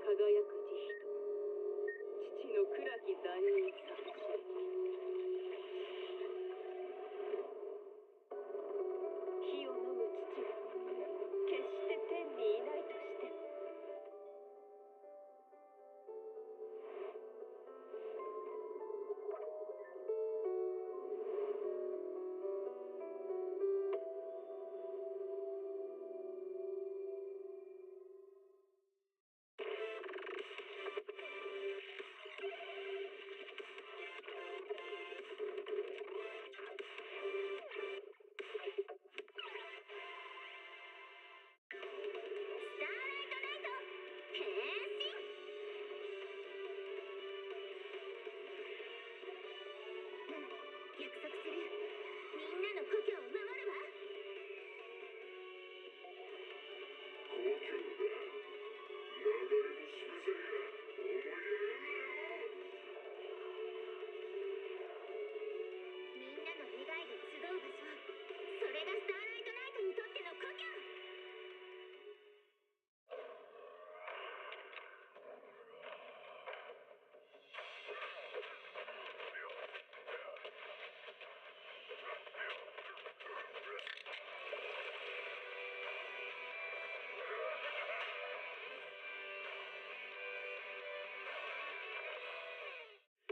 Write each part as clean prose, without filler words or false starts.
輝く慈悲と父の暗き残忍さ。火を飲む父が決して天にいないとしても。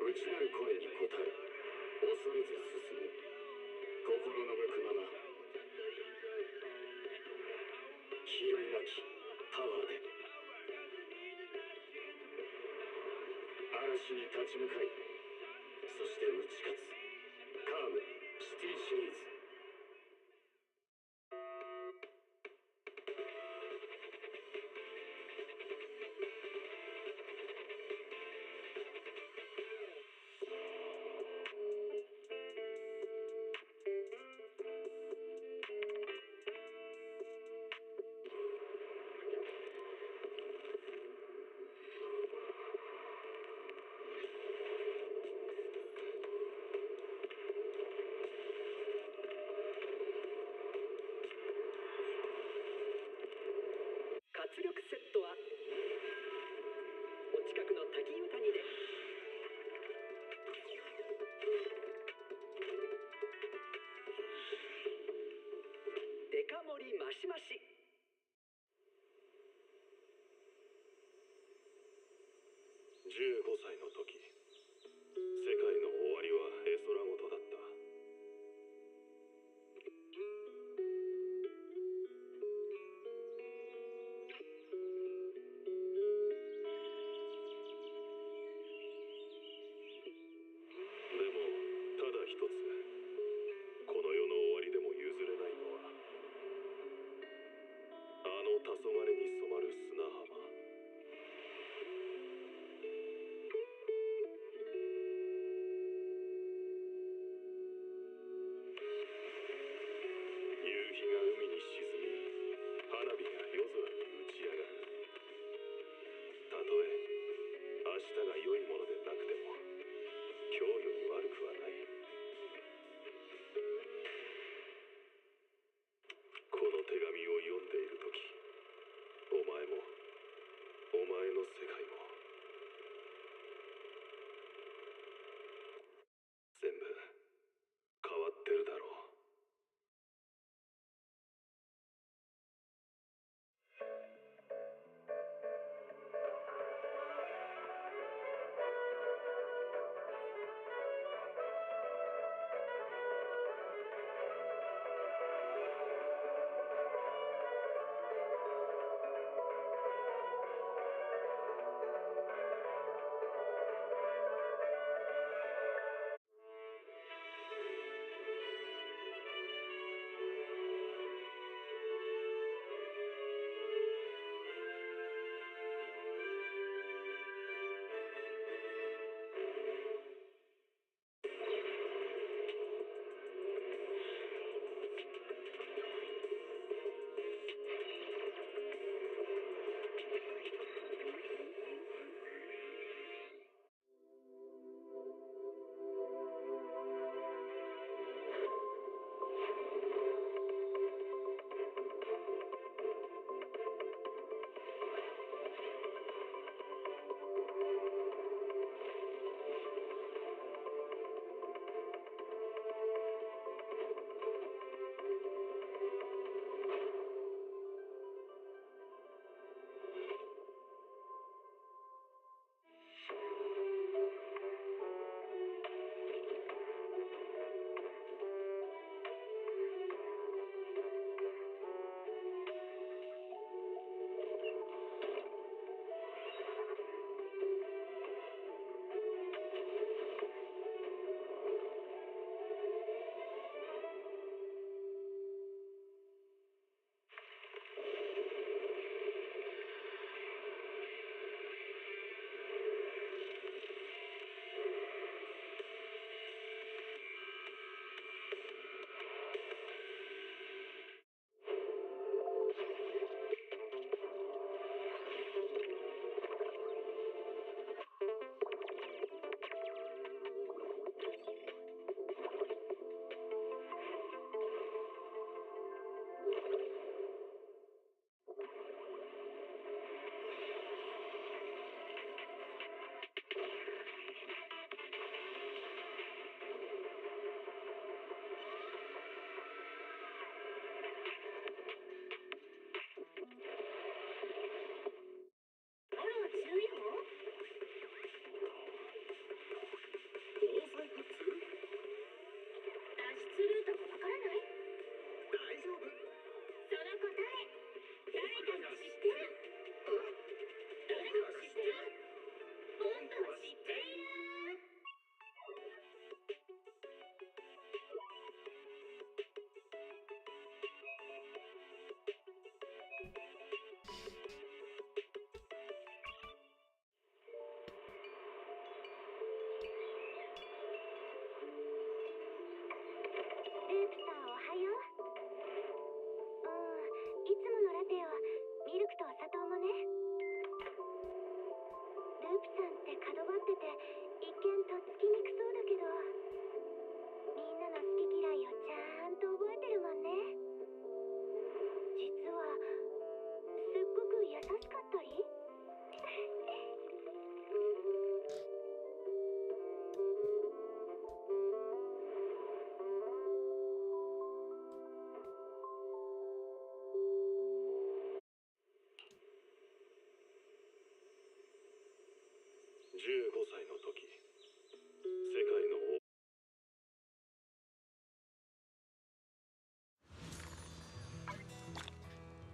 内なる声に応え、恐れず進む。心の向くまま。比類なきパワーで。嵐に立ち向かい、そして打ち勝つ。カームシティシリーズ。活力セットはお近くの滝湯谷で。デカ盛りマシマシ。15歳の時、世界の終わりは絵空事だった。でもただ一つ、この世の終わりでも譲れないのは、あの黄昏に染まる砂浜。夕日が海に沈み、花火が夜空に打ち上がる。たとえ明日が良いものでなくても、今日より悪くはない。この手紙を読んでいる時、お前もお前の世界も全部変わってるだろう。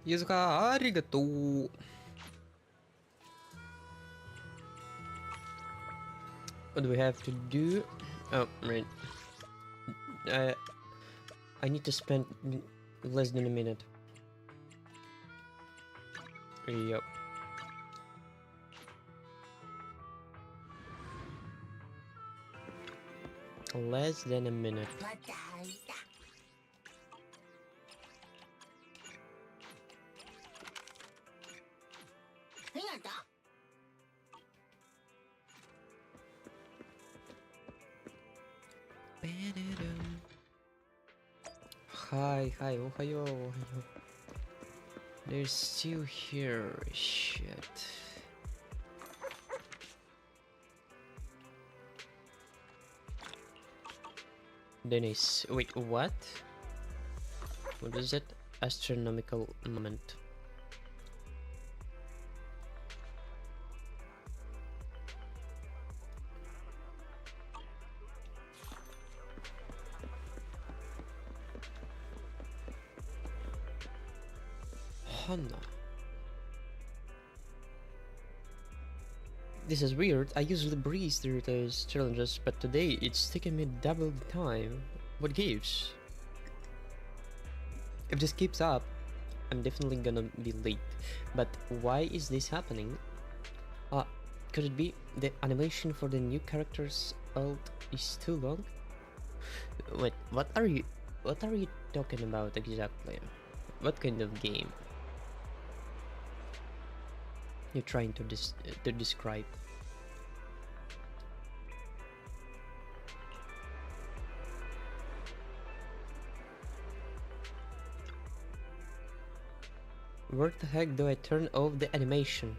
Yuzuka, arigato. What do we have to do? Oh, right. I need to spend less than a minute. Yep. Less than a minute. Hi, ohayo, ohayo. They're still here, shit. Dennis, wait, what? What is it? Astronomical moment. Hana. This is weird. I usually breeze through those challenges, but today it's taking me double the time. What gives? If this keeps up, I'm definitely gonna be late. But why is this happening? Could it be the animation for the new characters alt is too long? Wait, what are you talking about exactly? What kind of game you're trying to describe? Where the heck do I turn off the animation?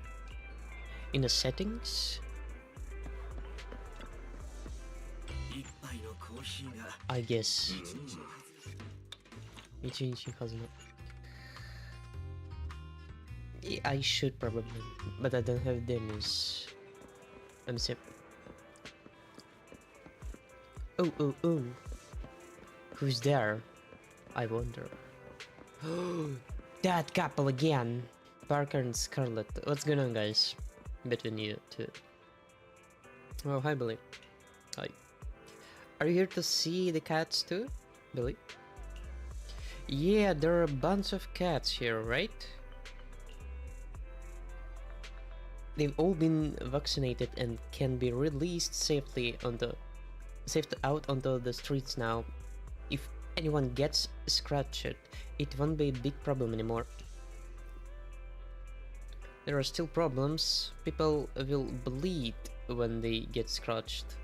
In the settings? I guess. I should probably, but I don't have Dennis. I'm sick. Oh. Who's there? I wonder. That couple again. Parker and Scarlett. What's going on, guys? Between you two. Oh, hi, Billy. Hi. Are you here to see the cats too, Billy? Yeah, there are a bunch of cats here, right? They've all been vaccinated and can be released safely out onto the streets now. If anyone gets scratched, it won't be a big problem anymore. There are still problems. People will bleed when they get scratched.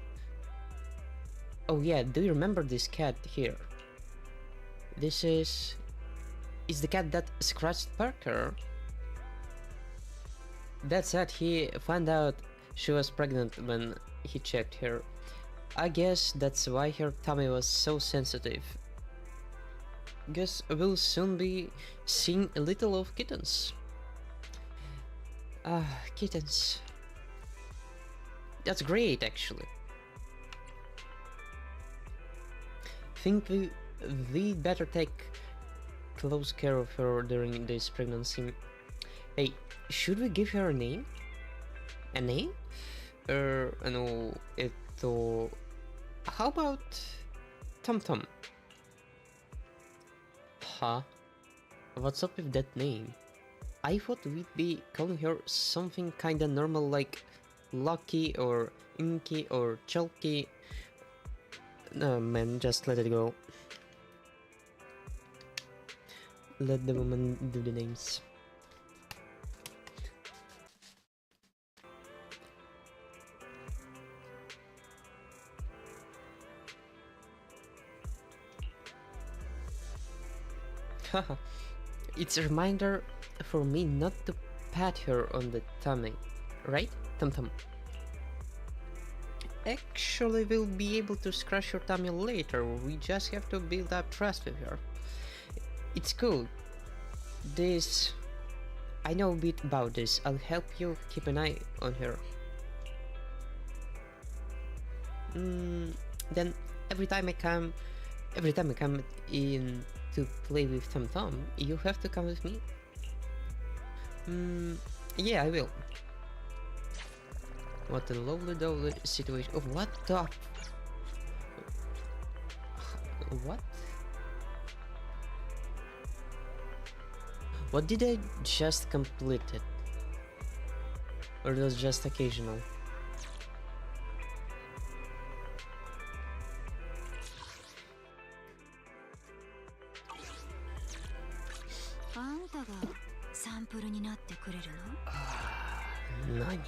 Oh yeah, do you remember this cat here? This is the cat that scratched Parker. That said, he found out she was pregnant when he checked her. I guess that's why her tummy was so sensitive. Guess we'll soon be seeing a little of kittens. Kittens. That's great, actually. Think we'd better take close care of her during this pregnancy. Hey, should we give her a name? A name? No, how about Tom Tom? Huh? What's up with that name? I thought we'd be calling her something kinda normal like Lucky or Inky or Chalky. No man, just let it go. Let the woman do the names. Haha, it's a reminder for me not to pat her on the tummy, right, Tum Tum? Actually, we'll be able to scratch her tummy later. We just have to build up trust with her. It's cool. I know a bit about this. I'll help you keep an eye on her. Then every time I come in to play with Tom Tom, you have to come with me. Yeah, I will. What a lovely situation. Oh, what the? What? What did I just complete it? Or it was just occasional? Nani?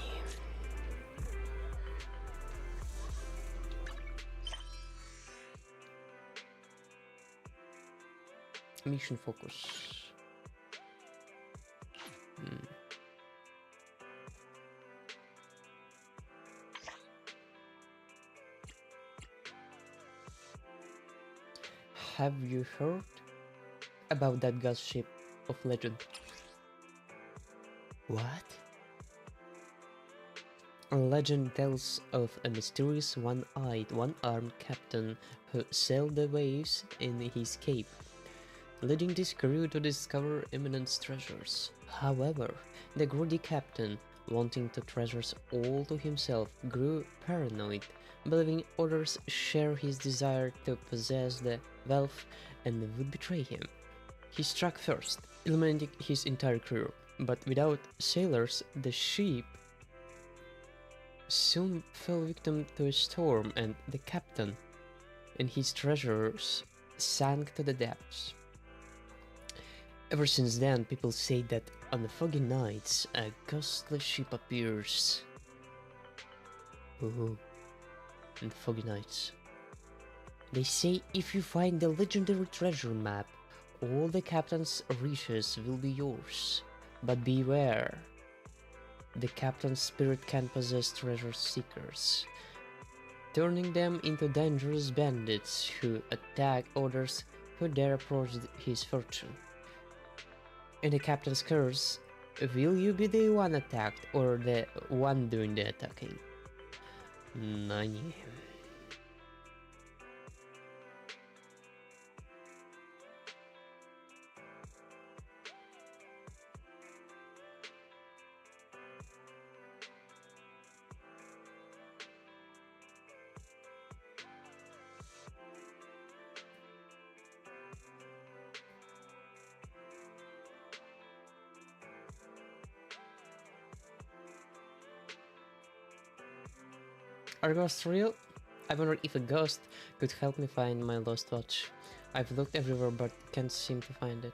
Mission focus. Have you heard about that ghost ship of legend? What? A legend tells of a mysterious one-eyed, one-armed captain who sailed the waves in his cape, leading his crew to discover immense treasures. However, the greedy captain, wanting the treasures all to himself, grew paranoid, believing others share his desire to possess the wealth and would betray him. He struck first, eliminating his entire crew, but without sailors, the ship soon fell victim to a storm, and the captain and his treasures sank to the depths. Ever since then, people say that on the foggy nights, a ghostly ship appears. Ooh, on foggy nights. They say if you find the legendary treasure map, all the captain's riches will be yours. But beware, the captain's spirit can possess treasure seekers, turning them into dangerous bandits who attack others who dare approach his fortune. In the captain's curse, will you be the one attacked or the one doing the attacking? Nani. Are ghosts real? I wonder if a ghost could help me find my lost watch. I've looked everywhere but can't seem to find it.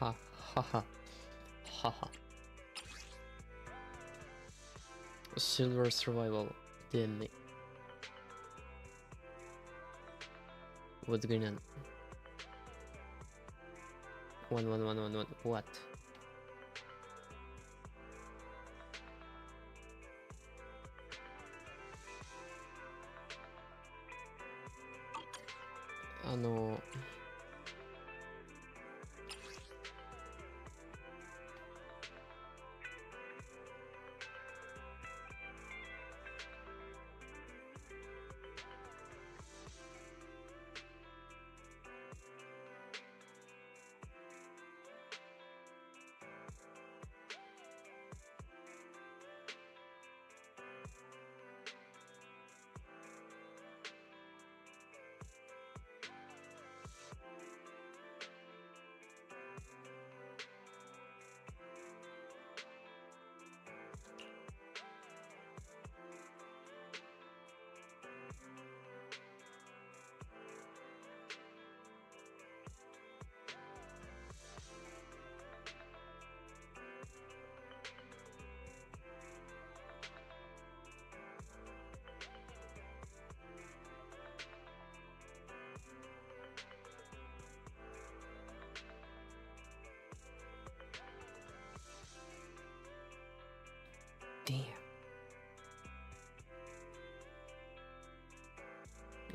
Ha ha ha ha ha. Silver survival. Damn me. What's going on? 1 1 1 1 1. What? No.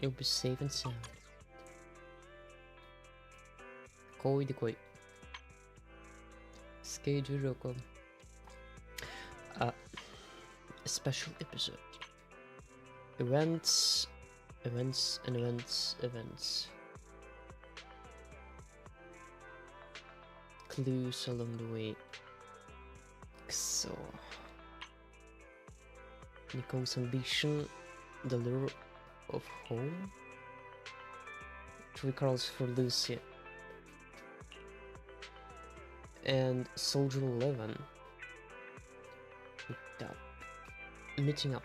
You'll be safe and sound. Koi de koi. Schedule. A special episode. Events, events, and events, events. Clues along the way. So, Nicole's ambition, the lure of home. 3 calls for Lucia. And Soldier 11. Meeting up.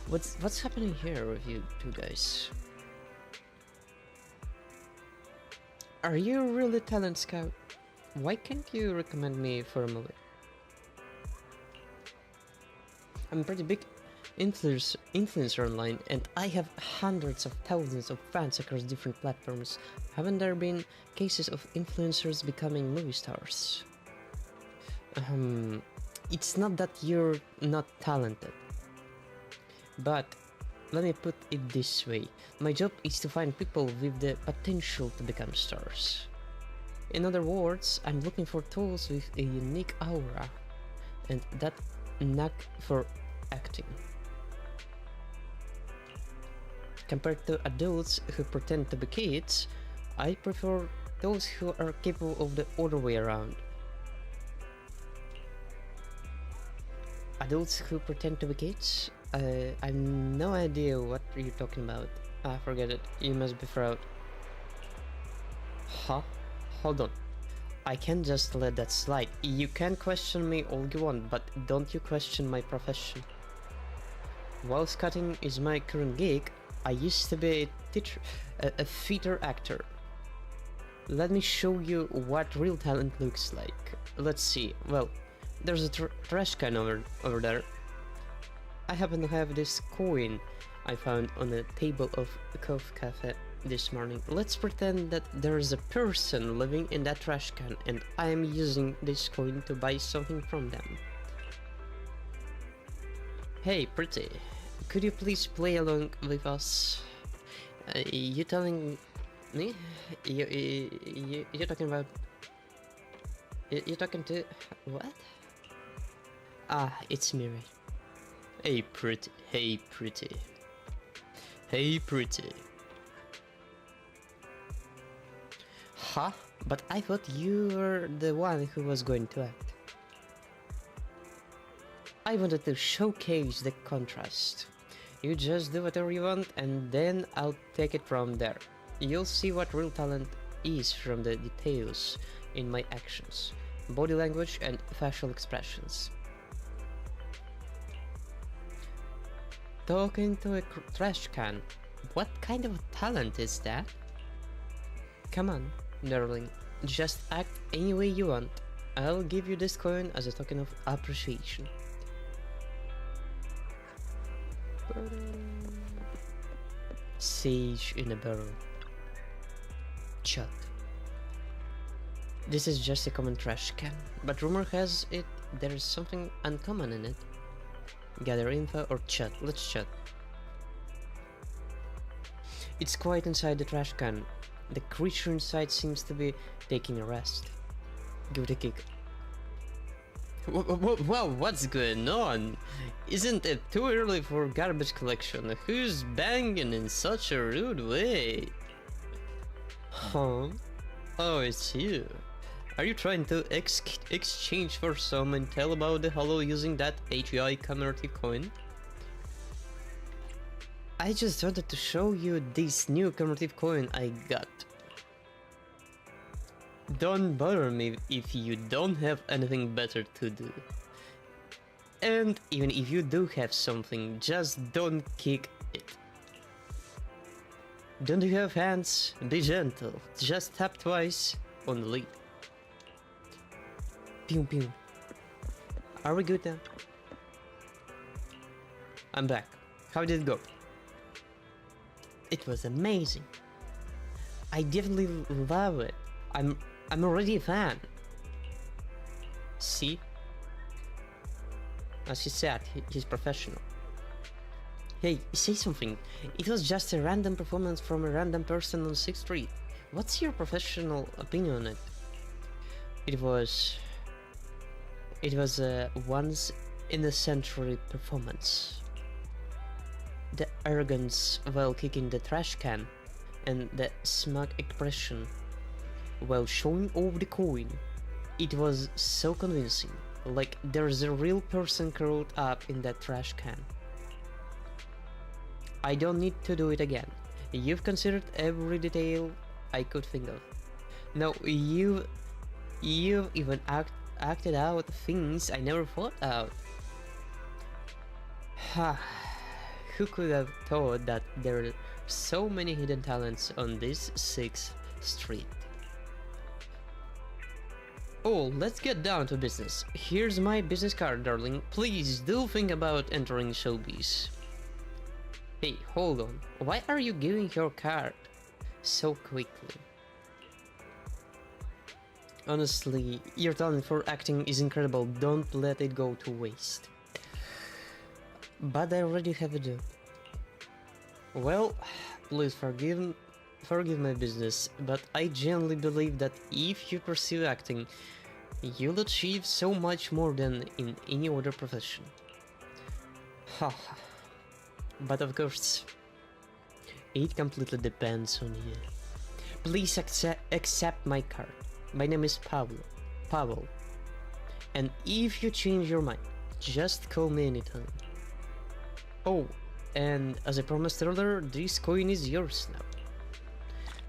What's happening here with you two guys? Are you really talent scout? Why can't you recommend me for a movie? I'm a pretty big influencer online, and I have hundreds of thousands of fans across different platforms. Haven't there been cases of influencers becoming movie stars? It's not that you're not talented, but let me put it this way. My job is to find people with the potential to become stars. In other words, I'm looking for tools with a unique aura and that knack for acting. Compared to adults who pretend to be kids, I prefer those who are capable of the other way around. Adults who pretend to be kids? I have no idea what you're talking about. Forget it. You must be fraud. Huh? Hold on. I can't just let that slide. You can question me all you want, but don't you question my profession. While scouting is my current gig, I used to be a theater actor. Let me show you what real talent looks like. Let's see. Well, there's a trash can over there. I happen to have this coin I found on the table of the coffee cafe this morning. Let's pretend that there's a person living in that trash can and I am using this coin to buy something from them. Hey, pretty, could you please play along with us? You telling me? You're talking about... You're talking to... what? Ah, it's Miri. Hey pretty, hey pretty. Hey pretty. Huh? But I thought you were the one who was going to act. I wanted to showcase the contrast. You just do whatever you want and then I'll take it from there. You'll see what real talent is from the details in my actions, body language and facial expressions. Talking to a trash can. What kind of talent is that? Come on, darling. Just act any way you want. I'll give you this coin as a token of appreciation. Sage in a barrel. Chut. This is just a common trash can, but rumor has it there is something uncommon in it. Gather info or chat. Let's chat. It's quiet inside the trash can. The creature inside seems to be taking a rest. Give it a kick. Wow, what's going on? Isn't it too early for garbage collection? Who's banging in such a rude way? Huh? Oh, it's you. Are you trying to exchange for some intel about the Hollow using that HEI commemorative coin? I just wanted to show you this new commemorative coin I got. Don't bother me if you don't have anything better to do. And even if you do have something, just don't kick it. Don't you have hands? Be gentle. Just tap twice on the lid. Pew pew. Are we good now? I'm back. How did it go? It was amazing. I definitely love it. I'm already a fan. See? As he said, he's professional. Hey, say something. It was just a random performance from a random person on 6th Street. What's your professional opinion on it? It was a once in a century performance. The arrogance while kicking the trash can, and the smug expression while showing off the coin. It was so convincing, like there's a real person curled up in that trash can. I don't need to do it again. You've considered every detail I could think of. No, you've even acted out things I never thought out. Ha! Who could have thought that there are so many hidden talents on this 6th Street? Oh, let's get down to business. Here's my business card, darling. Please do think about entering showbiz. Hey, hold on. Why are you giving your card so quickly? Honestly, your talent for acting is incredible. Don't let it go to waste. But I already have a job. Well, please forgive my business, but I genuinely believe that if you pursue acting, you'll achieve so much more than in any other profession. Haha. But of course, it completely depends on you. Please accept my card. My name is Pavel. And if you change your mind, just call me anytime. Oh, and as I promised earlier, this coin is yours now.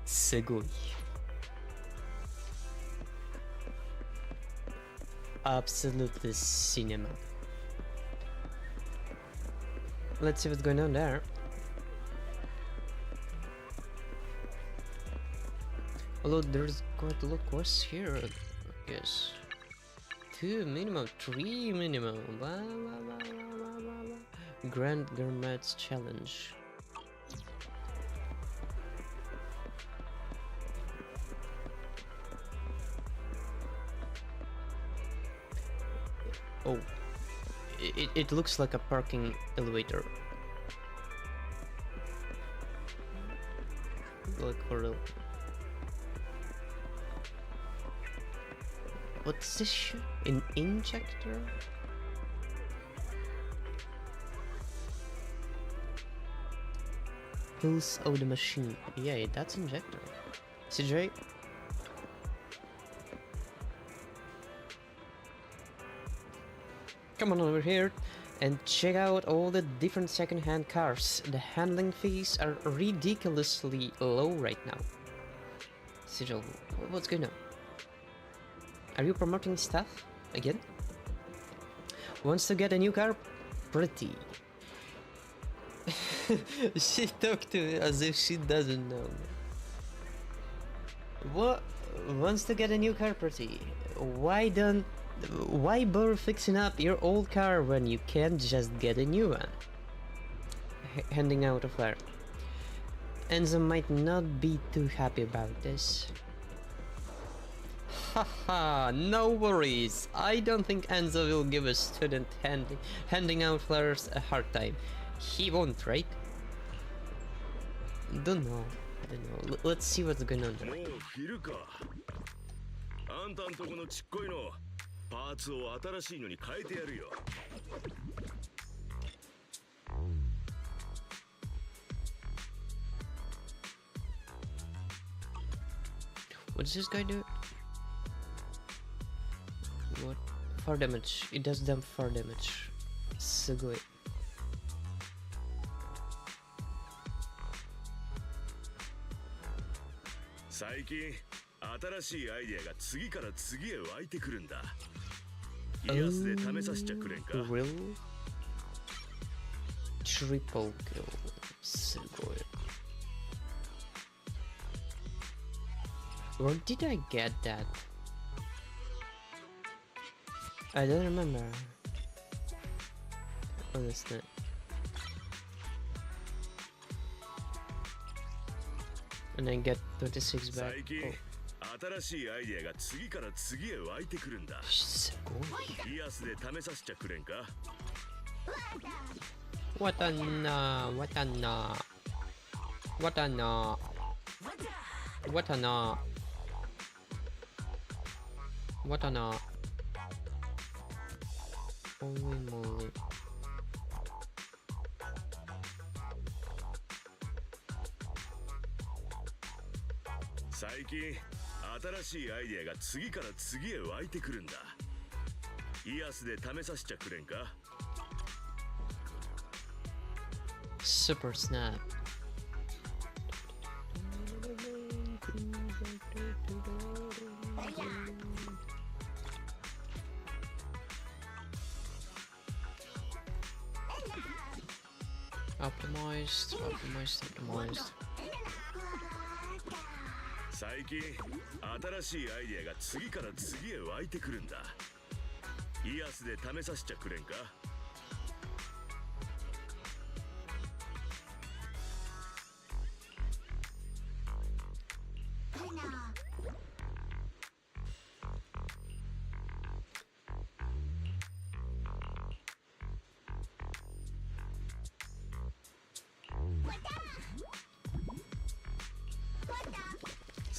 Segui. Absolutely cinema. Let's see what's going on there. Although there's quite a lot of quests here, I guess. 2 minimum, 3 minimum. Blah, blah, blah, blah, blah, blah. Grand Gourmet's Challenge. Oh, it looks like a parking elevator. Like for real. What's this shit? An injector? Pulse of the machine. Yeah, that's injector. CJ? Come on over here and check out all the different second-hand cars. The handling fees are ridiculously low right now. Sigil, what's going on? Are you promoting stuff again? Wants to get a new car? Pretty. She talked to me as if she doesn't know me. What? Wants to get a new car? Pretty. Why bother fixing up your old car when you can just get a new one? Handing out a flare. Enzo might not be too happy about this. Haha, no worries. I don't think Enzo will give a student handing out flares a hard time. He won't, right? Don't know. Let's see what's going on there. What does this guy do? What? 4 damage. It does them 4 damage. So good. Real? Triple kill. So good. Where did I get that? I don't remember. Honestly. And I get 36 back. Oh. What a na, what a na. What a na. What a na. What a na. Holy moly.最近新しいアイデアが次から次へ湧いてくるんだ。イアスで試させちゃくれんか。 Super snap. Optimized, optimized, optimized. 最近新しいアイデアが次から次へ湧いてくるんだ。イアスで試させちゃくれんか。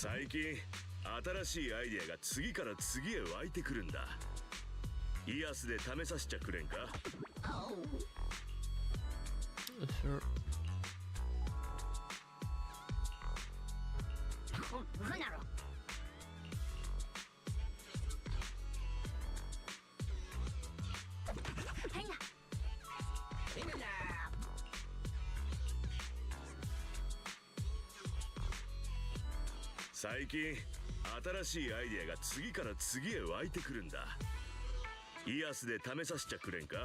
最近新しいアイデアが次から次へ湧いてくるんだ。イアスで試させちゃくれんか。 Sure. 最近新しいアイデアが次から次へ湧いてくるんだ。イアスで試させちゃくれんか。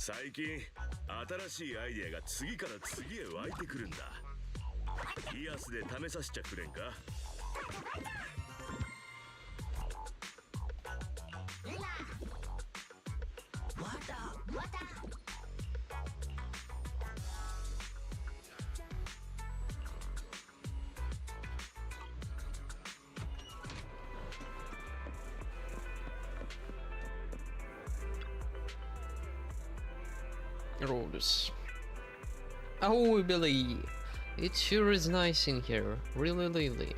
最近新しいアイデアが次から次へ湧いてくるんだ。イアスで試させちゃくれんか。 Rhodes. Oh, Billy! It sure is nice in here. Really.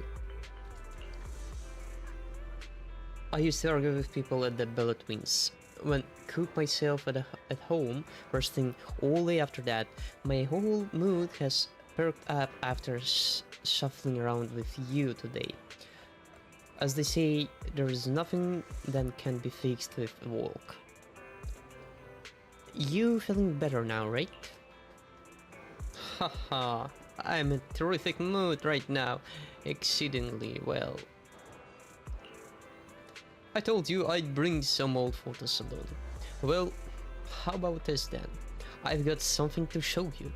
I used to argue with people at the Bella Twins. When cook myself at home, first thing all day after that, my whole mood has perked up after shuffling around with you today. As they say, there is nothing that can be fixed with a walk. You feeling better now, right? Haha, I'm in a terrific mood right now. Exceedingly well. I told you I'd bring some old photos along. Well, how about this then? I've got something to show you.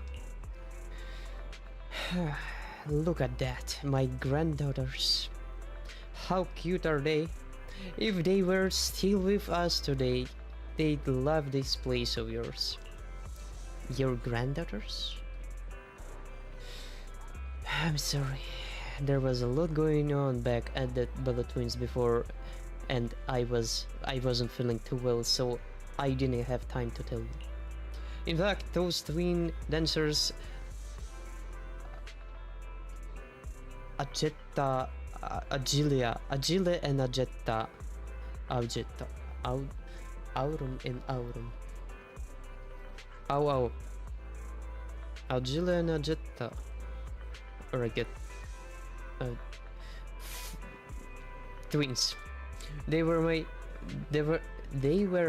Look at that, my granddaughters. How cute are they? If they were still with us today, they'd love this place of yours. Your granddaughters? I'm sorry. There was a lot going on back at the Bella Twins before, and I wasn't feeling too well, so I didn't have time to tell you. In fact, those twin dancers, Agile and Aurum and Aurum. Ow. Agile and Agetta. Or I get twins. They were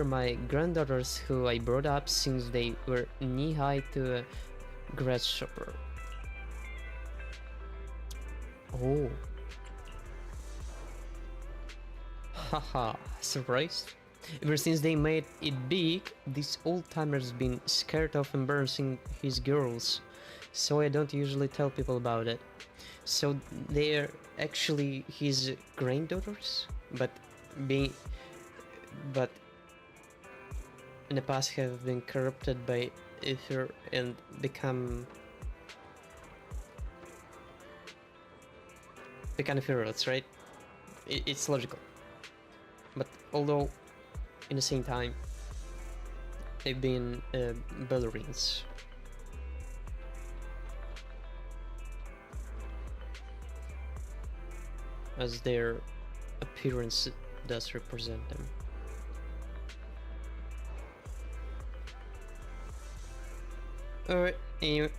my granddaughters who I brought up since they were knee-high to a grasshopper. Oh. Haha, surprised? Ever since they made it big, this old-timer's been scared of embarrassing his girls. so I don't usually tell people about it. So they're actually his granddaughters, but being but in the past have been corrupted by ether and become inferiors, right? It's logical. But although in the same time they've been ballerines. As their appearance does represent them. Alright, anyway.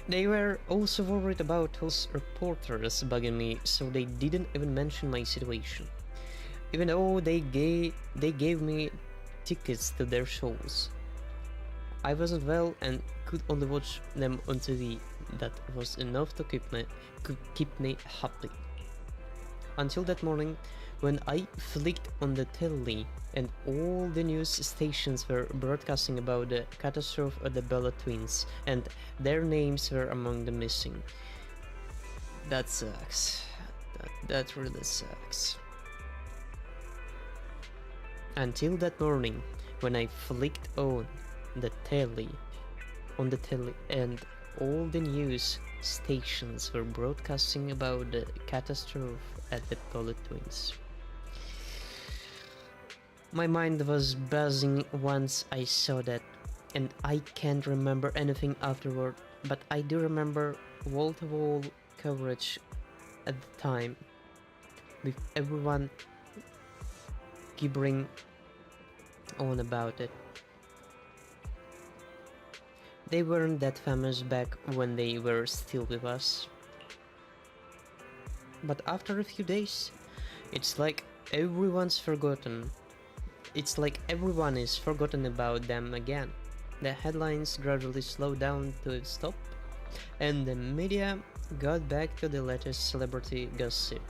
They were also worried about those reporters bugging me, so they didn't even mention my situation. Even though they gave me tickets to their shows. I wasn't well and could only watch them on TV. That was enough to keep me happy. Until that morning, when I flicked on the telly and all the news stations were broadcasting about the catastrophe of the Bella twins, and their names were among the missing. That sucks. That really sucks. Until that morning, when I flicked on the telly, and all the news stations were broadcasting about the catastrophe at the Bella twins. My mind was buzzing once I saw that, and I can't remember anything afterward, but I do remember wall-to-wall coverage at the time, with everyone gibbering on about it. They weren't that famous back when they were still with us. But after a few days, it's like everyone's forgotten. It's like everyone is forgotten about them again. The headlines gradually slowed down to a stop, and the media got back to the latest celebrity gossip.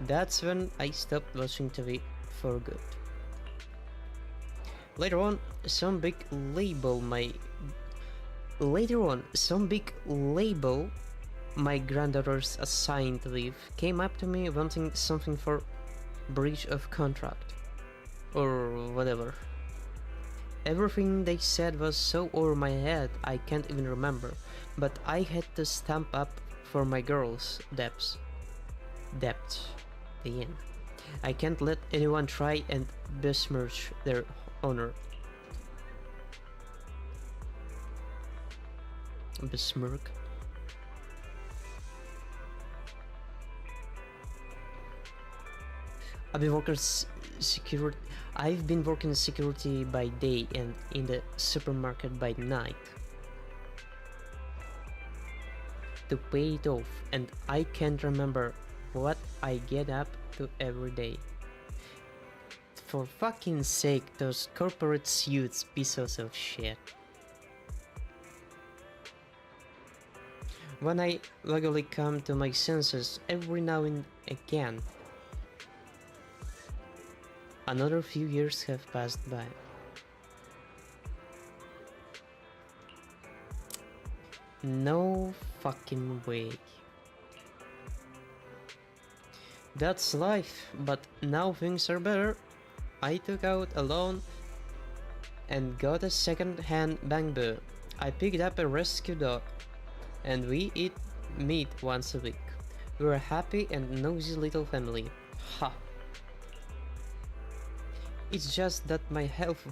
That's when I stopped watching TV for good. Later on, some big label my granddaughters assigned with came up to me wanting something for breach of contract or whatever. Everything they said was so over my head I can't even remember, but I had to stamp up for my girls' debts. Damn. I can't let anyone try and besmirch their honor. Besmirk. I've been working security by day and in the supermarket by night to pay it off, and I can't remember what I get up to every day. For fucking sake, those corporate suits, pieces of shit. When I luckily come to my senses every now and again, another few years have passed by. No fucking way. That's life, but now things are better. I took out a loan and got a second-hand bamboo. I picked up a rescue dog, and we eat meat once a week. We're a happy and nosy little family. Ha! It's just that my health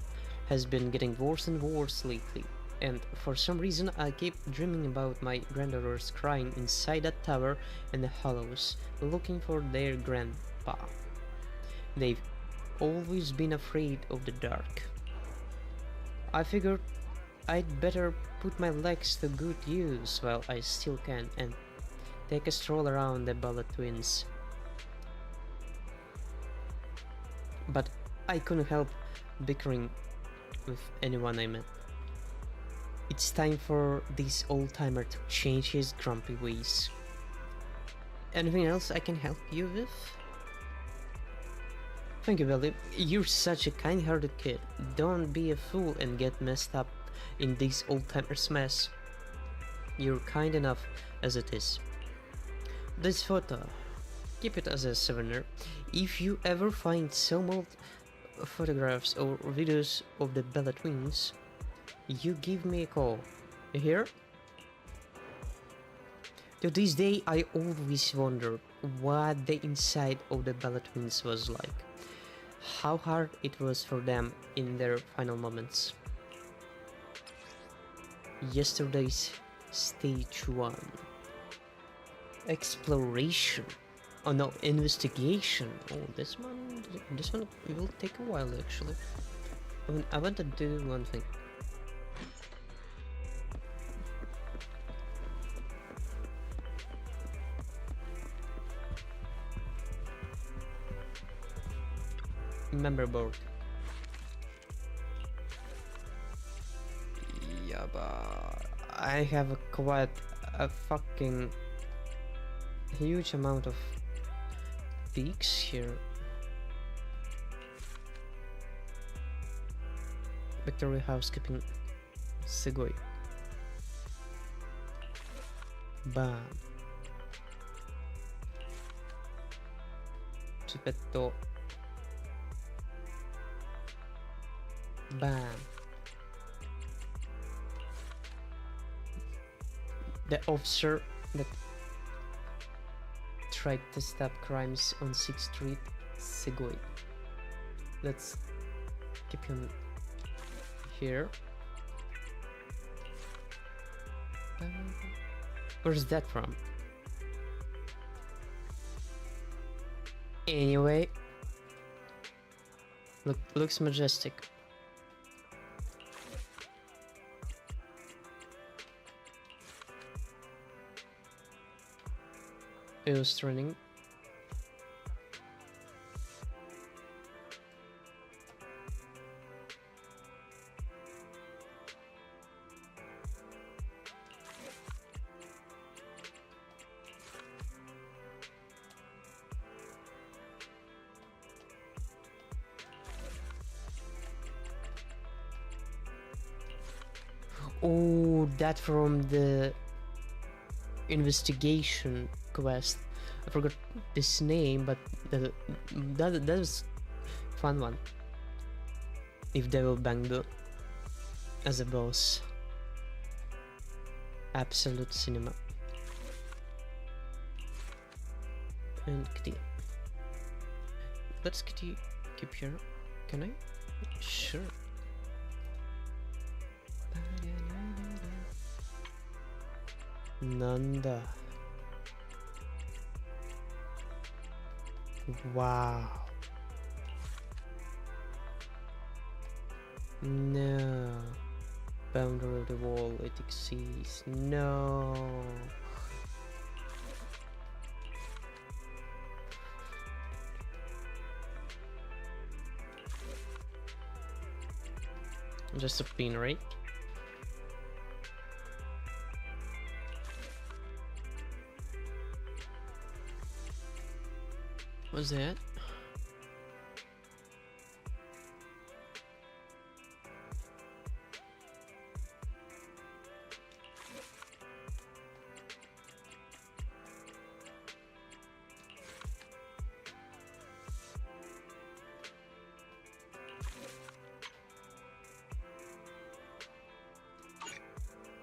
has been getting worse and worse lately, and for some reason I keep dreaming about my granddaughters crying inside that tower in the hollows, looking for their grandpa. They've always been afraid of the dark. I figured I'd better put my legs to good use while I still can and take a stroll around the Bella twins. But I couldn't help bickering with anyone I met. It's time for this old-timer to change his grumpy ways. Anything else I can help you with? Thank you, Billy. You're such a kind-hearted kid. Don't be a fool and get messed up in this old-timer's mess. You're kind enough as it is. This photo, keep it as a souvenir. If you ever find some old photographs or videos of the Bella twins, you give me a call. You hear? To this day, I always wonder what the inside of the Bella twins was like. How hard it was for them in their final moments. Yesterday's stage 1. Exploration. Oh no, investigation. Oh, this one will take a while actually. I mean, I want to do one thing. Member board. Yeah, but I have quite a fucking huge amount of peaks here. Victory Housekeeping Segway. Bam. Chipetto. Bam. The officer that tried to stop crimes on 6th Street, Segway. Let's keep him here. Where's that from? Anyway, looks majestic. It was training. Oh, that from the investigation quest. I forgot this name, but that was fun one. If Devil Bango as a boss. Absolute cinema. And Kitty. Let's Kitty keep here. Can I? Sure. Nanda. Wow. No. Boundary of the wall, it exceeds. No. Just a pin, right? What's that?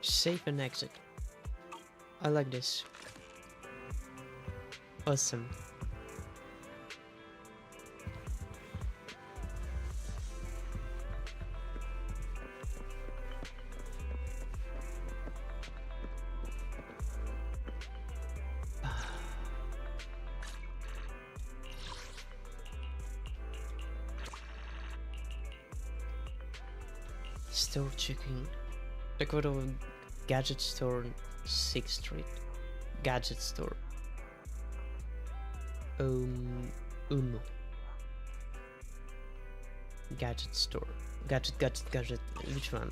Save and exit. I like this. Awesome. Store checking. Record of gadget store on 6th Street. Gadget store. Uno. Gadget store. Gadget. Which one?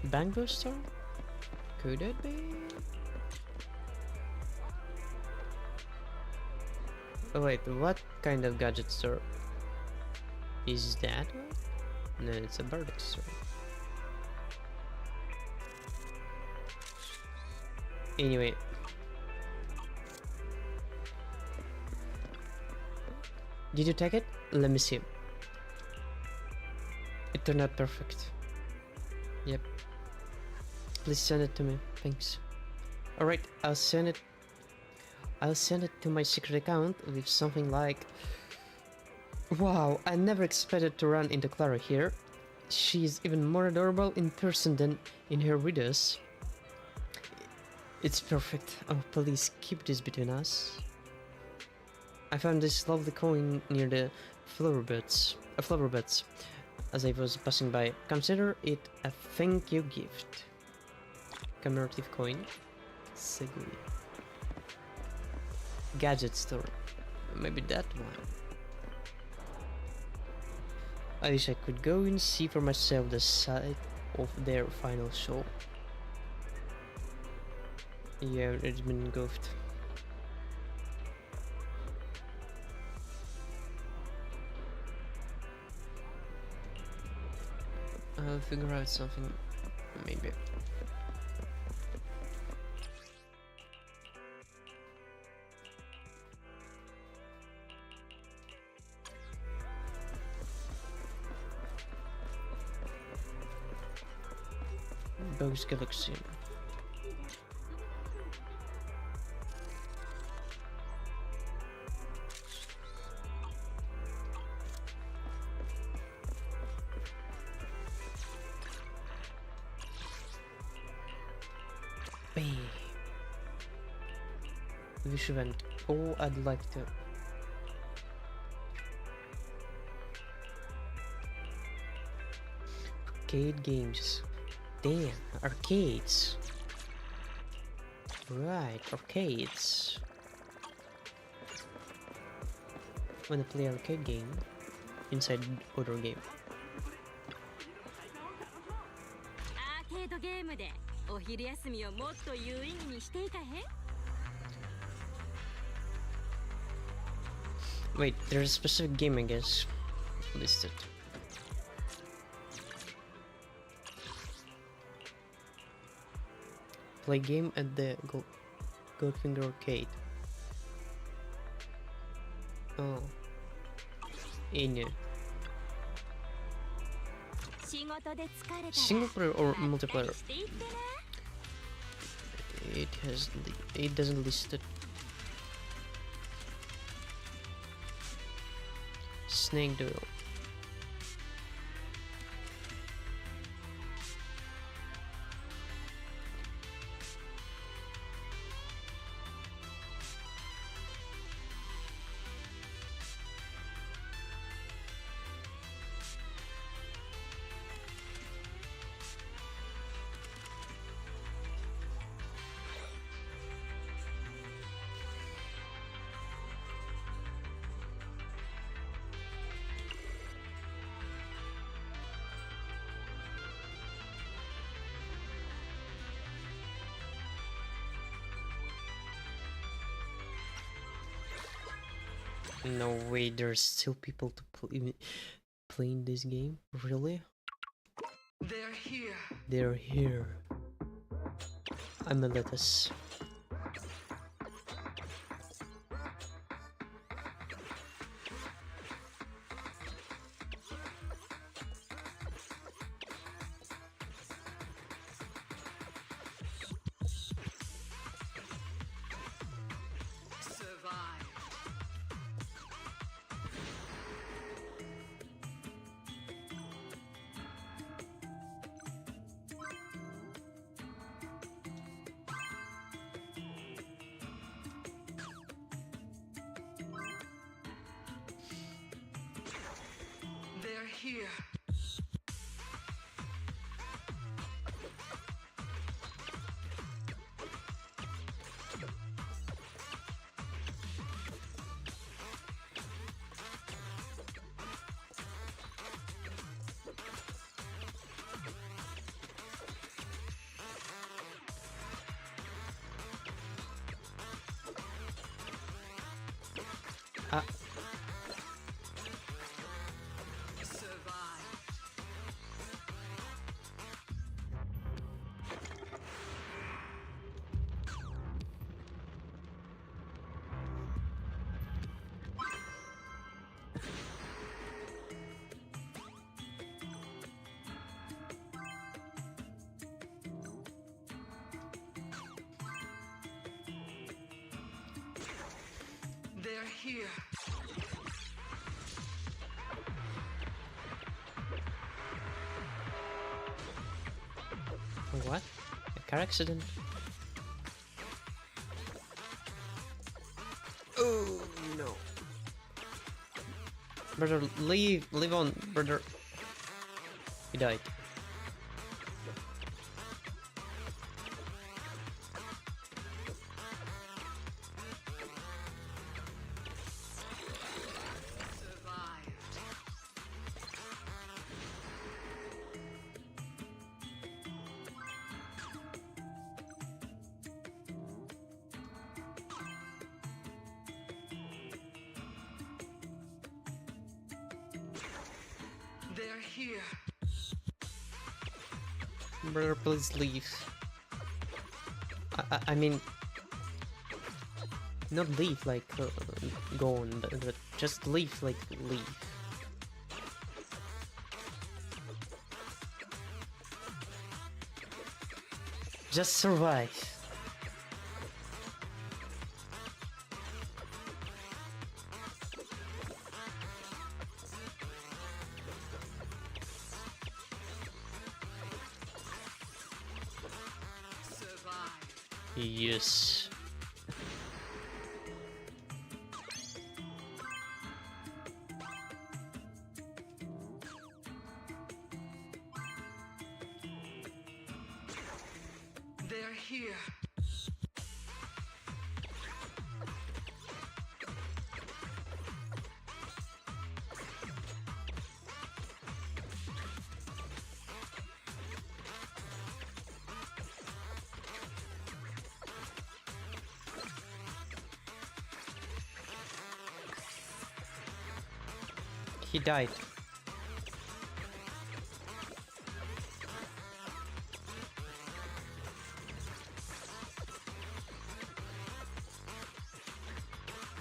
Bango store? Could it be? Oh wait, what kind of gadget store is that one? No, it's a paradox story. Anyway. Did you take it? Let me see. It turned out perfect. Yep. Please send it to me. Thanks. Alright, I'll send it to my secret account with something like... Wow, I never expected to run into Clara here. She's even more adorable in person than in her videos. It's perfect. Oh, please keep this between us. I found this lovely coin near the flower beds as I was passing by. Consider it a thank you gift. Commemorative coin. Segui. Gadget store. Maybe that one. I wish I could go and see for myself the site of their final show. Yeah, it's been engulfed. I'll figure out something, maybe. Bugs Galaxy. Wish event. Oh, I'd like to. Arcade games. Damn, arcades. Right, arcades. When I play arcade game inside other game. Wait, there's a specific game, I guess, listed. Play game at the Goldfinger Arcade. Oh. In single player or multiplayer? It doesn't list it. Snake duel. No way, there's still people to playing this game? Really? They're here. They're here. I'm a lettuce. They're here. Ah. Survive. They're here. What? A car accident? Oh no. Brother, live on, brother. He died. They're here. Brother, please leave. I mean, not leave like go on, but just leave like leave. Just survive. Yes. They're here. He died.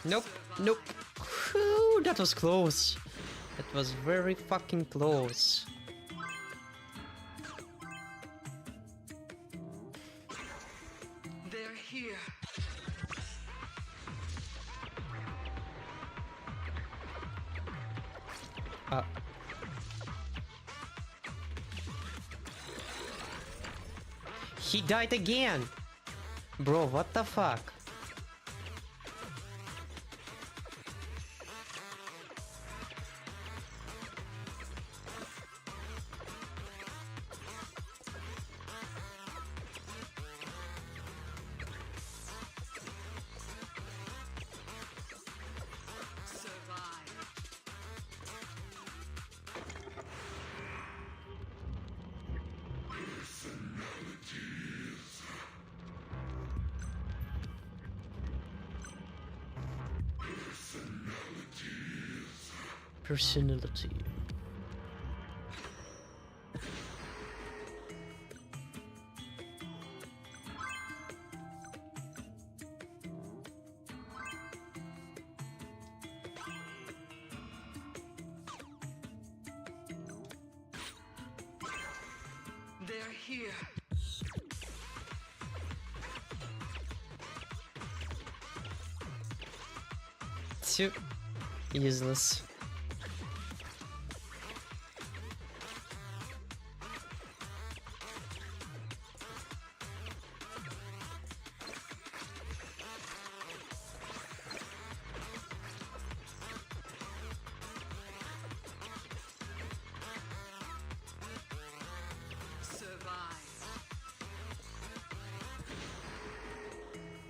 Nope, nope. Whew, that was close. That was very fucking close. They're here. He died again! Bro, what the fuck? Personality. They're here. Too useless.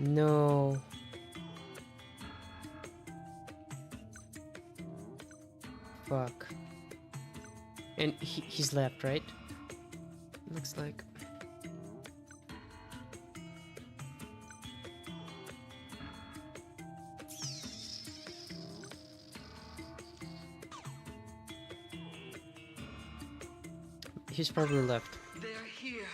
No. Fuck. And he's left, right? Looks like. He's probably left. They're here.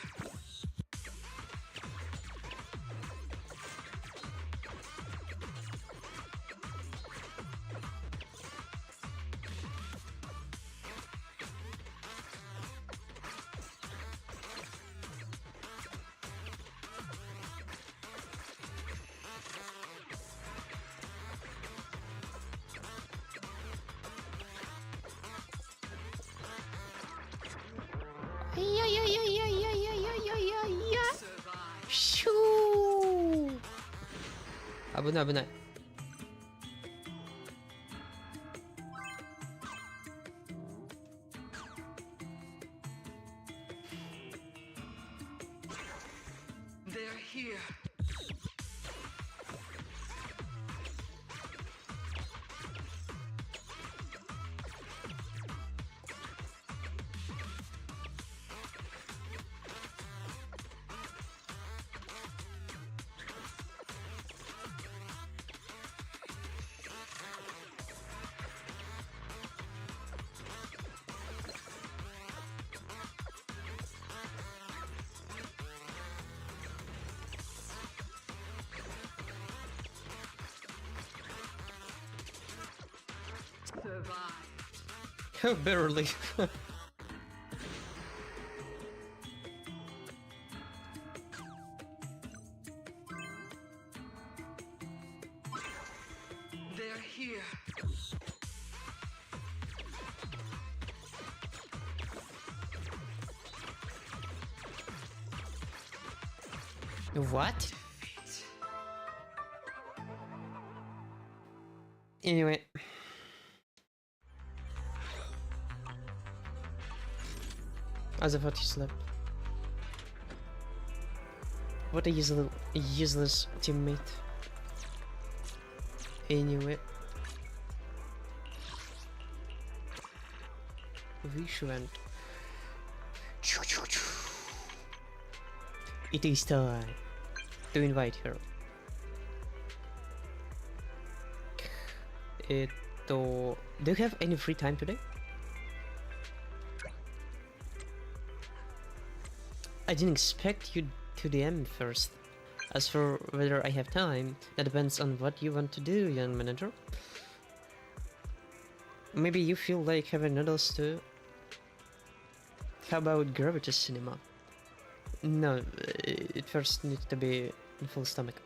危ない危ない。They're here. Survive. Barely. They're here. What? Anyway. As I thought he slept. What a useless teammate. Anyway. Wish went. It is time to invite her. Do you have any free time today? I didn't expect you to DM first. As for whether I have time, that depends on what you want to do, young manager. Maybe you feel like having noodles too? How about Gravity Cinema? No, it first needs to be in full stomach.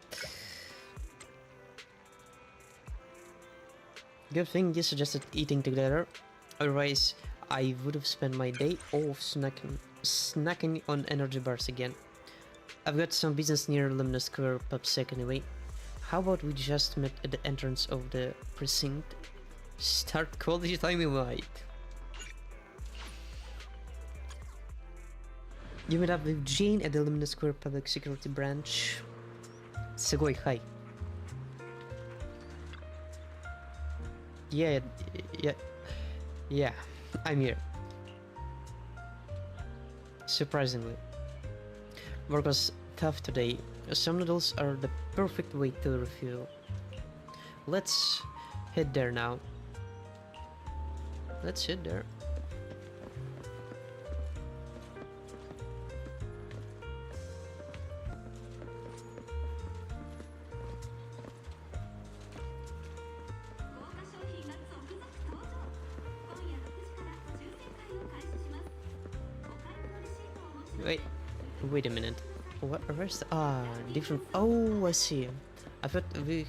Good thing you suggested eating together, otherwise I would have spent my day off snacking on energy bars again. I've got some business near Luminous Square PubSec anyway. How about we just meet at the entrance of the precinct? Start quality time invite. You met up with Jane at the Luminous Square Public Security Branch. Sugoi, hi. Yeah, I'm here. Surprisingly. Work was tough today. Some noodles are the perfect way to refuel. Let's head there now. Let's head there. Wait a minute. Where's the different? Oh, I see. I thought we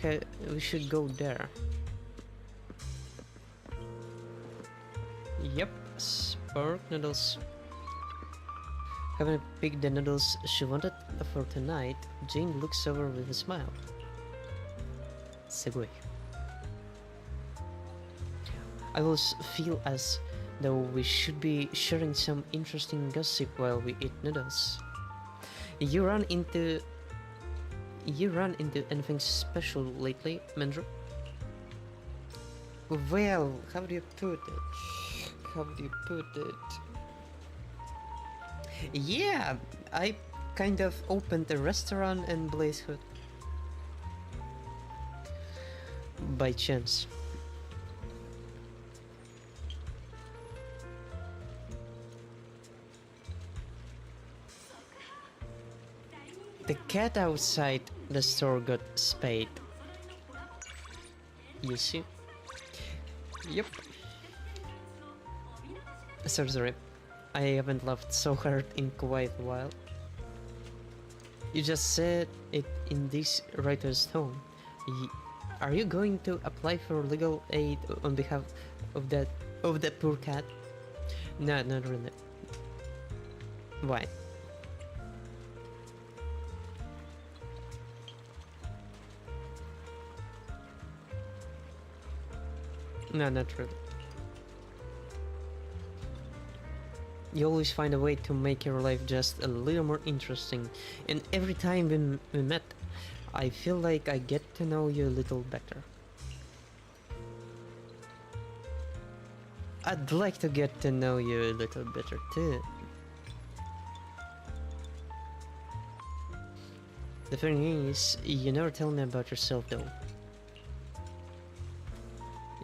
should go there. Yep, spark noodles. Having picked the noodles she wanted for tonight, Jane looks over with a smile. Segue. I always feel as though we should be sharing some interesting gossip while we eat noodles. You run into anything special lately, Mendro? Well, how do you put it? Yeah, I kind of opened a restaurant in Blaze Hood. By chance. The cat outside the store got spayed. You see? Yep. Sorry. I haven't laughed so hard in quite a while. You just said it in this writer's tone. Are you going to apply for legal aid on behalf of that poor cat? No, not really. Why? No, not really. You always find a way to make your life just a little more interesting, and every time we met, I feel like I get to know you a little better. I'd like to get to know you a little better too. The thing is, you never tell me about yourself though.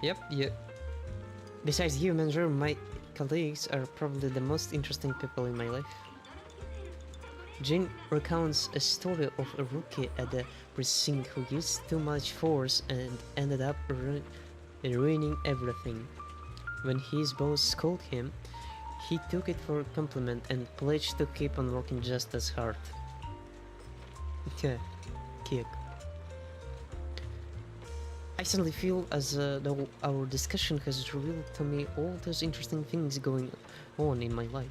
Yep, you. Besides you, Manjur, my colleagues are probably the most interesting people in my life. Jane recounts a story of a rookie at the precinct who used too much force and ended up ruining everything. When his boss scolded him, he took it for a compliment and pledged to keep on working just as hard. Yeah, cute. I suddenly feel as though our discussion has revealed to me all those interesting things going on in my life.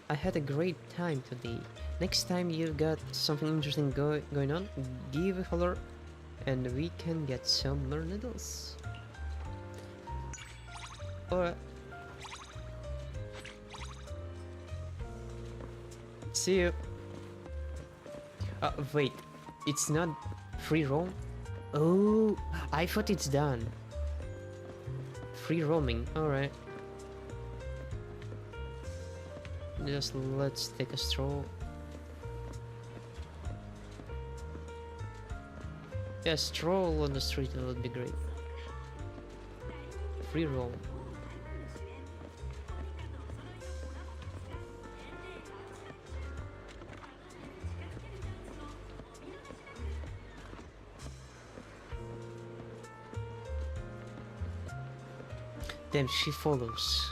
I had a great time today. Next time you've got something interesting going on, give a holler and we can get some more noodles. Alright. See you. Wait, it's not free roam? Oh, I thought it's done. Free roaming, alright. Just let's take a stroll. Yeah, stroll on the street would be great. Free roam. Damn, she follows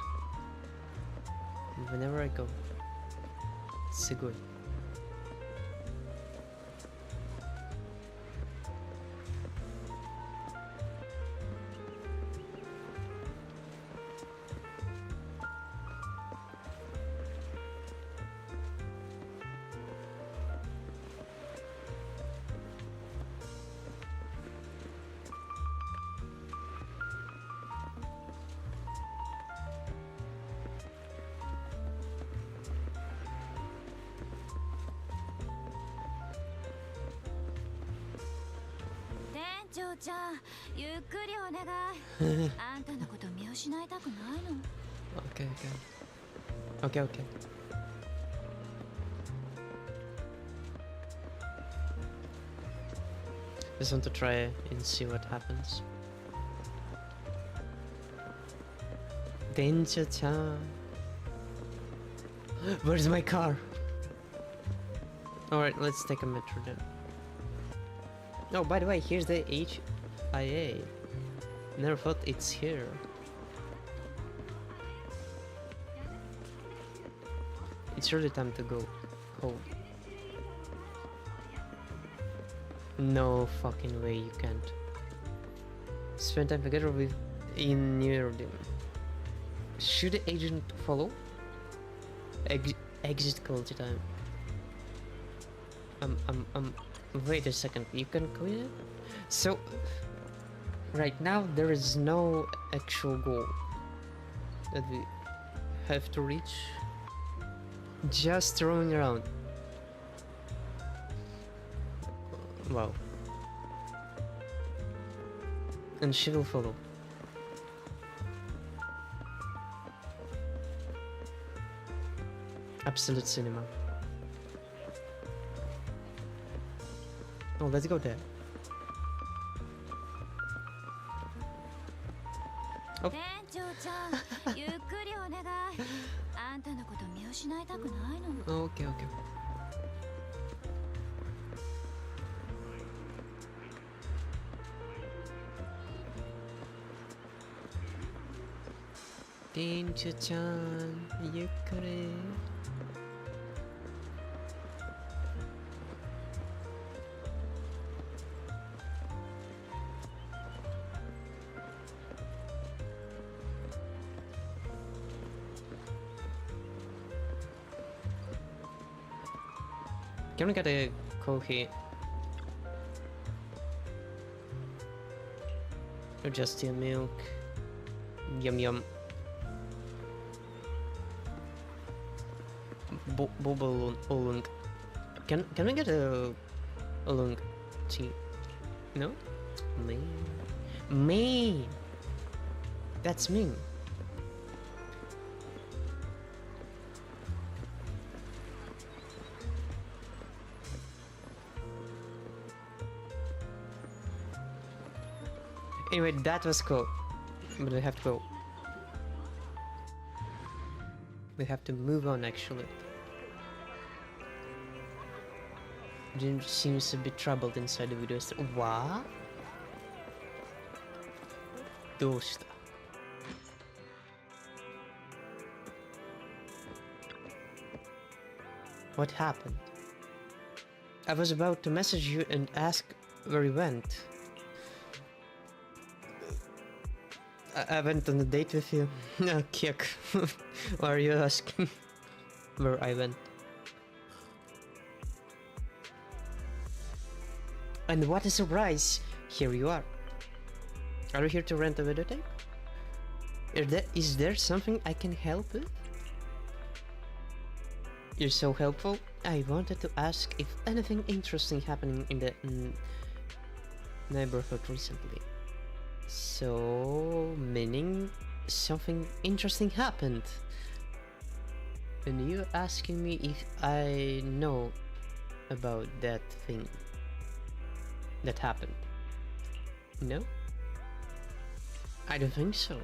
whenever I go. It's so good. Okay, okay. Okay. Just want to try and see what happens. Dencha-chan. Where's my car? Alright, let's take a metro then. Oh, by the way, here's the HIA. Never thought it's here. It's really time to go home. No fucking way you can't. Spend time together with in near them. Should the agent follow? Exit quality time. Wait a second, you can quit it? So, right now there is no actual goal that we have to reach. Just roaming around. Wow. And she will follow. Absolute cinema. Oh, let's go there. Oh. Okay, okay. Dencha-chan, yukkure. Can we get a coffee? Or just steal milk. Yum yum. Boba Olung. Can we get a Olung tea? No? Main. That's me. Anyway, that was cool. But we have to go. We have to move on actually. Jim seems a bit troubled inside the video. What? どうした? What happened? I was about to message you and ask where you went. I went on a date with you. Kick. Why are you asking where I went? And what a surprise! Here you are. Are you here to rent a videotape? Is there something I can help with? You're so helpful. I wanted to ask if anything interesting happening in the neighborhood recently. So, meaning something interesting happened. And you asking me if I know about that thing that happened? No? I don't think so.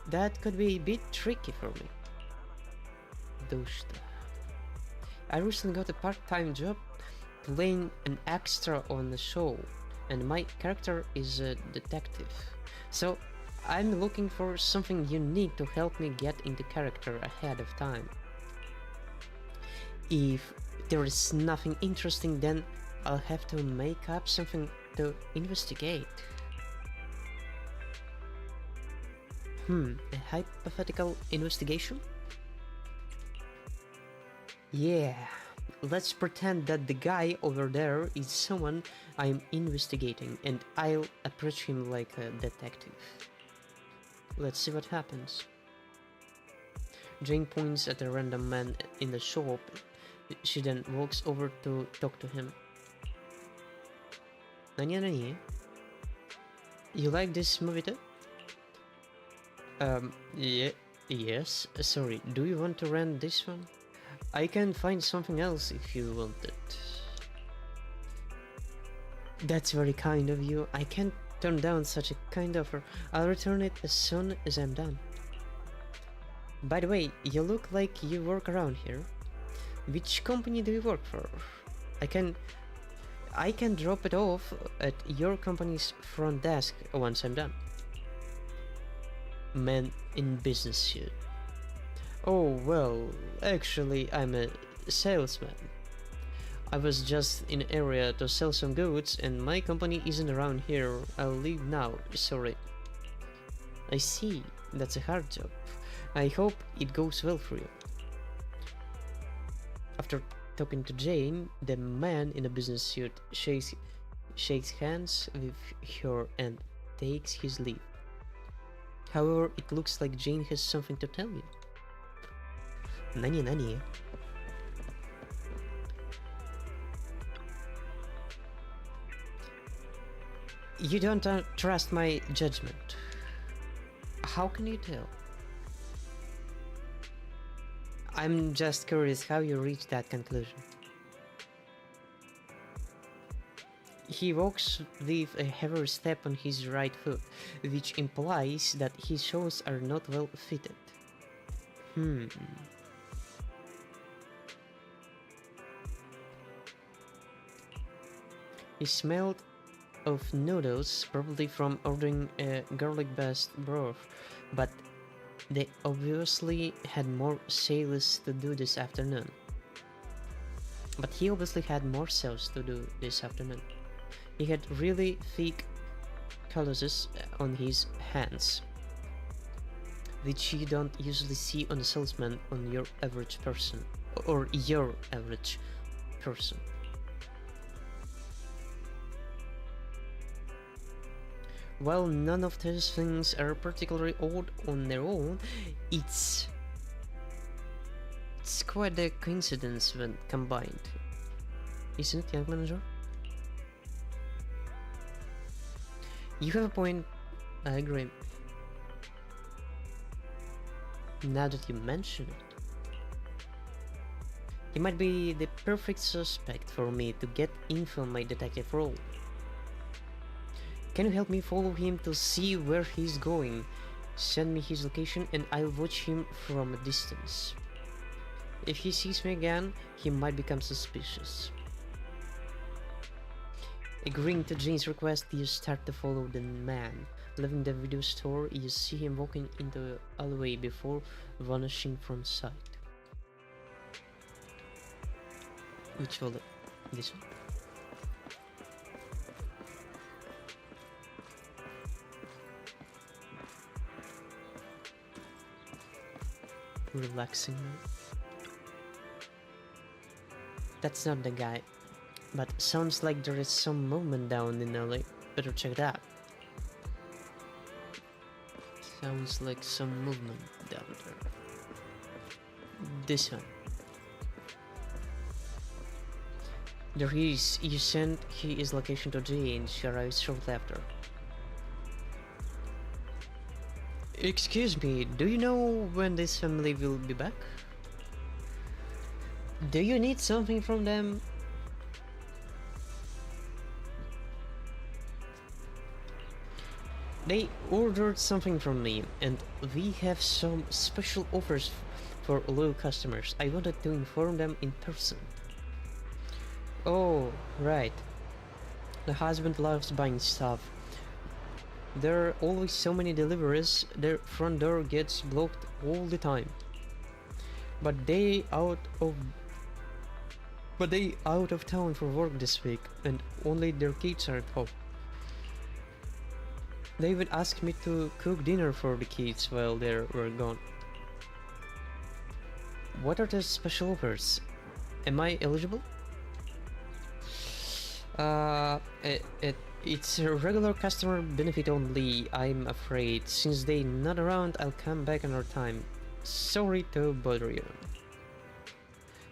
That could be a bit tricky for me. I recently got a part-time job playing an extra on the show, and my character is a detective. So I'm looking for something unique to help me get into character ahead of time. If there is nothing interesting, then I'll have to make up something to investigate. A hypothetical investigation? Yeah, let's pretend that the guy over there is someone I'm investigating, and I'll approach him like a detective. Let's see what happens. Jane points at a random man in the shop. She then walks over to talk to him. Nani? You like this movie too? Yes. Sorry, do you want to rent this one? I can find something else if you want it. That's very kind of you. I can't turn down such a kind offer. I'll return it as soon as I'm done. By the way, you look like you work around here. Which company do you work for? I can drop it off at your company's front desk once I'm done. Man in business suit. Oh well, actually I'm a salesman. I was just in an area to sell some goods and my company isn't around here. I'll leave now, sorry. I see, that's a hard job. I hope it goes well for you. After talking to Jane, the man in a business suit shakes hands with her and takes his leave. However, it looks like Jane has something to tell you. Nani? You don't trust my judgment. How can you tell? I'm just curious how you reached that conclusion. He walks with a heavy step on his right foot, which implies that his shoes are not well fitted. He smelled of noodles, probably from ordering a garlic-based broth, but they obviously had more sales to do this afternoon. He had really thick calluses on his hands, which you don't usually see on a salesman on your average person, or your average person. while none of these things are particularly odd on their own, it's quite a coincidence when combined. Isn't it, young manager? You have a point, I agree. Now that you mention it, he might be the perfect suspect for me to get info on my detective role. Can you help me follow him to see where he's going? Send me his location and I'll watch him from a distance. If he sees me again, he might become suspicious. Agreeing to Jane's request, you start to follow the man. Leaving the video store, you see him walking into the alleyway before vanishing from sight. Which folder? This one? Relaxing now. That's not the guy, but sounds like there is some movement down in the alley. Better check it out. Sounds like some movement down there. This one. There he is. You send his location to Jane and she arrives shortly after. Excuse me, do you know when this family will be back? Do you need something from them? They ordered something from me, and we have some special offers for loyal customers. I wanted to inform them in person. Oh, right. The husband loves buying stuff. There are always so many deliveries, their front door gets blocked all the time. But they out of town for work this week, and only their kids are at home. They would ask me to cook dinner for the kids while they were gone. What are the special offers? Am I eligible? It's a regular customer benefit only, I'm afraid. Since they're not around, I'll come back another time. Sorry to bother you.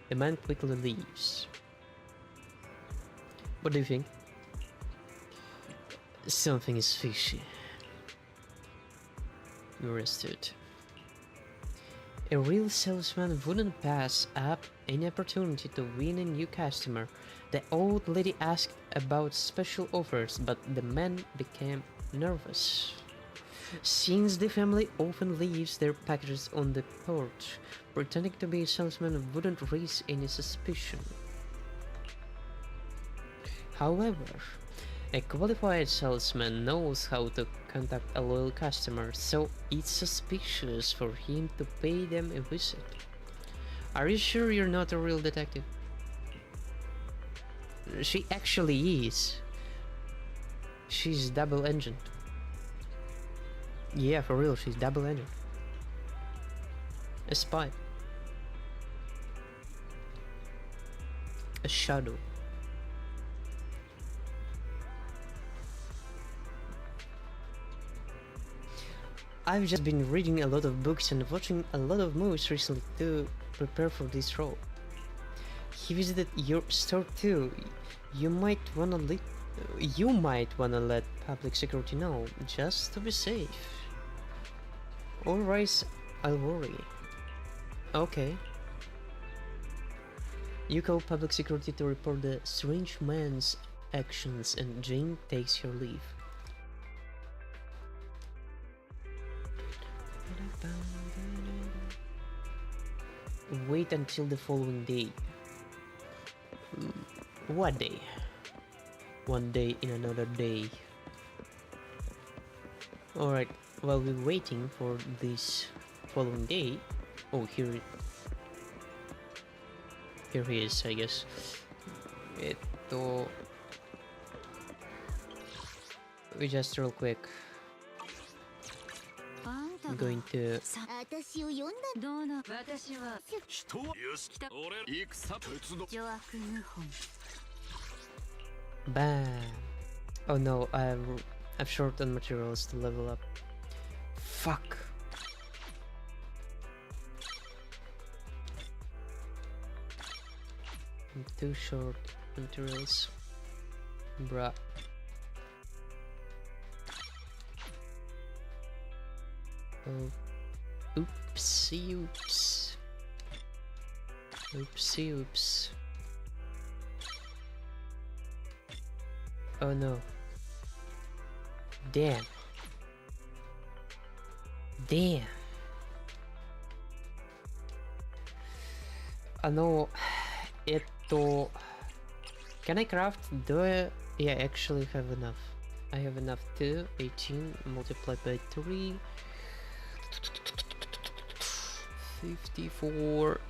The man quickly leaves. What do you think? Something is fishy. You arrested. A real salesman wouldn't pass up any opportunity to win a new customer. The old lady asked about special offers, but the man became nervous. Since the family often leaves their packages on the porch, pretending to be a salesman wouldn't raise any suspicion. However, a qualified salesman knows how to contact a loyal customer, so it's suspicious for him to pay them a visit. Are you sure you're not a real detective? She actually is. She's double-engined. Yeah, for real, she's double-engined. A spy. A shadow. I've just been reading a lot of books and watching a lot of movies recently to prepare for this role. He visited your store too. You might wanna let public security know, just to be safe. Alright, I'll worry. Okay. You call public security to report the strange man's actions, and Jane takes her leave. Wait until the following day. What day? One day in another day. Alright, while we're waiting for this following day. Oh, here he is, I guess. We just real quick. I'm going to Bam. Oh no, I'm short on materials to level up. Fuck. I'm too short on materials. Bruh. Oh. Oopsie oops. Oopsie oops. Oh no. Damn. Damn. Can I craft? Do I? Yeah, I actually have enough. I have enough too. 18 multiplied by 3. 54.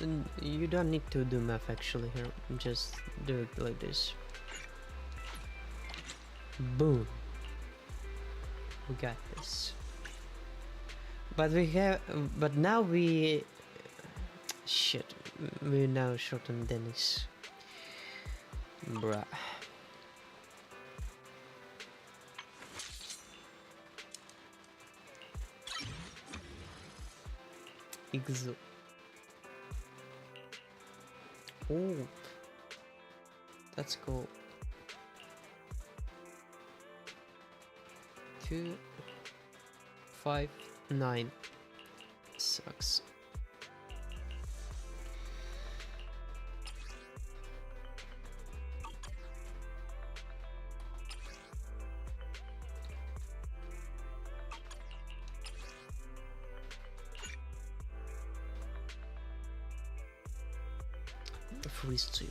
And you don't need to do math actually here. Just do it like this. Boom. We got this. But now we... Shit. We're now short on Dennis. Bruh. Exo. Oh. That's cool. 2, 5, 9. Sucks. Free strip.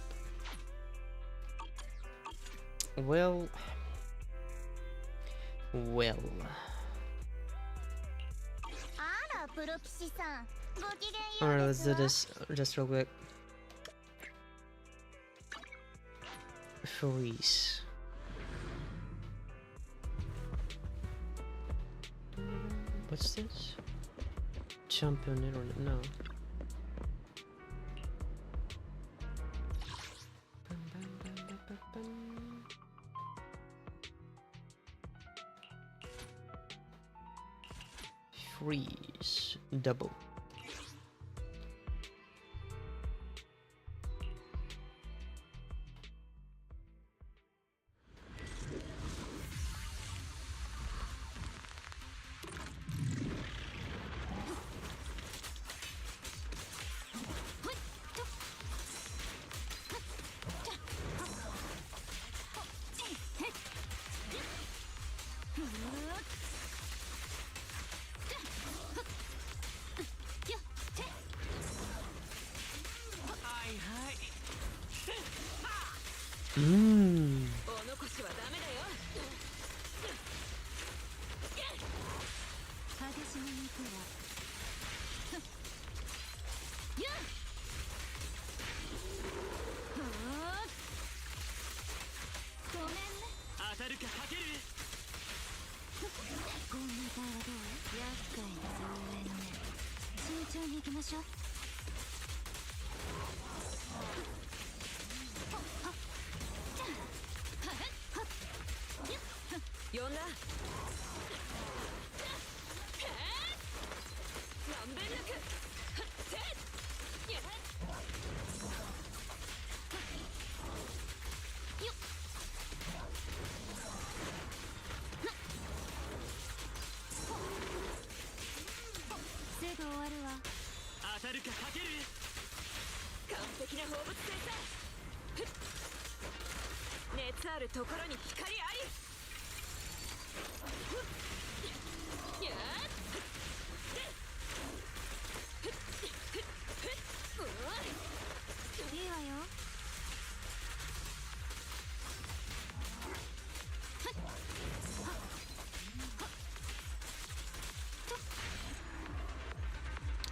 Well. Alright, let's do this just real quick. Freeze. What's this? Champion internet? No. Freeze. Double.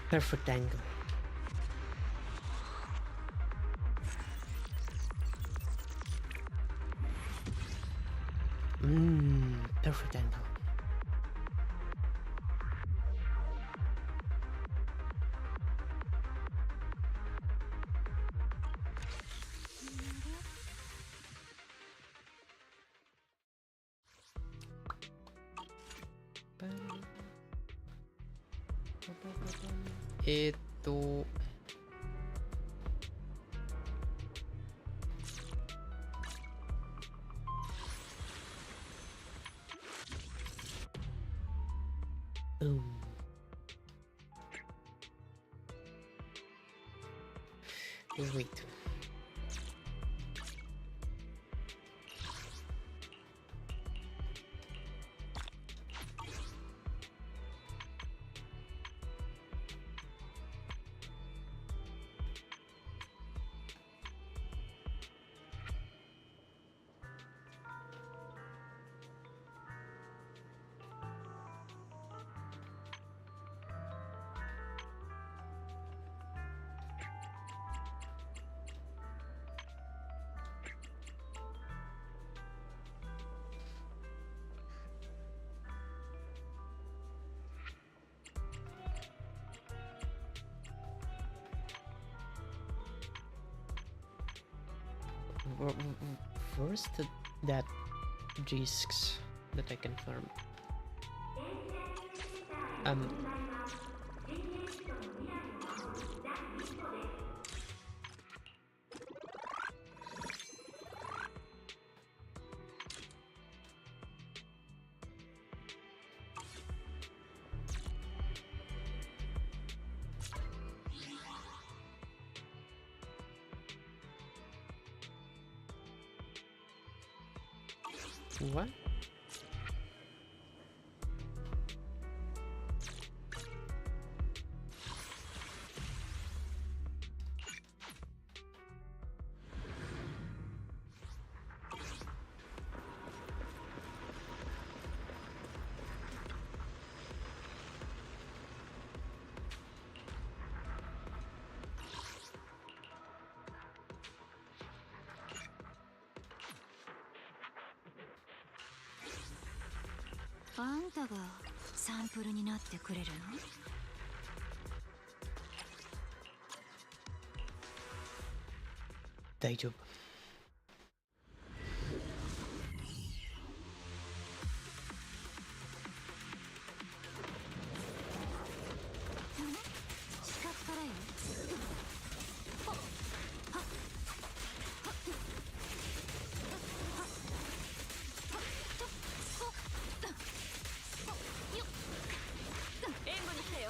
Perfect angle. Perfect angle. えーっとwait. First, that discs that I can farm. What?あんたがサンプルになってくれるの？大丈夫。視覚からよ。援護に来たよ。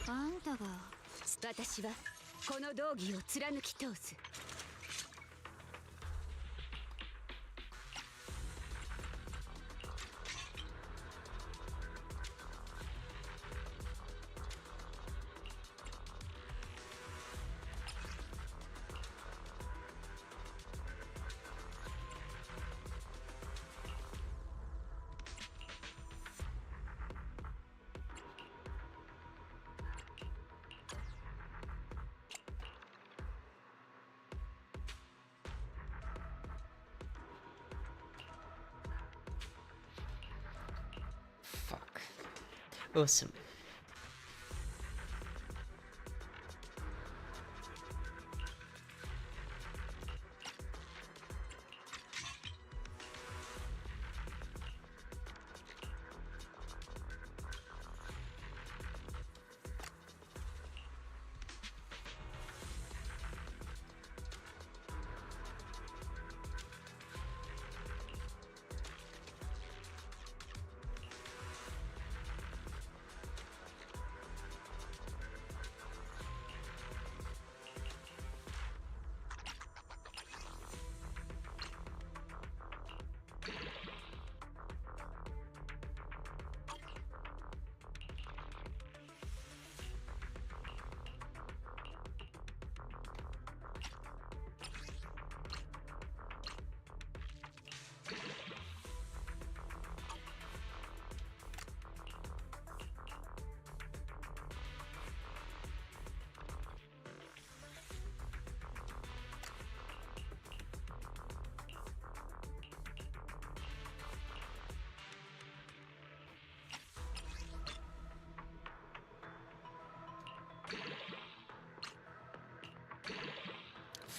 あんたが私はこの道義を貫き通す。Fuck. Awesome.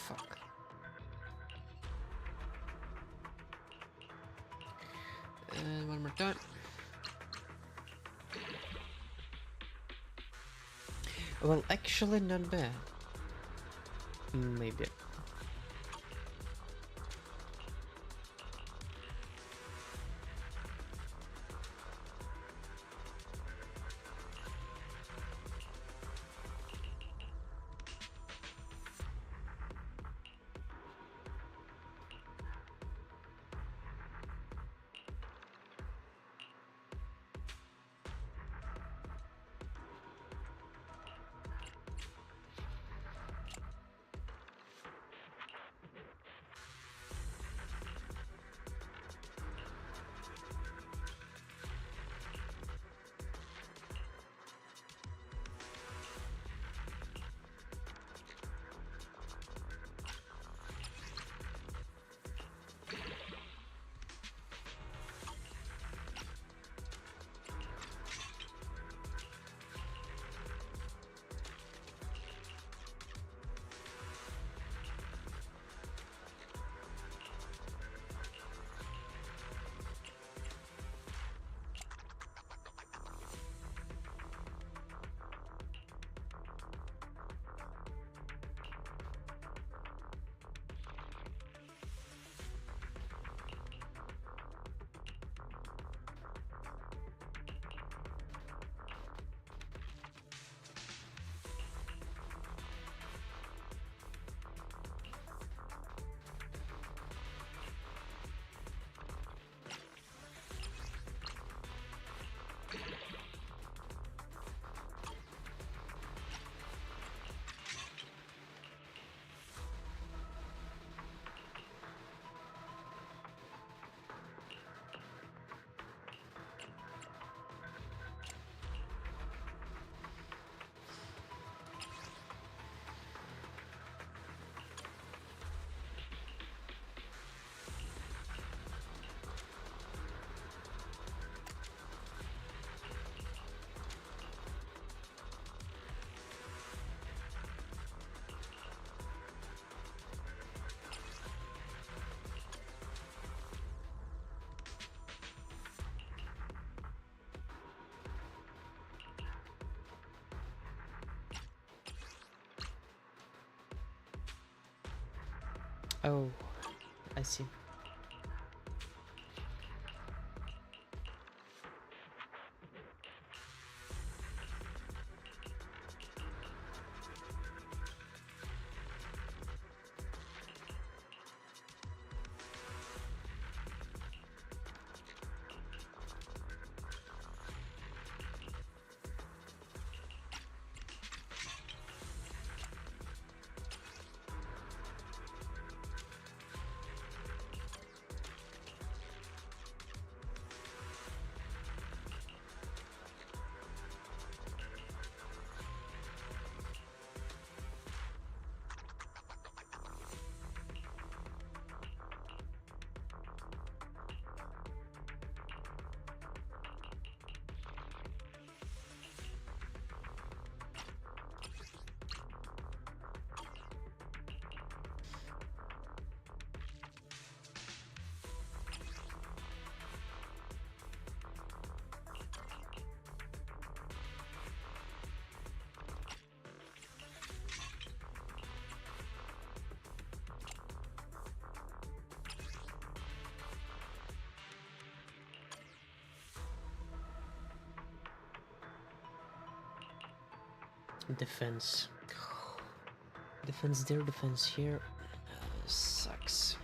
Fuck. And one more time. Well, actually not bad. Maybe. Oh, I see. Defense. Defense there, defense here. Sucks.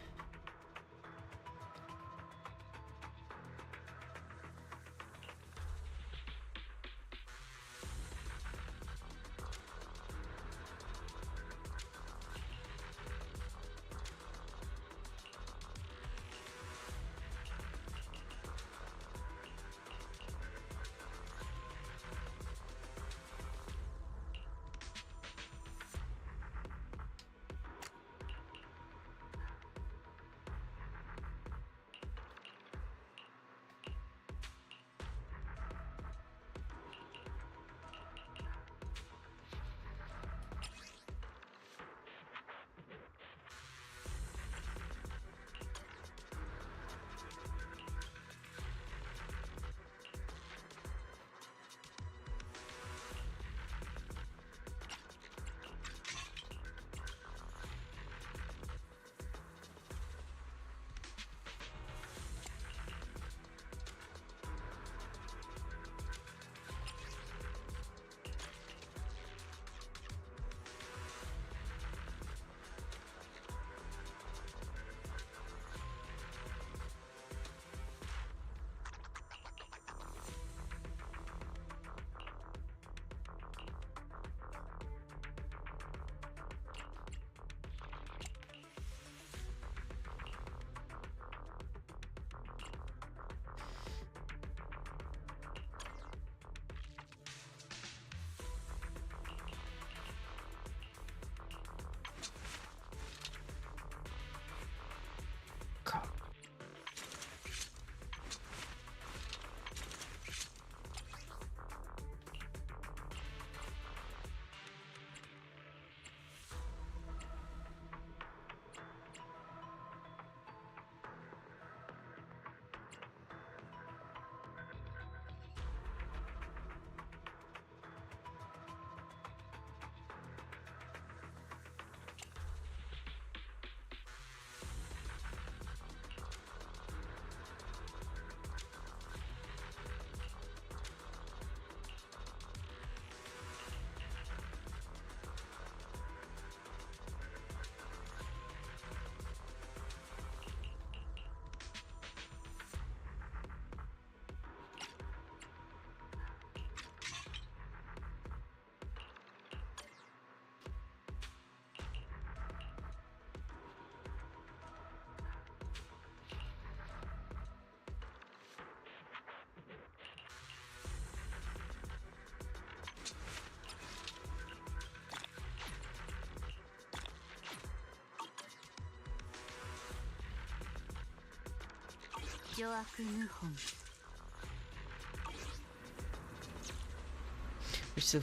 We're still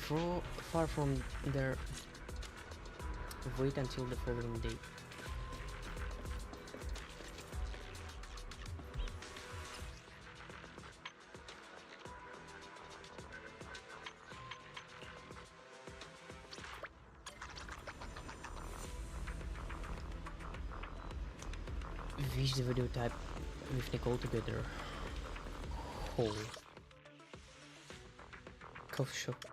far from there. Wait until the following day. Reach the video type with Nicole together. Hole. Coffee shop.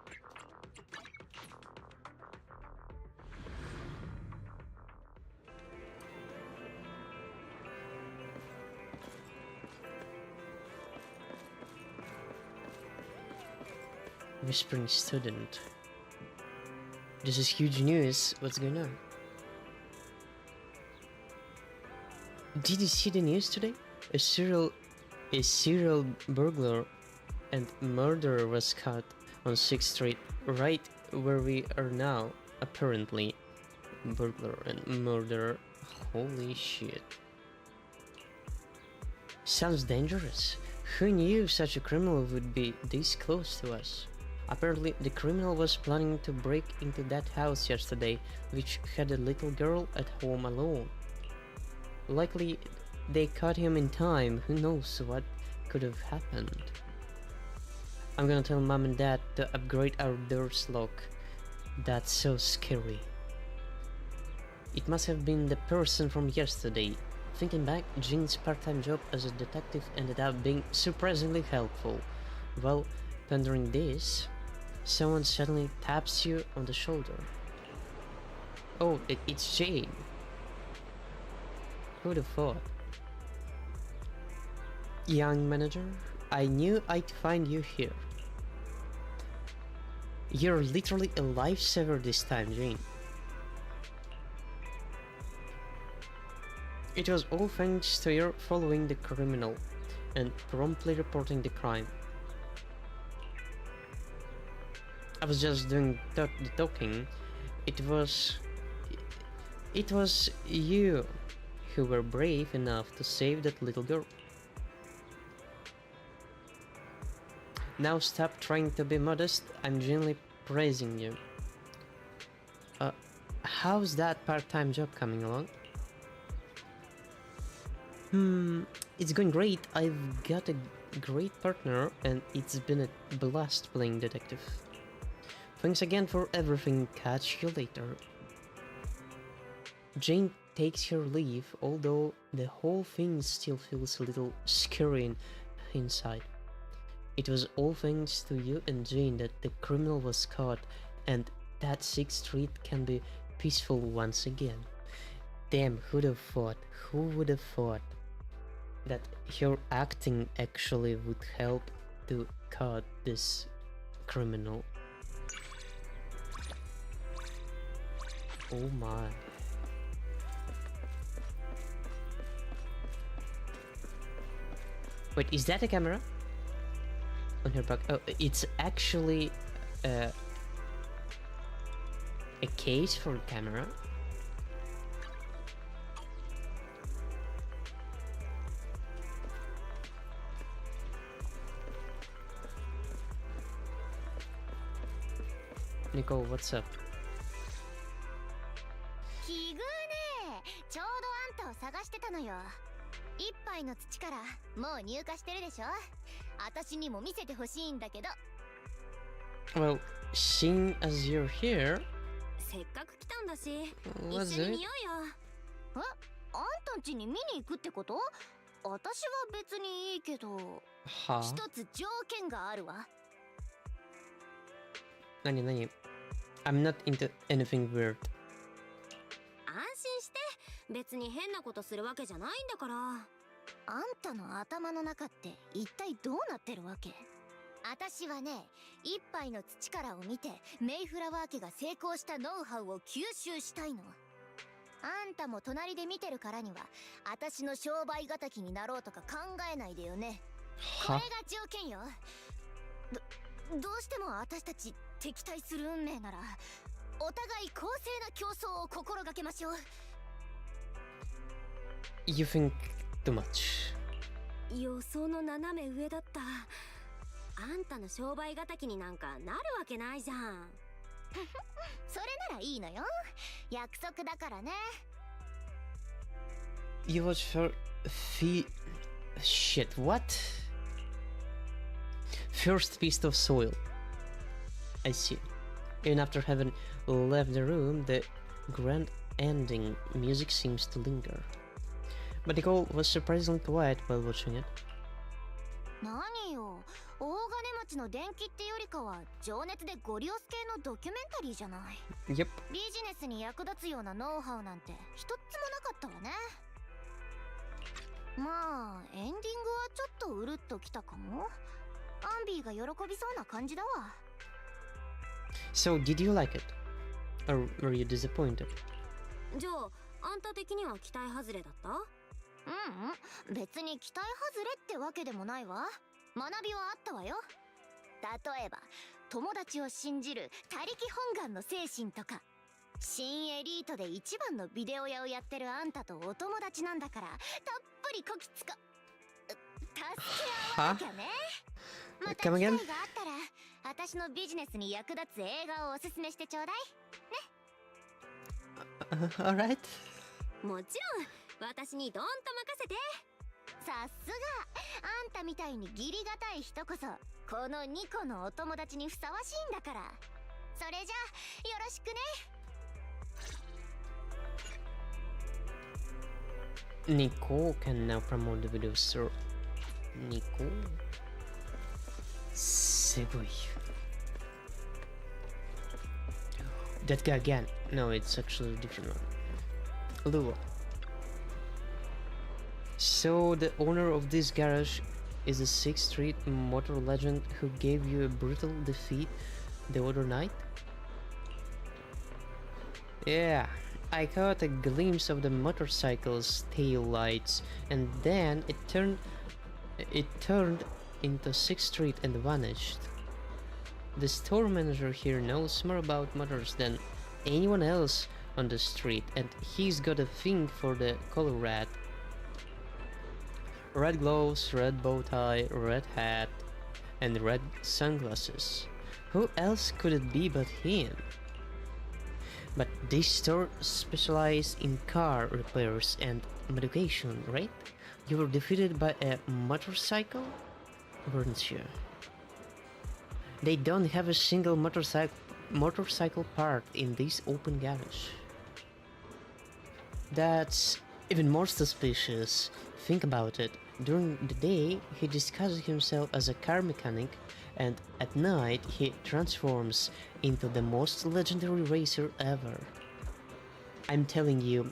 Whispering student. This is huge news. What's going on? Did you see the news today? A serial burglar and murderer was caught on 6th Street, right where we are now. Apparently, burglar and murderer. Holy shit! Sounds dangerous. Who knew such a criminal would be this close to us? Apparently, the criminal was planning to break into that house yesterday, which had a little girl at home alone. Likely, they caught him in time. Who knows what could have happened? I'm gonna tell mom and dad to upgrade our doors lock. That's so scary. It must have been the person from yesterday. Thinking back, Jean's part-time job as a detective ended up being surprisingly helpful. Well, pondering this, someone suddenly taps you on the shoulder. Oh, it's Jane. Who'd have thought? Young manager, I knew I'd find you here. You're literally a lifesaver this time, Jane. It was all thanks to your following the criminal and promptly reporting the crime. I was just doing the talking. It was you who were brave enough to save that little girl. Now stop trying to be modest. I'm genuinely praising you. How's that part-time job coming along? It's going great. I've got a great partner and it's been a blast playing detective. Thanks again for everything. Catch you later. Jane takes her leave, although the whole thing still feels a little scary inside. It was all thanks to you and Jane that the criminal was caught and that 6th Street can be peaceful once again. Damn, who'd have thought? Who would have thought that your acting actually would help to cut this criminal? Oh my. Wait, is that a camera? On her back? Oh, it's actually a case for a camera. Nicole, what's up? 奇遇ねえ、ちょうどあんたを探してたのよ。一杯の土からもう入荷してるでしょ。私にも見せてほしいんだけど。Well, seeing as you're here, せっかく来たんだし、 was 一緒に it? 見ようよ。え、あんたんちに見に行くってこと？私は別にいいけど、は一つ条件があるわ。何 I'm not into anything weird. 安心して、別に変なことするわけじゃないんだから。あんたの頭の中って一体どうなってるわけ？私はね、一杯の土からを見てメイフラワー家が成功したノウハウを吸収したいの。あんたも隣で見てるからには私の商売敵になろうとか考えないでよね。これが条件よ。どうしても私たち敵対する運命ならお互い公正な競争を心がけましょう。 You think too much. 予想の斜め上だった。あんたの商売敵になんかなるわけないじゃん。それならいいのよ。約束だからね。 You watch for shit, what? First piece of soil. I see. Even after having left the room, the grand ending music seems to linger. But Nicole was surprisingly quiet while watching it. 何よ、大金持ちの伝記ってよりかは情熱でゴリ押す系のドキュメンタリーじゃない。 Yep. ビジネスに役立つようなノウハウなんて一つもなかったわね。まあエンディングはちょっとうるっときたかも。アンビーが喜びそうな感じだわ。 So, did you like it? Or were you disappointed? じゃあ、あんた的には期待外れだった？別に期待外れってわけでもないわ。学びはあったわよ。例えば友達を信じる他力本願の精神とか、新エリートで一番のビデオ屋をやってるあんたとお友達なんだからたっぷりこき使助け合わなきゃね。また機会があったら私のビジネスに役立つ映画をおすすめしてちょうだいね。Alright. もちろん私にどんと任せて。さすがあんたみたいに義理がたい人こそこの2個のお友達にふさわしいんだから。それじゃよろしくね。 Nicole can now promote the video store. Nicole. すごい。That guy again. No, it's actually a different one. Luo. So the owner of this garage is the 6th Street motor legend who gave you a brutal defeat the other night? Yeah, I caught a glimpse of the motorcycle's tail lights, and then it turned into 6th Street and vanished. The store manager here knows more about motors than anyone else on the street, and he's got a thing for the color red. Red gloves, red bow tie, red hat, and red sunglasses. Who else could it be but him? But this store specializes in car repairs and modification, right? You were defeated by a motorcycle? Weren't you? They don't have a single motorcycle part in this open garage. That's even more suspicious. Think about it. During the day, he disguises himself as a car mechanic, and at night he transforms into the most legendary racer ever. I'm telling you,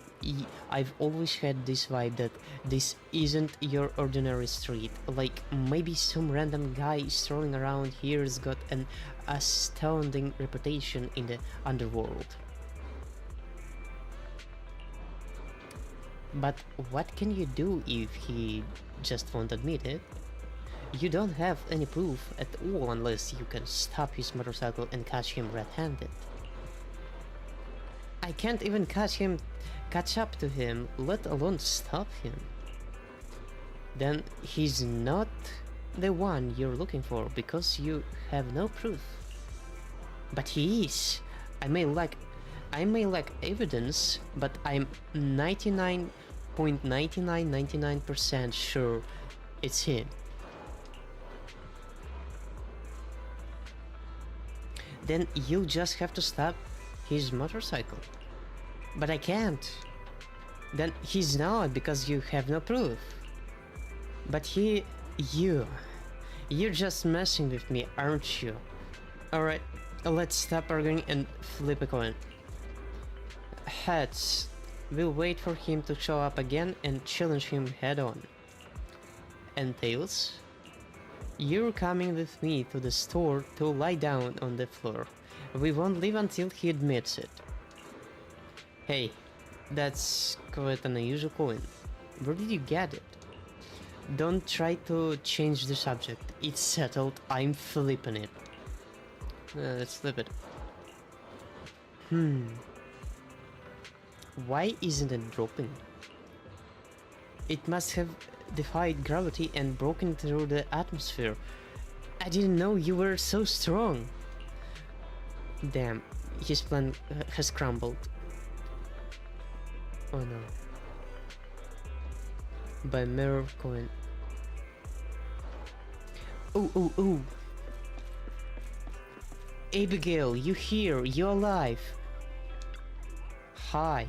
I've always had this vibe that this isn't your ordinary street. Like, maybe some random guy strolling around here's got an astounding reputation in the underworld. But what can you do if he just won't admit it? You don't have any proof at all unless you can stop his motorcycle and catch him red-handed. I can't even catch up to him, let alone stop him. Then he's not the one you're looking for because you have no proof. But he is. I may lack evidence, but I'm 99.9999% sure it's him. Then you'll just have to stop his motorcycle. But I can't. Then he's not because you have no proof. But you're just messing with me, aren't you? Alright, let's stop arguing and flip a coin. Heads. We'll wait for him to show up again and challenge him head on. And tails? You're coming with me to the store to lie down on the floor. We won't leave until he admits it. Hey, that's quite an unusual coin. Where did you get it? Don't try to change the subject. It's settled. I'm flipping it. Let's flip it. Why isn't it dropping? It must have defied gravity and broken through the atmosphere. I didn't know you were so strong. Damn, his plan has crumbled. Oh no. By mirror coin. Oh. Abigail, you here? You alive? Hi.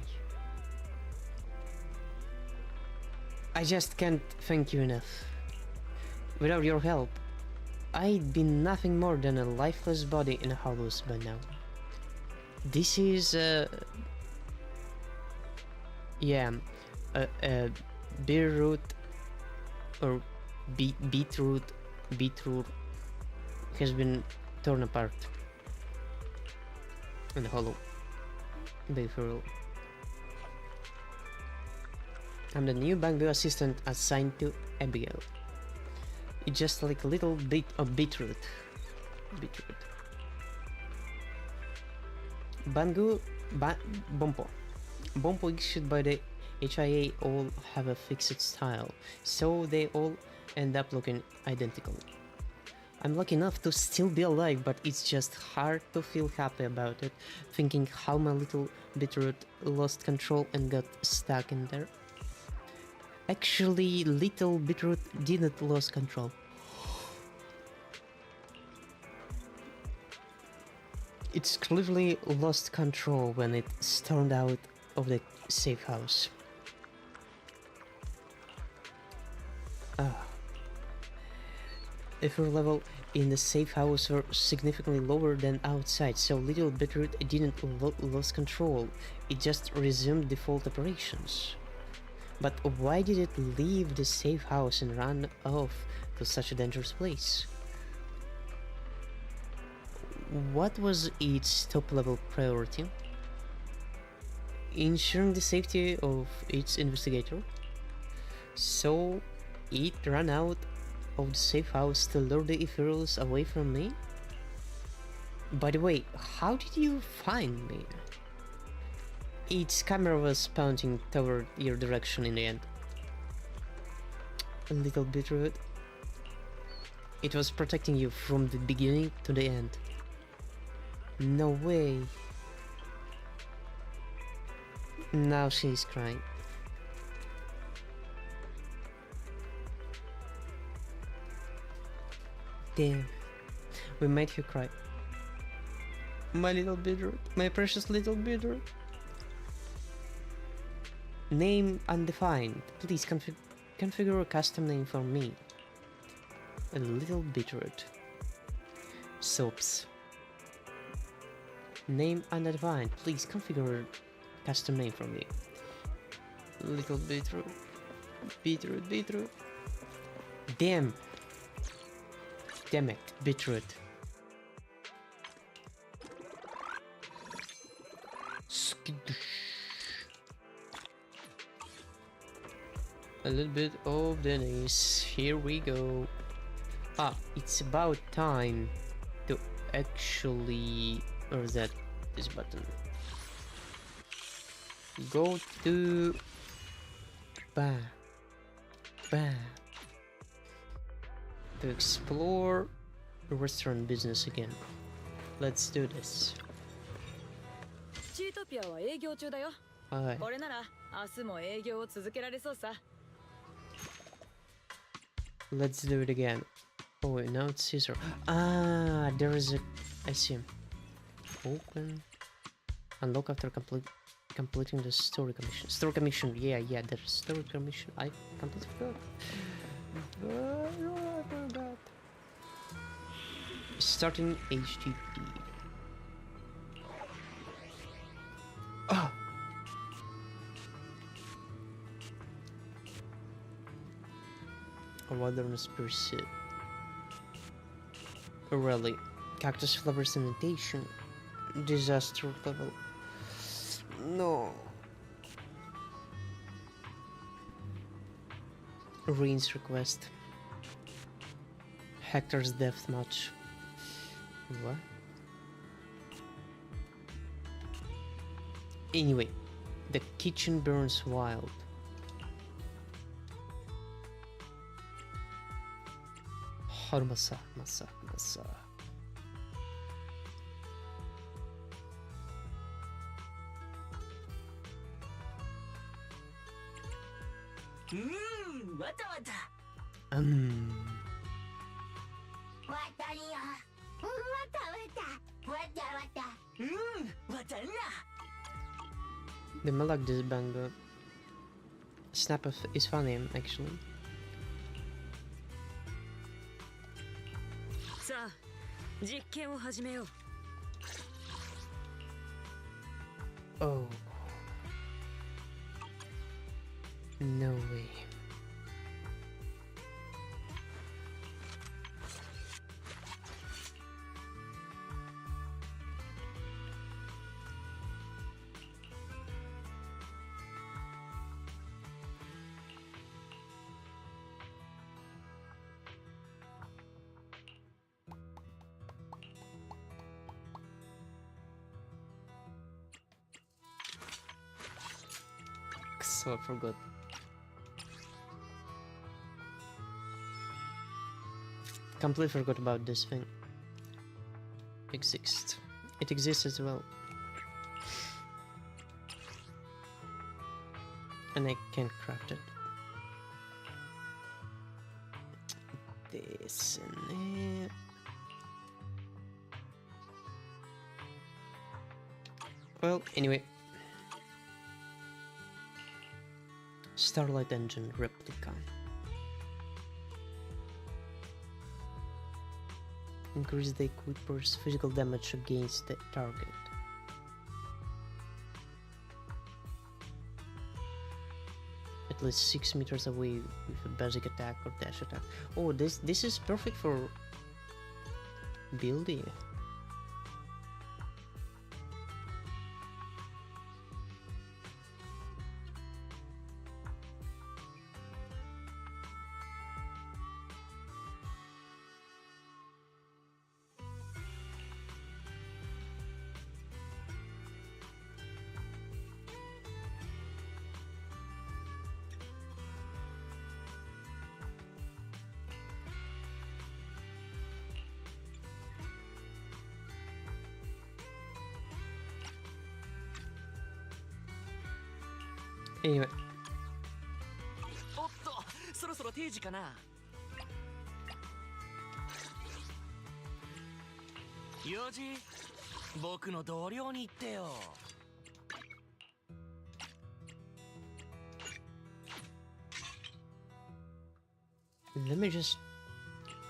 I just can't thank you enough. Without your help, I'd be nothing more than a lifeless body in a house by now. This is beetroot or beetroot has been torn apart in the hollow. Beetroot. I'm the new Bangu assistant assigned to Abigail. It's just like a little bit of beetroot. Bangu Bompo. Bompo issued by the HIA all have a fixed style, so they all end up looking identical. I'm lucky enough to still be alive, but it's just hard to feel happy about it, thinking how my little beetroot lost control and got stuck in there. Actually, little beetroot didn't lose control. It's clearly lost control when it stormed out of the safe house. Effort level in the safe house were significantly lower than outside, so Little Beetroot didn't lose control. It just resumed default operations. But why did it leave the safe house and run off to such a dangerous place? What was its top-level priority? Ensuring the safety of its investigator. So it ran out of the safe house to lure the ethereals away from me? By the way, how did you find me? Its camera was pointing toward your direction in the end. A little bit rude. It was protecting you from the beginning to the end. No way. Now she's crying. Damn. We made her cry. My little beetroot. My precious little beetroot. Name undefined. Please configure a custom name for me. A little beetroot. Soaps. Name undefined. Please configure a custom name for me. Little beetroot. Beetroot, beetroot. Damn. Damn it, beetroot. A little bit of Dennis. Here we go. Ah, it's about time to actually... Or is that this button? Go to... Bah. Bah. To explore the restaurant business again. Let's do this. チートピアは営業中だよ。Alright. これなら明日も営業を続けられそうさ。Let's do it again. Oh wait, now it's Caesar. Ah, there is a... I see him. Open. Unlock after completing the story commission. Story commission, yeah, there's story commission. I completely forgot. But I forgot. Starting HTTP. Ah! A wilderness pursuit. Rally. Cactus flower sanitation. Disaster level. No. Rain's request. Hector's death match. What? Anyway, the kitchen burns wild. Masa. Wata wata. The Malak Disbanga snap is funny actually. さあ、実験を始めよう。Oh. No way. So I forgot. Completely forgot about this thing. Exists. It exists as well. And I can't craft it. This and it. Well, anyway. Starlight Engine replica. increase the equipper's physical damage against the target. At least 6 meters away with a basic attack or dash attack. Oh, this is perfect for building. Anyway. おっと、そろそろ定時かな。用事、僕の同僚に言ってよ。Let me just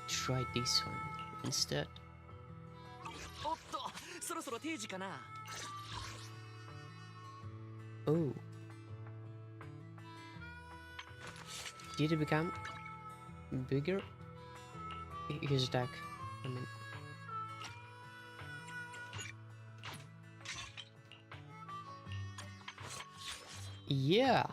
try this one instead. おっと、そろそろ定時かな。Oh. Did it become bigger? His attack, I mean. Yeah.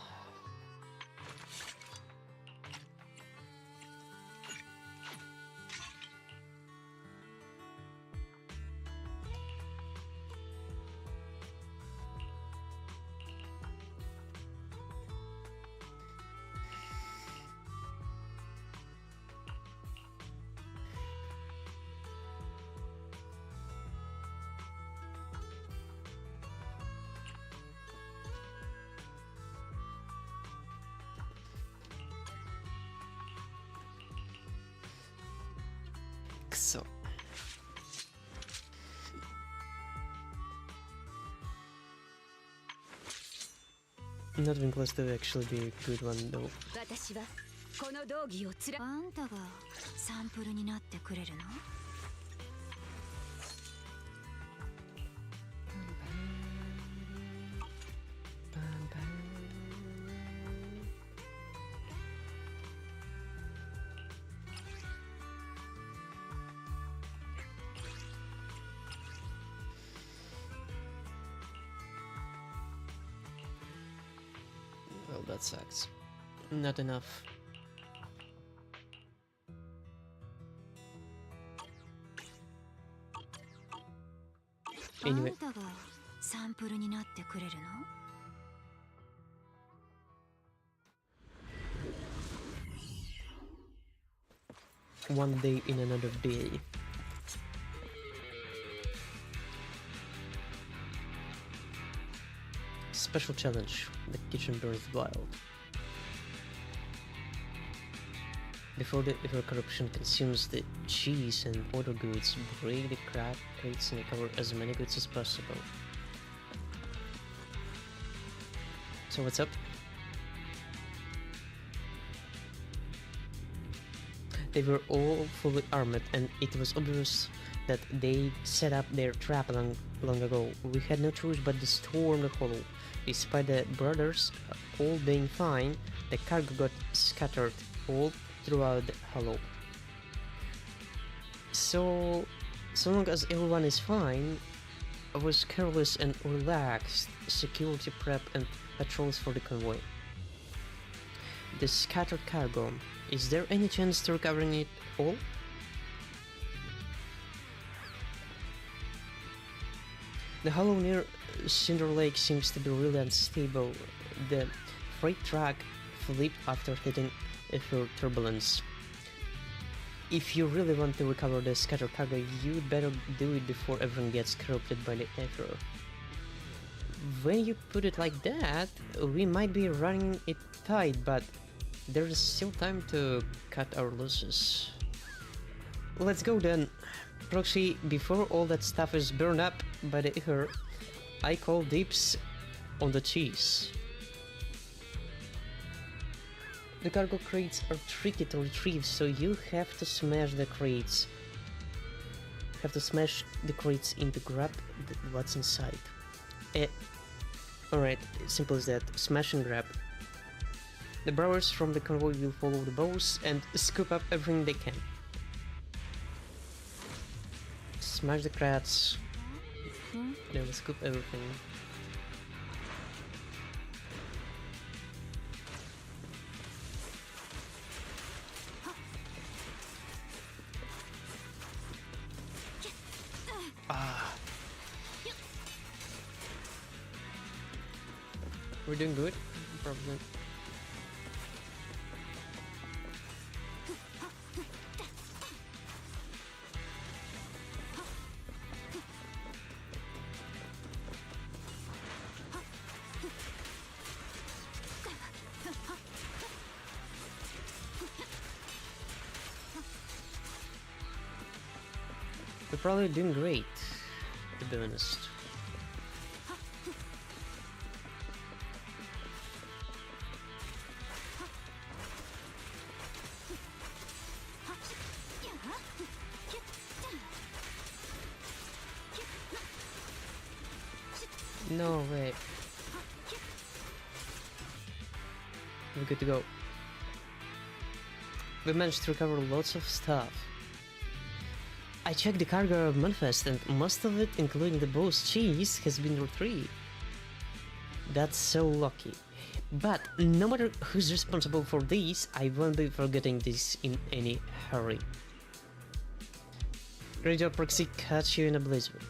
So not even close to actually be a good one though. 私はこの道義をつらあんたがサンプルになってくれるの？ Well, that sucks. Not enough. Anyway. あんたがサンプルになってくれるの？ One day in another day. Special challenge: the kitchen burns wild. Before corruption consumes the cheese and other goods, break the crates and recover as many goods as possible. So what's up? They were all fully armed, and it was obvious that they set up their trap long ago. We had no choice but to storm the hollow. Despite the brothers all being fine, the cargo got scattered all throughout the hollow. So long as everyone is fine, I was careless and relaxed, security prep and patrols for the convoy. The scattered cargo, is there any chance to recovering it all? The hollow near Cinder Lake seems to be really unstable. The freight track flipped after hitting ether turbulence. If you really want to recover the scattered cargo, you'd better do it before everyone gets corrupted by the ether. When you put it like that, we might be running it tight, but there's still time to cut our losses. Let's go then. Proxy, before all that stuff is burned up by the ether, I call dibs on the cheese. The cargo crates are tricky to retrieve, so you have to smash the crates. have to smash the crates in to grab what's inside. Alright, simple as that. Smash and grab. The brawlers from the convoy will follow the bows and scoop up everything they can. Smash the crates. They will scoop everything. We're doing good? Probably. We're probably doing great, to be honest. No way. We're good to go. We managed to recover lots of stuff. I checked the cargo manifest and most of it, including the boss cheese, has been retrieved. That's so lucky. But no matter who's responsible for this, I won't be forgetting this in any hurry. Radio proxy catch you in a blizzard.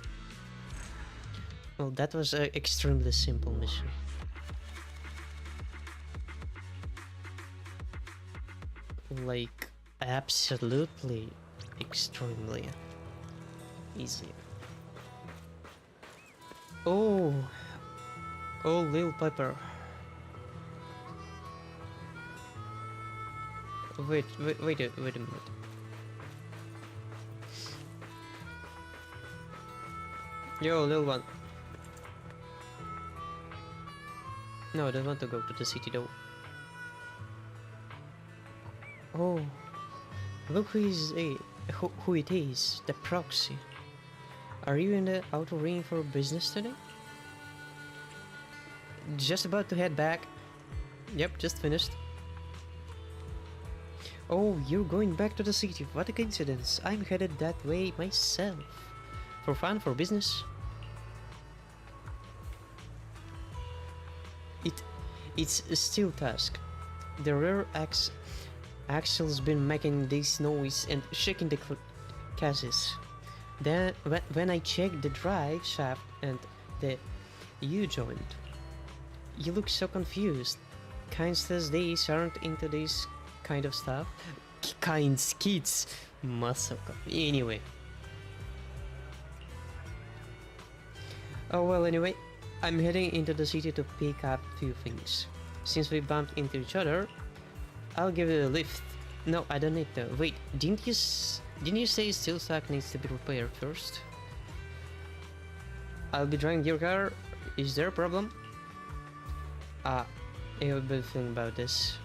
Well, that was an extremely simple mission. Like, absolutely extremely easy. Oh, Lil Piper. Wait a minute. Yo, Lil One. No, I don't want to go to the city though. Oh, look who it is, the proxy. Are you in the outer ring for business today? Just about to head back. Yep, just finished. Oh, you're going back to the city, what a coincidence. I'm headed that way myself. For fun, for business. It's still task. The rear axle's been making this noise and shaking the chassis. Then when I checked the drive shaft and the U-joint, you look so confused. Kinds these days aren't into this kind of stuff. Kids muscle. Anyway. Oh well, anyway, I'm heading into the city to pick up a few things. Since we bumped into each other, I'll give it a lift. No, I don't need to. Wait, didn't you say steel stack needs to be repaired first? I'll be driving your car. Is there a problem? I have a bad feeling about this.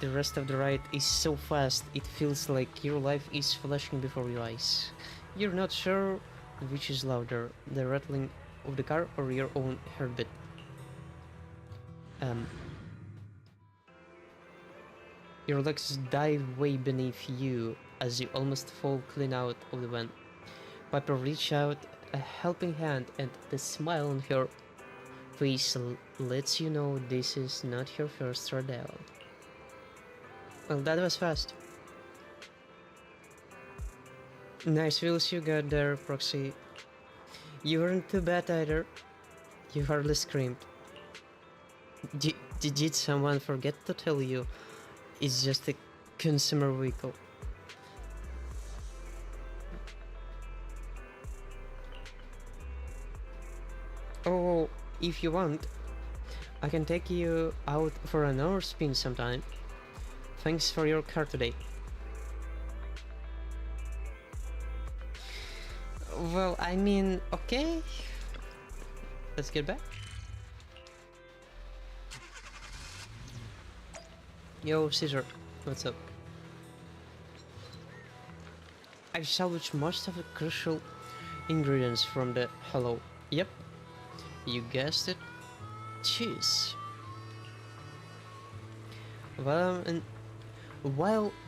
The rest of the ride is so fast, it feels like your life is flashing before your eyes. You're not sure which is louder, the rattling of the car or your own heartbeat. Your legs dive way beneath you as you almost fall clean out of the van. Piper reaches out a helping hand and the smile on her face lets you know this is not your first rodeo. Well, that was fast. Nice wheels you got there, Proxy. You weren't too bad either. You hardly screamed. Did someone forget to tell you it's just a consumer vehicle? Oh, if you want, I can take you out for an hour spin sometime. Thanks for your car today. Well, I mean, okay. Let's get back. Yo, Caesar, what's up? I salvaged most of the crucial ingredients from the hollow. Yep, you guessed it. Cheese. While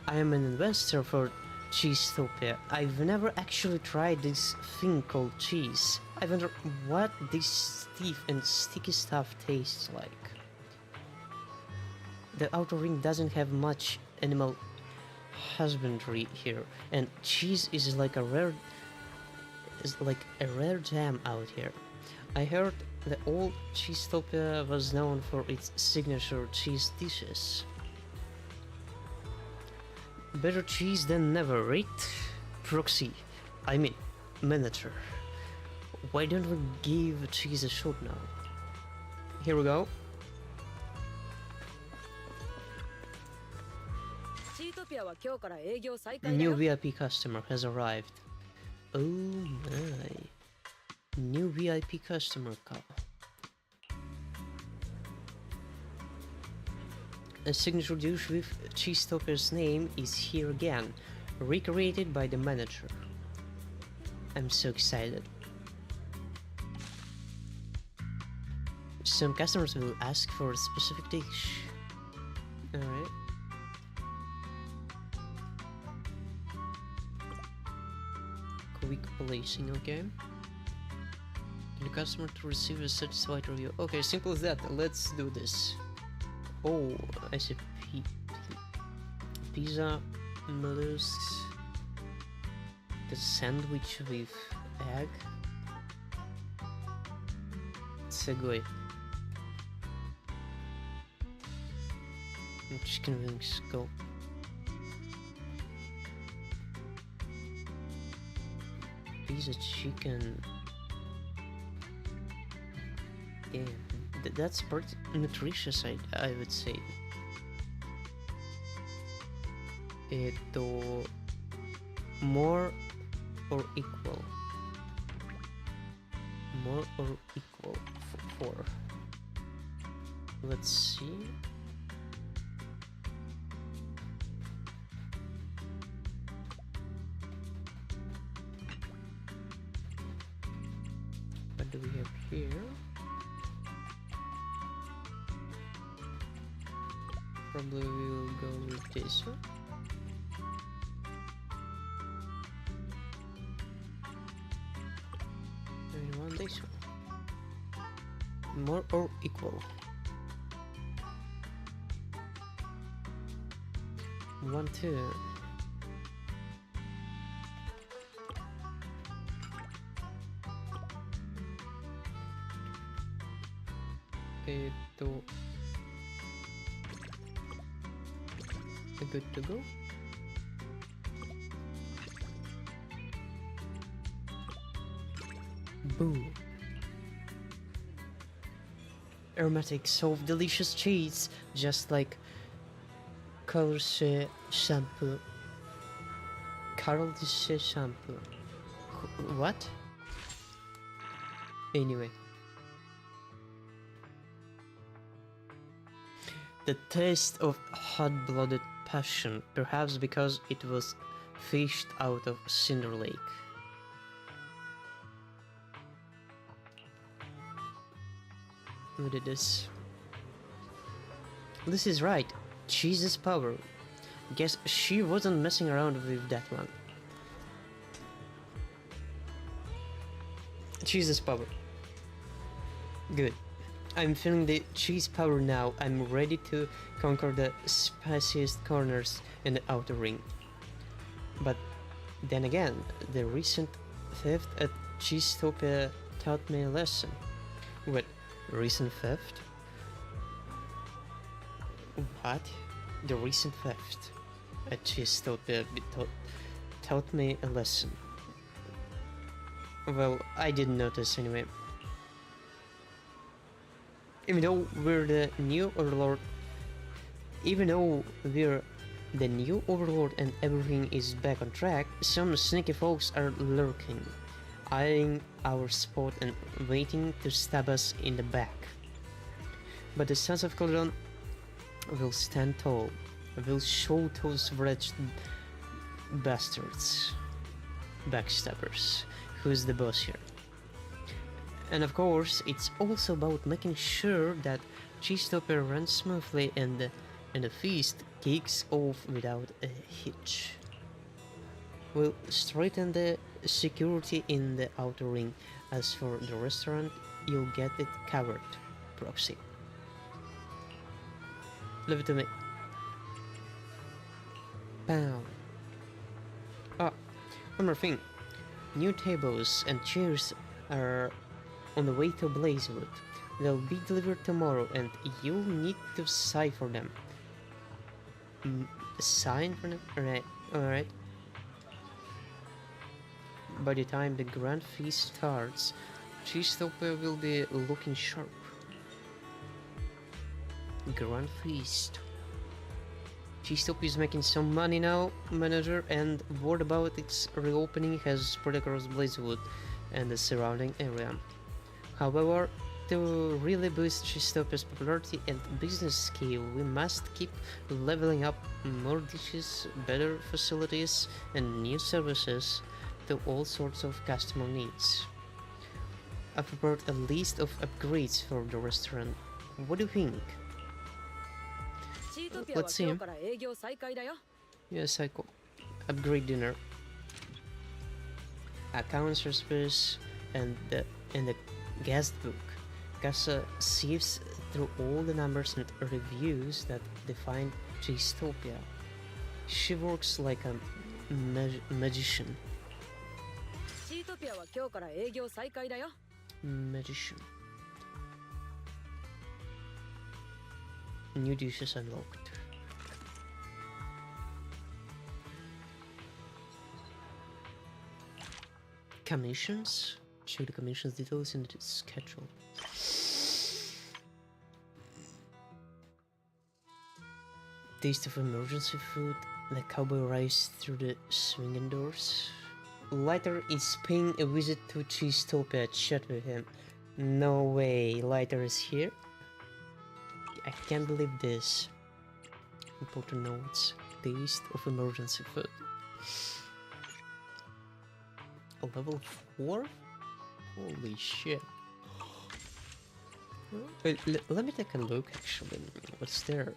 I am an investor for Cheesetopia, I've never actually tried this thing called cheese. I wonder what this stiff and sticky stuff tastes like. The outer ring doesn't have much animal husbandry here, and cheese is like a rare gem out here. I heard the old Cheesetopia was known for its signature cheese dishes. Better cheese than never, right? Proxy, I mean, manager. Why don't we give cheese a shot now? Here we go. New VIP customer has arrived. Oh my. New VIP customer call. A signature dish with Cheesetopia's name is here again, recreated by the manager. I'm so excited. Some customers will ask for a specific dish. Alright. Quick placing, okay. The customer to receive a satisfied review. Okay, simple as that. Let's do this. Oh, I see pizza, mollusks, the sandwich with egg, segue, and chicken wings, go. Pizza, chicken, yeah. That's pretty nutritious, I would say. More or equal? More or equal? 4. Let's see. What do we have here? Probably we'll go with this one. And one this one. More or equal? 1, 2. Good to go. Boo. Aromatic, soft, delicious cheese, just like Carol's shampoo. Carol's shampoo. What? Anyway. The taste of hot-blooded passion, perhaps because it was fished out of Cinder Lake. Look at this. This is right. Cheese's power. Guess she wasn't messing around with that one. Cheese's power. Good. I'm feeling the cheese power now. I'm ready to conquer the spiciest corners in the outer ring. But then again, the recent theft at Cheesetopia taught me a lesson. What? Recent theft? What? The recent theft at Cheesetopia taught me a lesson. Well, I didn't notice anyway. Even though we're the new overlord and everything is back on track, some sneaky folks are lurking, eyeing our spot and waiting to stab us in the back. But the Sons of Calderon will stand tall, will show those wretched bastards. backstabbers. Who's the boss here? And of course, it's also about making sure that Cheesetopia runs smoothly and the feast kicks off without a hitch. We'll straighten the security in the outer ring. As for the restaurant, you'll get it covered, Proxy. Leave it to me. Pow. Ah, one more thing. New tables and chairs are on the way to Blazewood. They'll be delivered tomorrow and you'll need to sign for them. Sign for them? Alright. By the time the grand feast starts, Cheesetopia will be looking sharp. Grand feast. Cheesetopia is making some money now, manager, and word about its reopening has spread across Blazewood and the surrounding area. However, to really boost Cheesetopia's popularity and business scale, we must keep leveling up more dishes, better facilities, and new services to all sorts of customer needs. I've prepared a list of upgrades for the restaurant. What do you think? Let's see. Yes, I could. Upgrade dinner. Account recipes and the guest book. Casa sieves through all the numbers and reviews that define Cheesetopia. She works like a magician. Magician. New dishes unlocked. Commissions? Show the commissions details in the schedule. Taste of emergency food. The cowboy rides through the swinging doors. Lighter is paying a visit to Cheesetopia. Chat with him. No way, Lighter is here? I can't believe this. Important notes. Taste of emergency food. Level 4? Holy shit. Wait, let me take a look actually. What's there?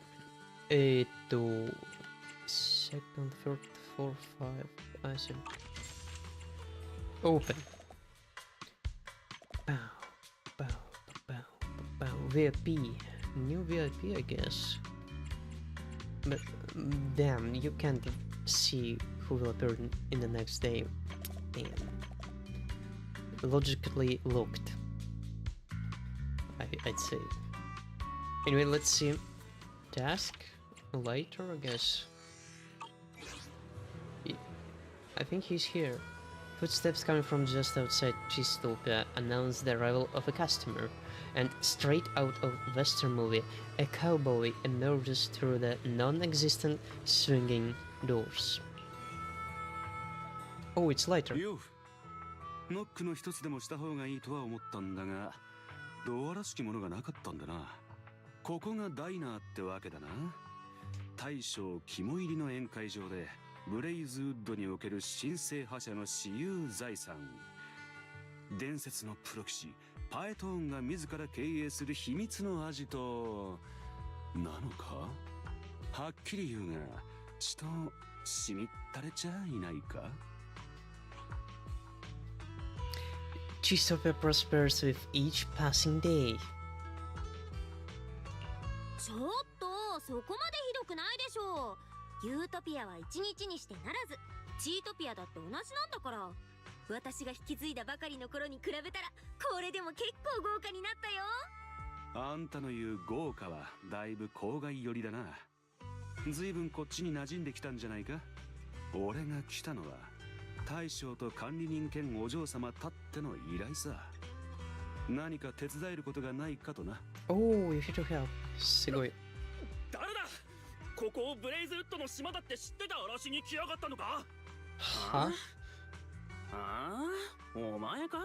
To second, third, fourth, 5. I see. Open. Bow, bow, bow, bow. VIP. New VIP, I guess. But damn, you can't see who will appear in the next day. Damn. Logically looked. I'd say. Anyway, let's see. Task later, I guess. I think he's here. Footsteps coming from just outside Cheesetopia announce the arrival of a customer, and straight out of Western movie, a cowboy emerges through the non-existent swinging doors. Oh, it's Lighter. ノックの一つでもした方がいいとは思ったんだが、ドアらしきものがなかったんだな。ここがダイナーってわけだな。大将肝入りの宴会場で、ブレイズウッドにおける神聖覇者の私有財産。伝説のプロ棋士、パエトーンが自ら経営する秘密の味と、なのか？はっきり言うが、ちとしみったれちゃいないか？ Cheesetopia prospers with each passing day. ちょっとそこまでひどくないでしょう。ユートピアは一日にしてならず、チートピアだって同じなんだから。私が引き継いだばかりの頃に比べたらこれでも結構豪華になったよ。あんたの言う豪華はだいぶ郊外寄りだな。ずいぶんこっちに馴染んできたんじゃないか。俺が来たのは大将と管理人兼お嬢様たっての依頼さ。何か手伝えることがないかとな。Oh, you should help. すごい。誰だ？ここをブレイズウッドの島だって知ってた嵐に来やがったのか？は？お前か？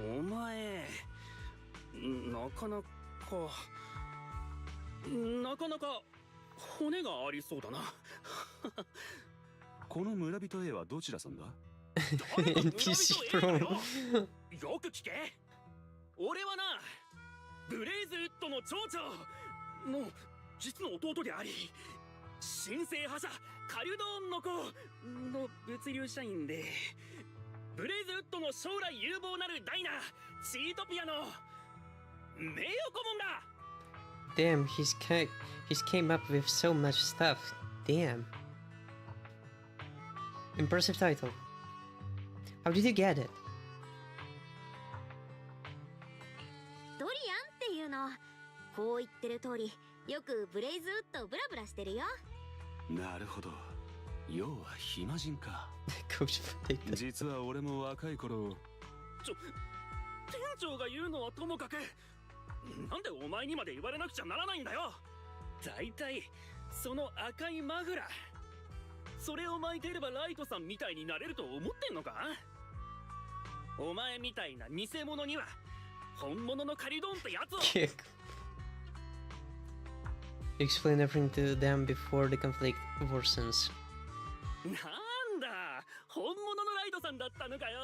お前なかなか骨がありそうだな。この村人 A はどちらさんだ？ NPC from よく聞け。俺はな、ブレイズウッドの町長の実の弟であり、神聖覇者カリュドーンの子の物流社員で、ブレイズウッドの将来有望なるダイナチートピアの名誉顧問だ。 Damn, he's came up with so much stuff. Damn. Impressive title. How did you get it? ドリアンっていうの。こう言ってる通り、よくブレイズウッドをブラブラしてるよ。なるほど。要は暇人か。Coach Potato. 実は俺も若い頃。店長が言うのはともかく、なんでお前にまで言われなくちゃならないんだよ。だいたいその赤いマフラー、それを巻いていればライトさんみたいになれると思ってんのか？お前みたいな偽物には本物のカリドーンってやつを。 Explain everything to them before the conflict worsens. なんだ、本物のライトさんだったのかよ。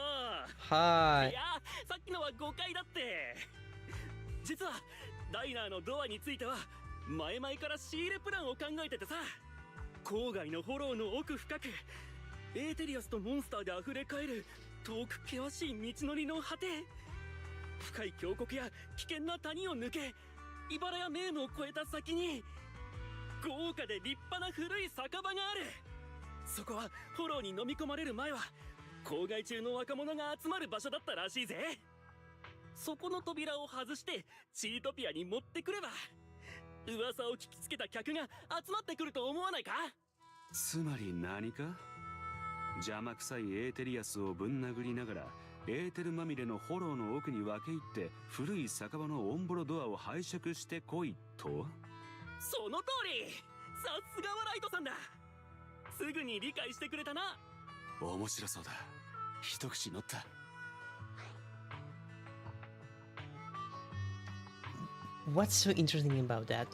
はい。いや、さっきのは誤解だって。実はダイナーのドアについては前々から仕入れプランを考えててさ、郊外のフォローの奥深く、エーテリアスとモンスターで溢れ返る遠く険しい道のりの果て、深い峡谷や危険な谷を抜け、茨やメームを越えた先に豪華で立派な古い酒場がある。そこはフォローに飲み込まれる前は郊外中の若者が集まる場所だったらしいぜ。そこの扉を外してチートピアに持ってくれば、噂を聞きつけた客が集まってくると思わないか？つまり何か？邪魔くさいエーテリアスをぶん殴りながらエーテルまみれのフォローの奥に分け入って古い酒場のオンボロドアを拝借してこいと？その通り。さすがはライトさんだ。すぐに理解してくれたな。面白そうだ。一口乗った。What's so interesting about that? た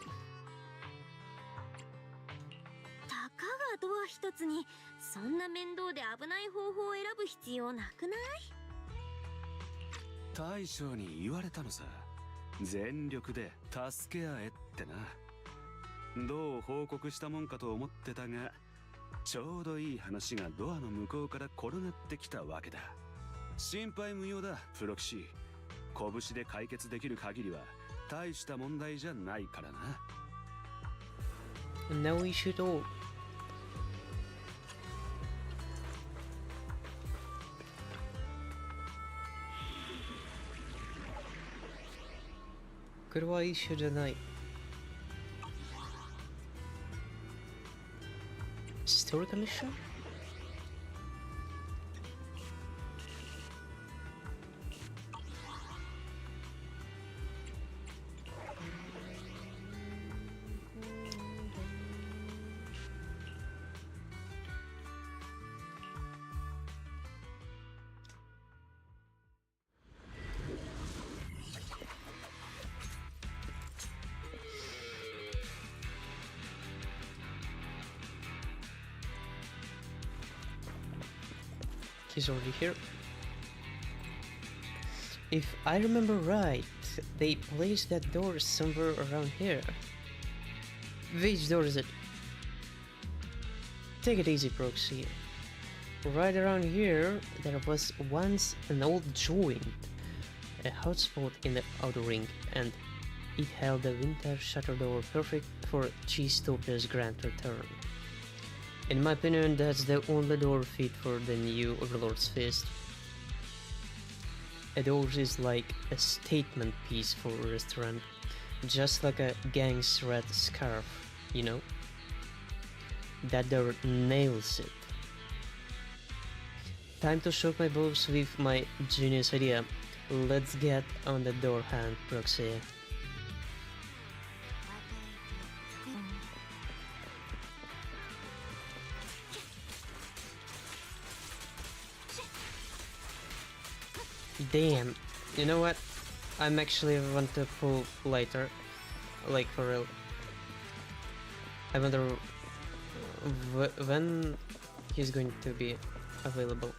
かがドア一つにそんな面倒で危ない方法を選ぶ必要なくない？大将に言われたのさ。全力で助け合えってな。どう報告したもんかと思ってたが、ちょうどいい話がドアの向こうから転がってきたわけだ。心配無用だ、プロキシ。拳で解決できる限りは大した問題じゃないからな。No issue at all. Kurwa issue じゃない。Historical issue? He's already here. If I remember right, they placed that door somewhere around here. Which door is it? Take it easy, Proxy. Right around here, there was once an old joint, a hotspot in the outer ring, and it held a winter shutter door perfect for Cheestopia's grand return. In my opinion, that's the only door fit for the new Overlord's Fist. A door is like a statement piece for a restaurant, just like a gang's red scarf, you know? That door nails it. Time to shock my boss with my genius idea. Let's get on the door hunt, Proxy. Damn, you know what? I'm actually want to pull later, like for real. I wonder when he's going to be available.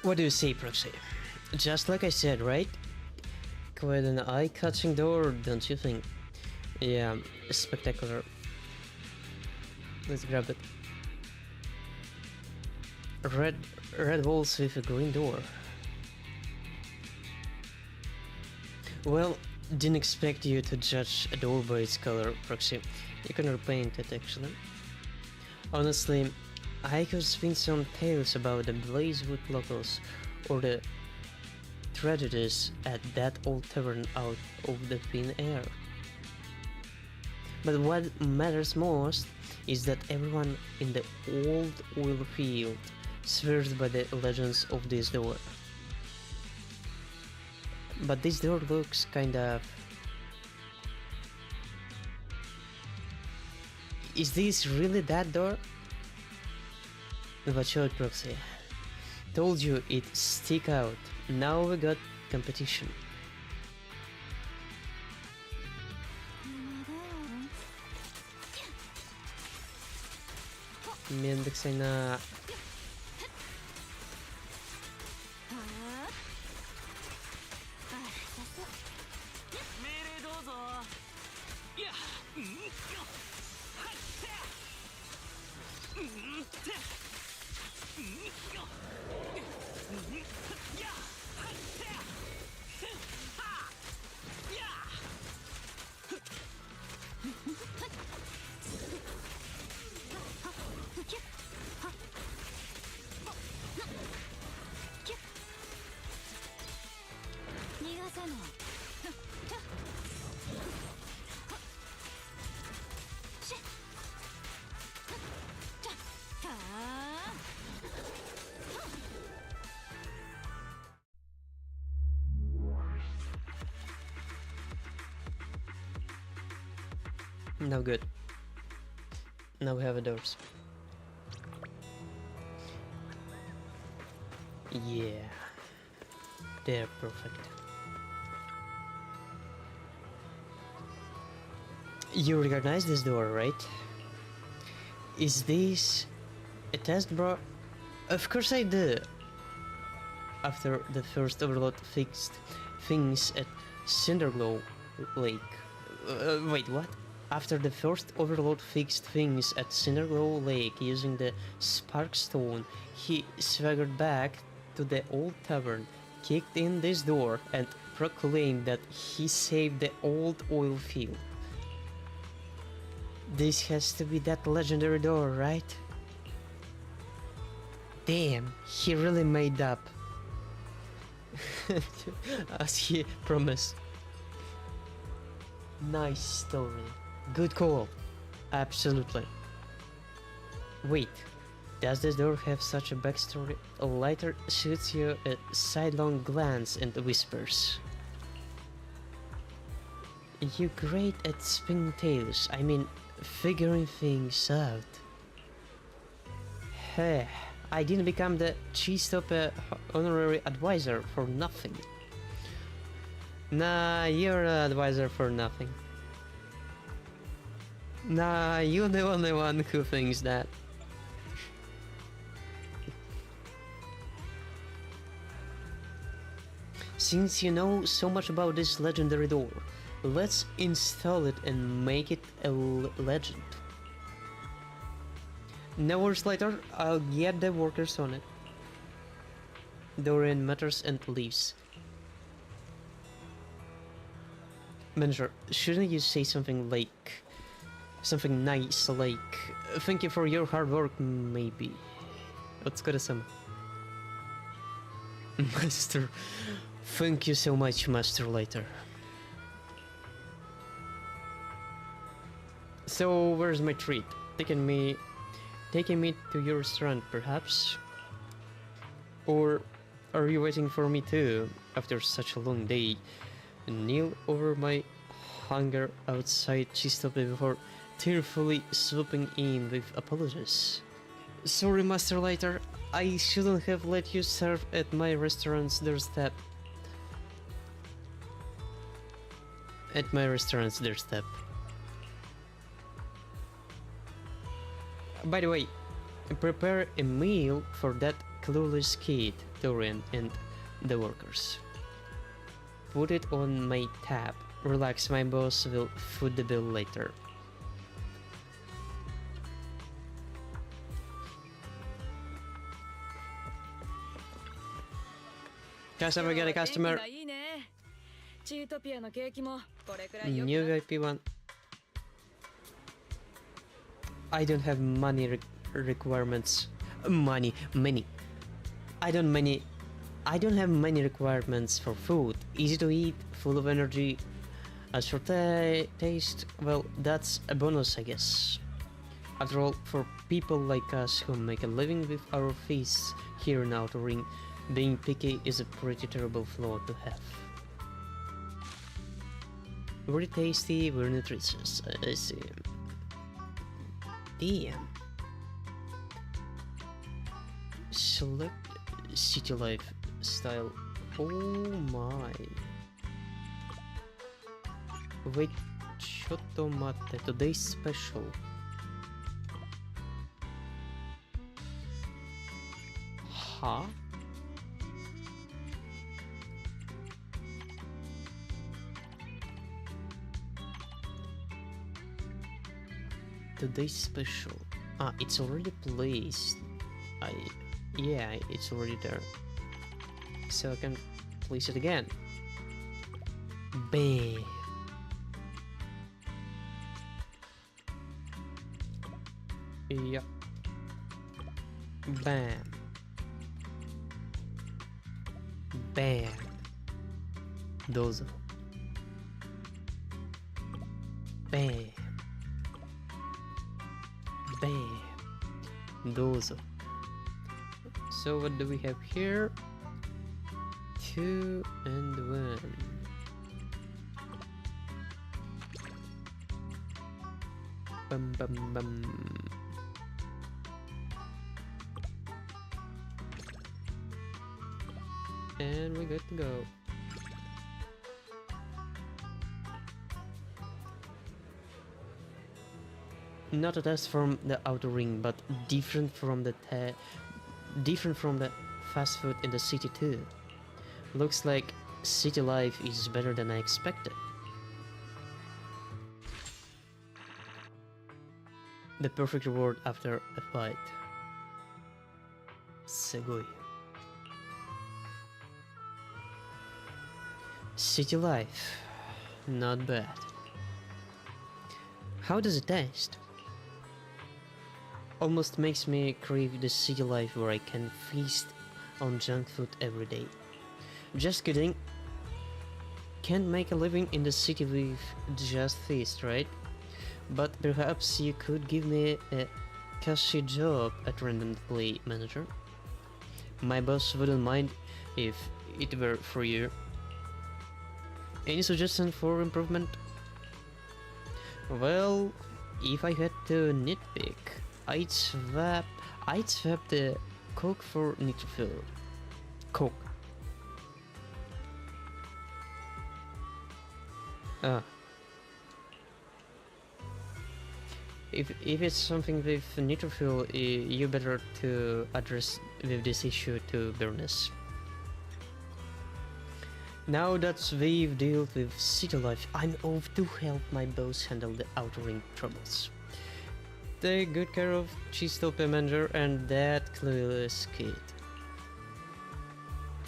What do you say, Proxy? Just like I said, right? Quite an eye-catching door, don't you think? Yeah, spectacular. Let's grab it. Red walls with a green door. Well, didn't expect you to judge a door by its color, Proxy. You can repaint it, actually. Honestly, I could spin some tales about the Blazewood locals or the tragedies at that old tavern out of the thin air. But what matters most is that everyone in the old oil field swears by the legends of this door. But this door looks kind of... Is this really that door? Watch out, Proxy. Told you it'd stick out. Now we got competition. Мендексай на... Now good. Now we have a doors. Yeah. They're perfect. You recognize this door, right? Is this a test, bro? Of course I do. After the first overload fixed things at Cinderglow Lake. Wait, what? After the first overlord fixed things at Cinderglow Lake using the Sparkstone, he swaggered back to the old tavern, kicked in this door, and proclaimed that he saved the old oil field. This has to be that legendary door, right? Damn, he really made up. As he promised. Nice story. Good call. Absolutely. Wait, does this door have such a backstory? A lighter shoots you a sidelong glance and whispers. You're great at spinning tales, I mean, figuring things out. Hey, I didn't become the Cheese-Top honorary advisor for nothing. Nah, you're an advisor for nothing. Nah, you're the only one who thinks that. Since you know so much about this legendary door, let's install it and make it a legend. No words later, I'll get the workers on it. Dorian mutters and leaves. Manager, shouldn't you say something like... something nice like... thank you for your hard work, maybe. Otsukare-sama. Master, thank you so much, Master later. So, where's my treat? Taking me taking me to your restaurant, perhaps? Or are you waiting for me too, after such a long day? Kneel over my hunger outside Chistope before tearfully swooping in with apologies. Sorry, Master Lighter, I shouldn't have let you serve at my restaurant's doorstep. At my restaurant's doorstep. By the way, prepare a meal for that clueless kid, Dorian, and the workers. Put it on my tab. Relax, my boss will foot the bill later. Customer, get a customer. New VIP one. I don't have money requirements. Many. I don't have many requirements for food. Easy to eat, full of energy. As for taste, well, that's a bonus, I guess. After all, for people like us who make a living with our feasts here in Outer Ring, being picky is a pretty terrible flaw to have. Very tasty, very nutritious. I see. Damn. Select city life style. Oh my. Wait, ちょっと待って. Today's special. Huh? Today's special. Ah, it's already placed. Yeah, it's already there. So I can place it again. Bam. Yeah. Bam. Bam. Dozo. Bam. Bam. Dozo. So what do we have here? 2 and 1. Bum bum bum. And we're good to go. Not a test from the Outer Ring, but different from the fast food in the city too. Looks like city life is better than I expected. The perfect reward after a fight. Segoi. City life. Not bad. How does it taste? Almost makes me crave the city life where I can feast on junk food every day. Just kidding. Can't make a living in the city with just feast, right? But perhaps you could give me a cushy job at random play manager. My boss wouldn't mind if it were for you. Any suggestion for improvement? Well, if I had to nitpick, I'd swap the Coke for Neutrophil. Coke. If it's something with Neutrophil, you better to address with this issue to Bernice. Now that we've dealt with city life, I'm off to help my boss handle the Outer Ring troubles. Take good care of Chistope Manager and that clueless kid.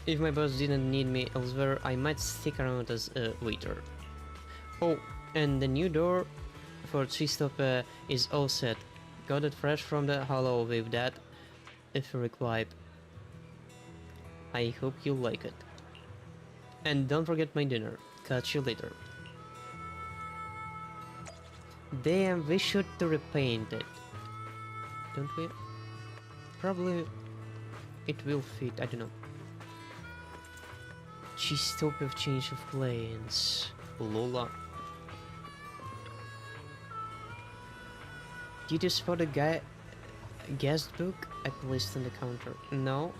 If my boss didn't need me elsewhere, I might stick around as a waiter. Oh, and the new door for Chistope is all set. Got it fresh from the hollow with that etheric vibe. I hope you like it. And don't forget my dinner. Catch you later. Damn, we should to repaint it. don't we? Probably it will fit, I don't know. Cheese-topia of change of plans. Lola. Did you spot a guest book I placed on the counter? No.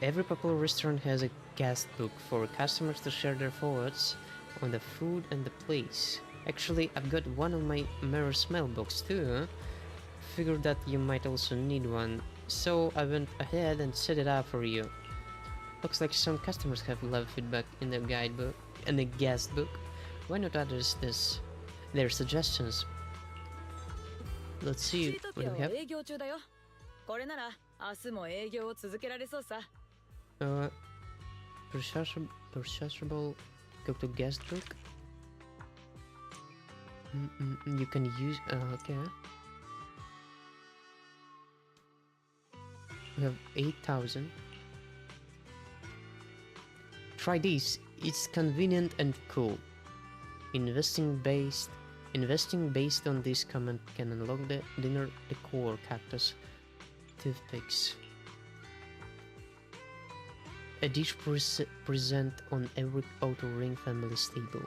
Every popular restaurant has a guest book for customers to share their thoughts on the food and the place. Actually, I've got one on my mirror's mailbox too. Figured that you might also need one, so I went ahead and set it up for you. Looks like some customers have left feedback in the guidebook and the guest book. Why not address their suggestions? Let's see what we have. Perishable go to guest book. You can use okay. We have 8,000. Try this. It's convenient and cool. Investing based on this comment can unlock the dinner decor cactus toothpicks. A dish present on every outer ring family stable.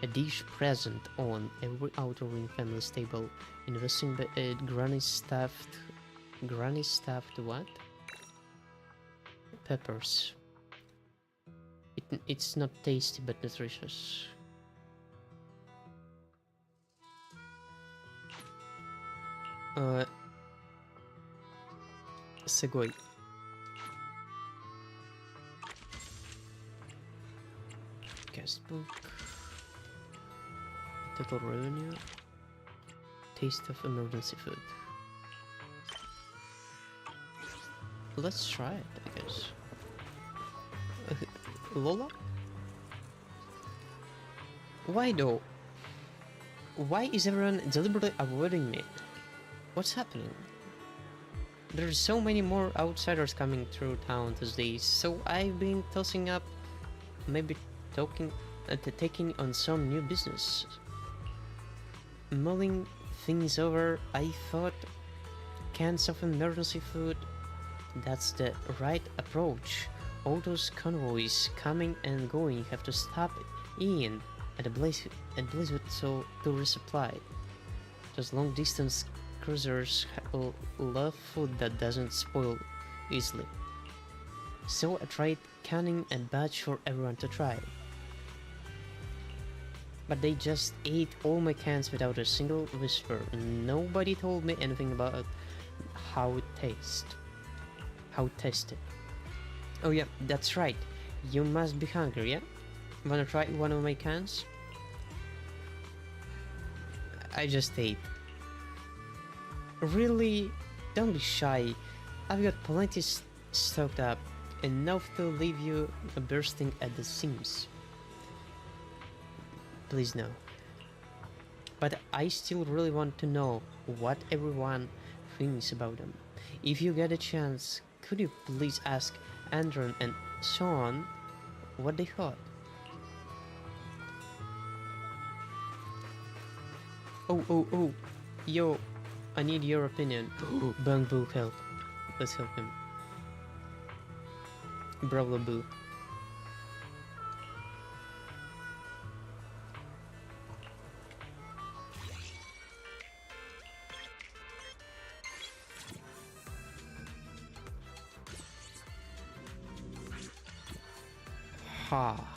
A dish present on every outer ring family stable. Investing granny stuffed what? Peppers. It's not tasty but nutritious. Segway. Guest book. Total revenue. Taste of emergency food. Let's try it, I guess. Lola? Why though? Why is everyone deliberately avoiding me? What's happening? There's so many more outsiders coming through town these days, so I've been tossing up, maybe taking on some new business. Mulling things over, I thought cans of emergency food, that's the right approach. All those convoys coming and going have to stop in at a Blizzard so to resupply. Those long distance cruisers love food that doesn't spoil easily. So I tried canning a batch for everyone to try. But they just ate all my cans without a single whisper. Nobody told me anything about how it tasted. Oh yeah, that's right. You must be hungry, yeah? Wanna try one of my cans? I just ate. Really? Don't be shy. I've got plenty stocked up, enough to leave you bursting at the seams. Please no. But I still really want to know what everyone thinks about them. If you get a chance, could you please ask Andron and Sean what they thought? Oh, yo, I need your opinion. Bang Boo, help. Let's help him. Bravo Boo. Ha.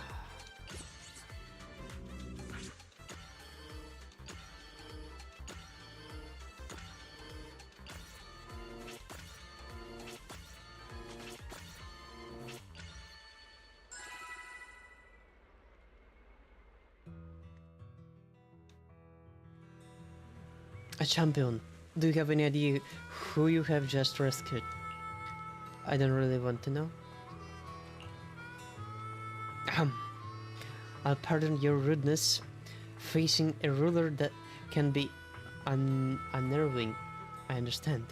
A champion. Do you have any idea who you have just rescued? I don't really want to know. I'll pardon your rudeness. Facing a ruler that can be unnerving. I understand.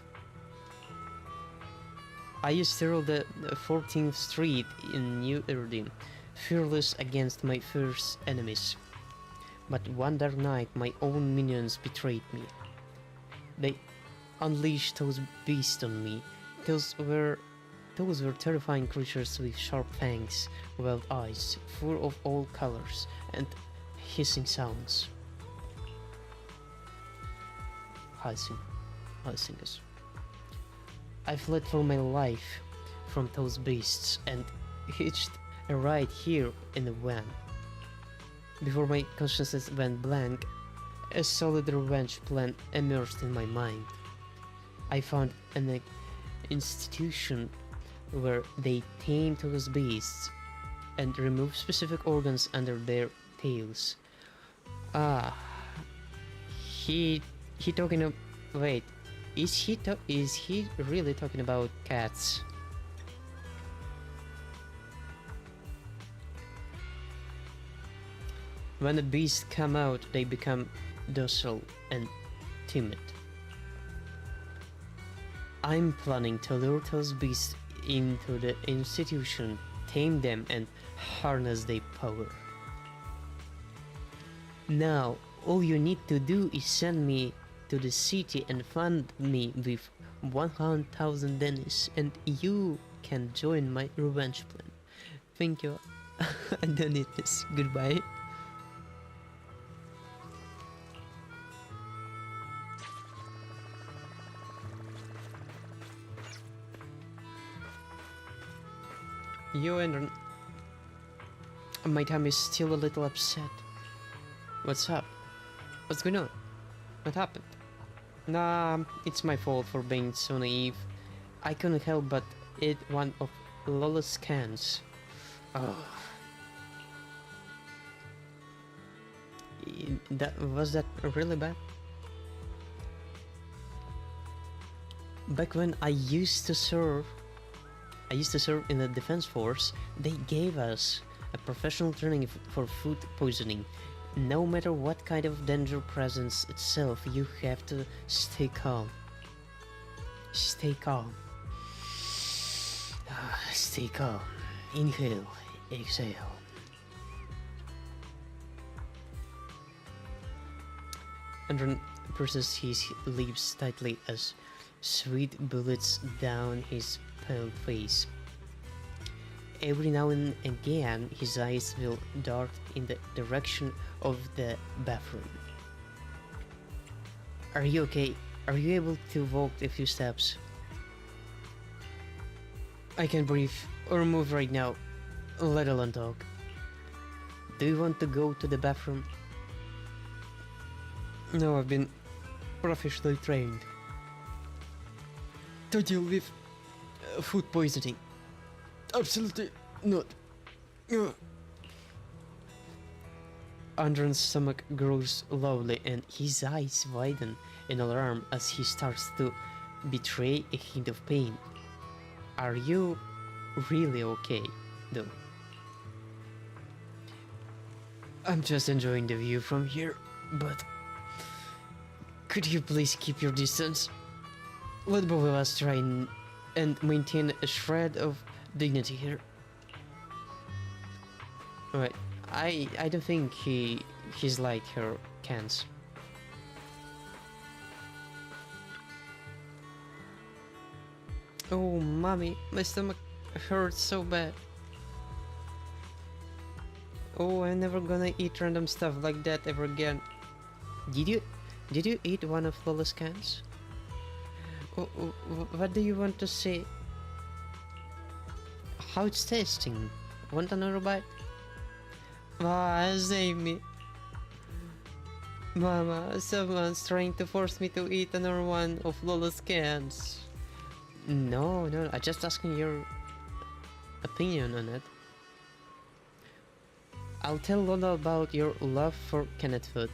I used to rule the 14th Street in New Erdene, fearless against my fierce enemies. But one dark night, my own minions betrayed me. They unleashed those beasts on me. Those were terrifying creatures with sharp fangs, wild eyes, fur of all colors, and hissing sounds. Hissing. I fled for my life from those beasts and hitched a ride here in the van. Before my consciousness went blank, a solid revenge plan emerged in my mind. I found an institution where they tamed those beasts and removed specific organs under their tails. He talking of, wait, is he really talking about cats? When the beasts come out, they become docile and timid. I'm planning to lure those beasts into the institution, tame them, and harness their power. Now, all you need to do is send me to the city and fund me with 100,000 Dennis, and you can join my revenge plan. Thank you. I don't need this. Goodbye. You and my tummy is still a little upset. What's up? What's going on? What happened? Nah, it's my fault for being so naive. I couldn't help but eat one of Lola's cans. Was that really bad? Back when I used to serve in the defense force, they gave us a professional training for food poisoning. No matter what kind of danger presents itself, you have to stay calm. Stay calm. Stay calm. Inhale, exhale. Andron presses his lips tightly as sweat bullets down his pale face. Every now and again, his eyes will dart in the direction of the bathroom. Are you okay? Are you able to walk a few steps? I can't breathe or move right now, let alone talk. Do you want to go to the bathroom? No, I've been professionally trained to deal with food poisoning. Absolutely not. Andron's stomach grows loudly and his eyes widen in alarm as he starts to betray a hint of pain. Are you really okay, though? I'm just enjoying the view from here, but could you please keep your distance? Let both of us try and maintain a shred of dignity here. Alright, I don't think he's like her cans. Oh, mommy, my stomach hurts so bad. Oh, I'm never gonna eat random stuff like that ever again. Did you eat one of Lola's cans? What do you want to say? How it's tasting? Want another bite? Save me. Mama, someone's trying to force me to eat another one of Lola's cans. No, I'm just asking your opinion on it. I'll tell Lola about your love for canned food.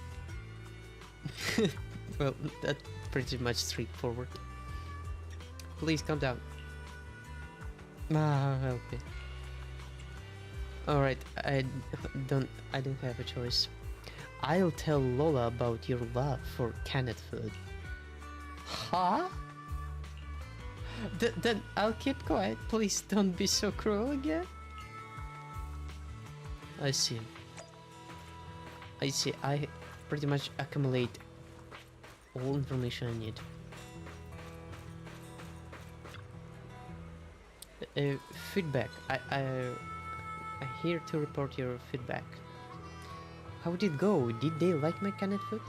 Well, that's pretty much straightforward. Please calm down. Okay. Alright, I don't have a choice. I'll tell Lola about your love for canned food. Huh? Then I'll keep quiet. Please don't be so cruel again. I see. I see. I pretty much accumulate all information I need. Feedback. I'm here to report your feedback. How did it go? Did they like my canned food?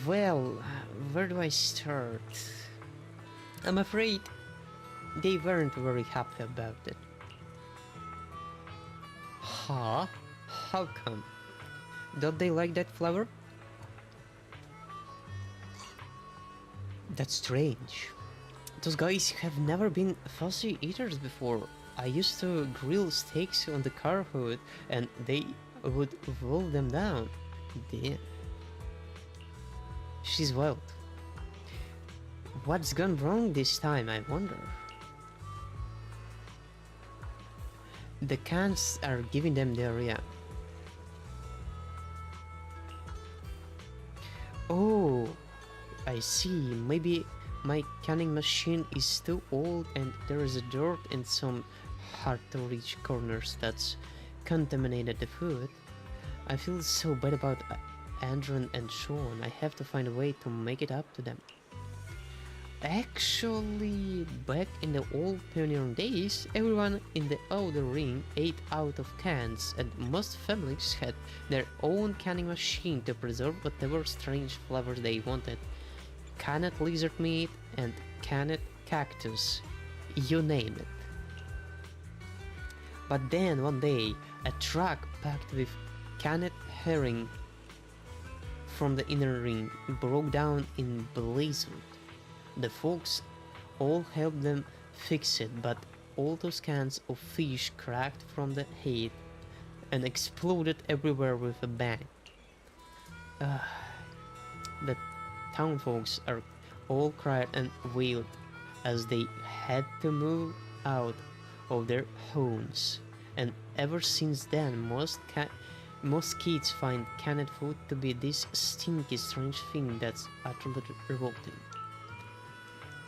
Well, where do I start? I'm afraid they weren't very happy about it. Huh? How come? Don't they like that flower? That's strange. Those guys have never been fussy eaters before. I used to grill steaks on the car hood and they would roll them down. Damn. She's wild. What's gone wrong this time, I wonder? The cans are giving them diarrhea. Oh, I see. Maybe my canning machine is too old and there is a dirt in some hard to reach corners that's contaminated the food. I feel so bad about Andron and Sean. I have to find a way to make it up to them. Actually, back in the old pioneer days, everyone in the outer ring ate out of cans, and most families had their own canning machine to preserve whatever strange flavors they wanted. Canned lizard meat and canned cactus, you name it. But then one day, a truck packed with canned herring from the inner ring broke down in Blazewood. The folks all helped them fix it, but all those cans of fish cracked from the heat and exploded everywhere with a bang. The town folks are all cried and wailed as they had to move out of their homes, and ever since then most kids find canned food to be this stinky strange thing that's utterly revolting.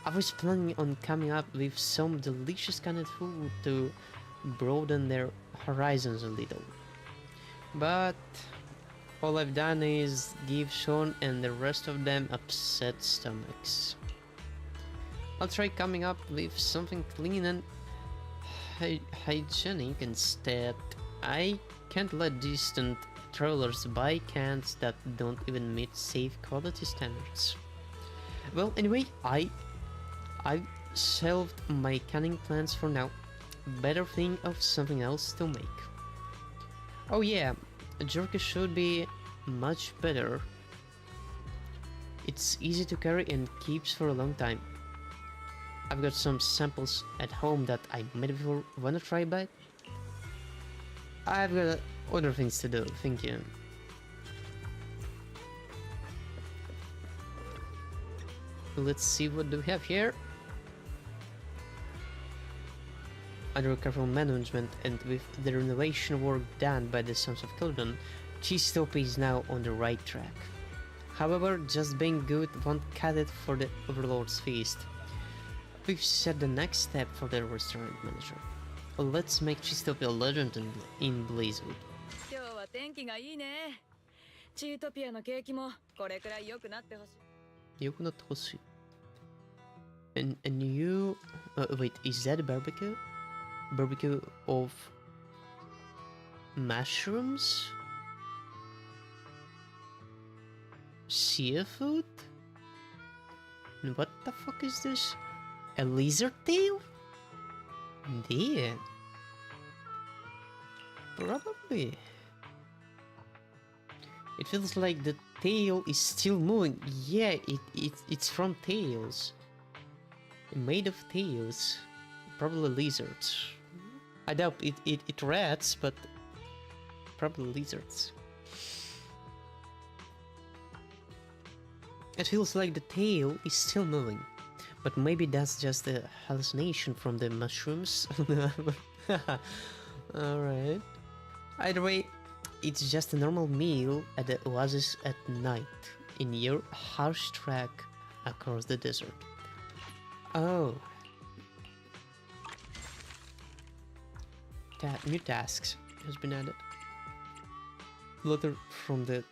I was planning on coming up with some delicious canned food to broaden their horizons a little, but all I've done is give Sean and the rest of them upset stomachs. I'll try coming up with something clean and hygienic instead. I can't let distant travelers buy cans that don't even meet safe quality standards. Well, anyway, I've shelved my canning plans for now. Better think of something else to make. Oh yeah, a jerky should be much better. It's easy to carry and keeps for a long time. I've got some samples at home that I made before. Wanna try a bite? I've got other things to do, thank you. Let's see what do we have here. Under careful management and with the renovation work done by the Sons of Kildan, Cheesetopia is now on the right track. However, just being good won't cut it for the Overlord's feast. We've set the next step for the restaurant manager. Let's make Cheesetopia a legend in Blazewood. 今日は天気がいいね。チートピアの景気もこれくらい良くなってほしい。良くなってほしい。And you... wait, is that a barbecue? Barbecue of... mushrooms? Seafood? What the fuck is this? A lizard tail? Damn. Probably. It feels like the tail is still moving. Yeah, it's from tails. Made of tails. Probably lizards. I doubt it rats, but probably lizards. It feels like the tail is still moving, but maybe that's just a hallucination from the mushrooms. Alright. Either way, it's just a normal meal at the oasis at night, in your harsh trek across the desert. Oh. New tasks has been added. Letter from the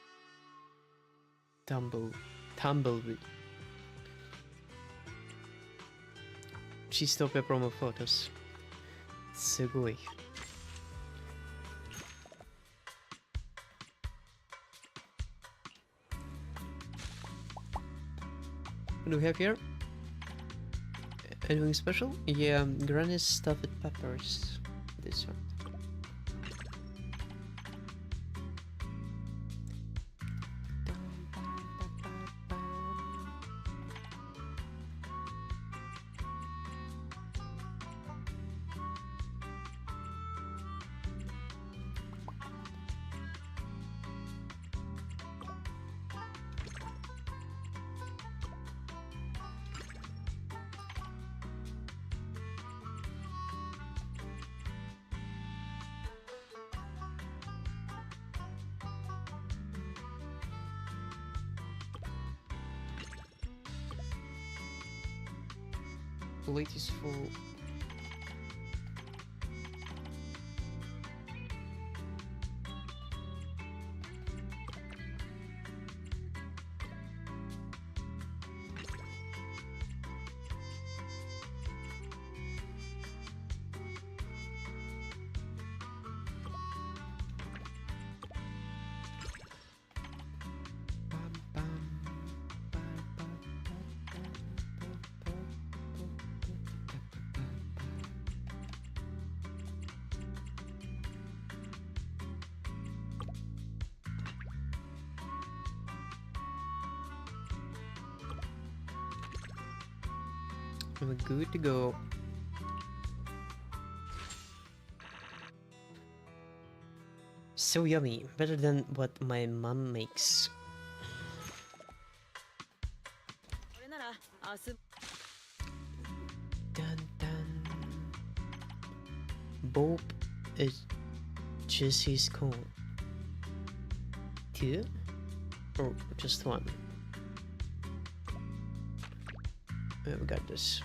Tumbleweed. Chistopia promo photos. すごい. What do we have here? Anything special? Yeah, Granny's stuffed peppers. This one. Plate is full. We're good to go. So yummy, better than what my mom makes. これなら明日 Dun dun. Bob is Jesse's cone. 2? Or just 1? We got this.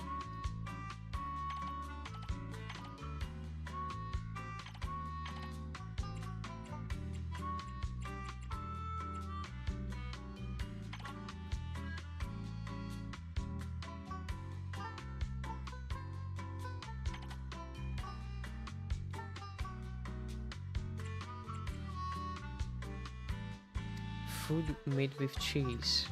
Food made with cheese.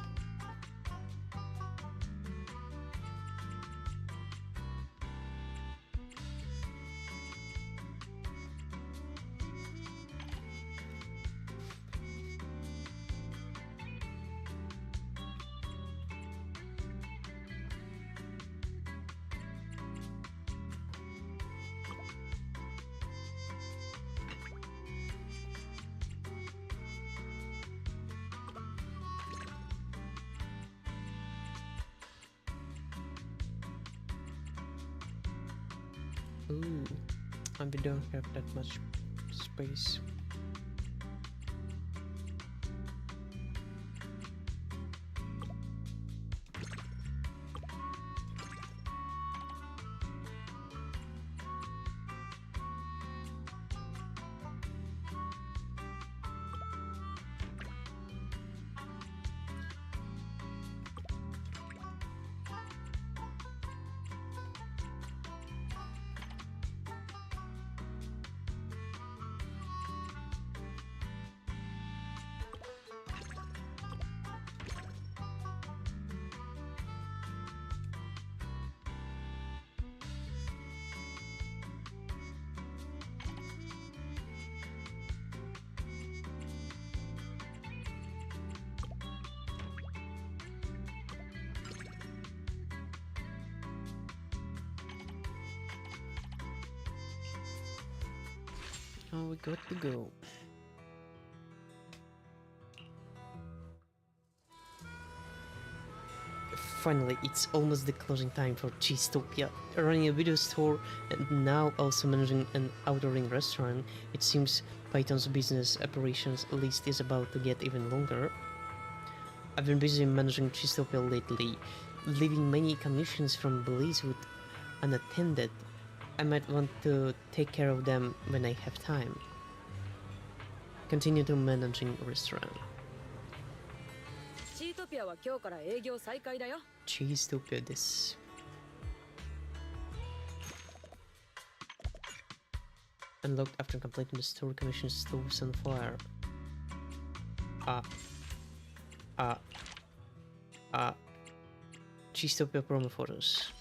Ooh, and we don't have that much space. Oh, we got to go. Finally, it's almost the closing time for Cheesetopia. Running a video store and now also managing an outdooring restaurant, it seems Python's business operations list is about to get even longer. I've been busy managing Cheesetopia lately, leaving many commissions from Blizzwood unattended. I might want to take care of them when I have time. Continue to managing restaurant. チトピアは今日から営業再開だよ。チーズトピアです。Unlocked after completing the story commission. Stoves on fire. Cheesetopia promo photos.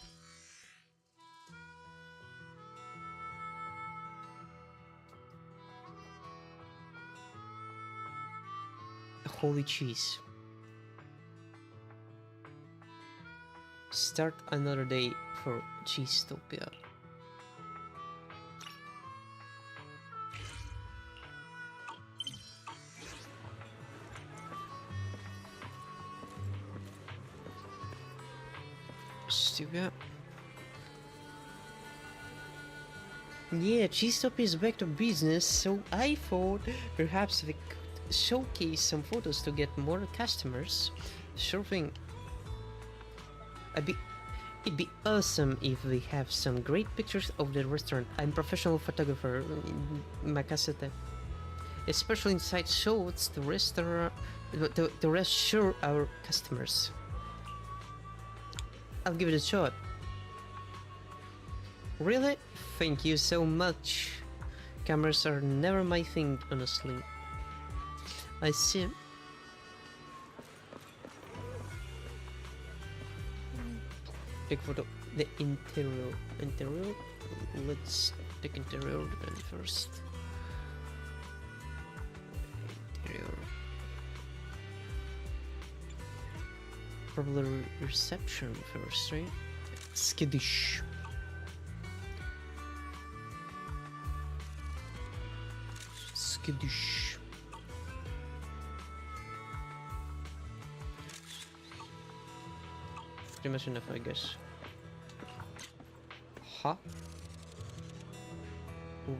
Holy cheese. Start another day for Cheesetopia. Cheesetopia. Yeah, Cheesetopia is back to business, so I thought perhaps we could showcase some photos to get more customers. Sure thing. It'd be awesome if we have some great pictures of the restaurant. I'm a professional photographer, Makasete. Especially inside shots to reassure our customers. I'll give it a shot. Really? Thank you so much. Cameras are never my thing, honestly. I see. Take photo the interior. Let's take interior first. Interior. Probably reception first, right? Skittish. Skittish. Pretty much enough, I guess. Huh?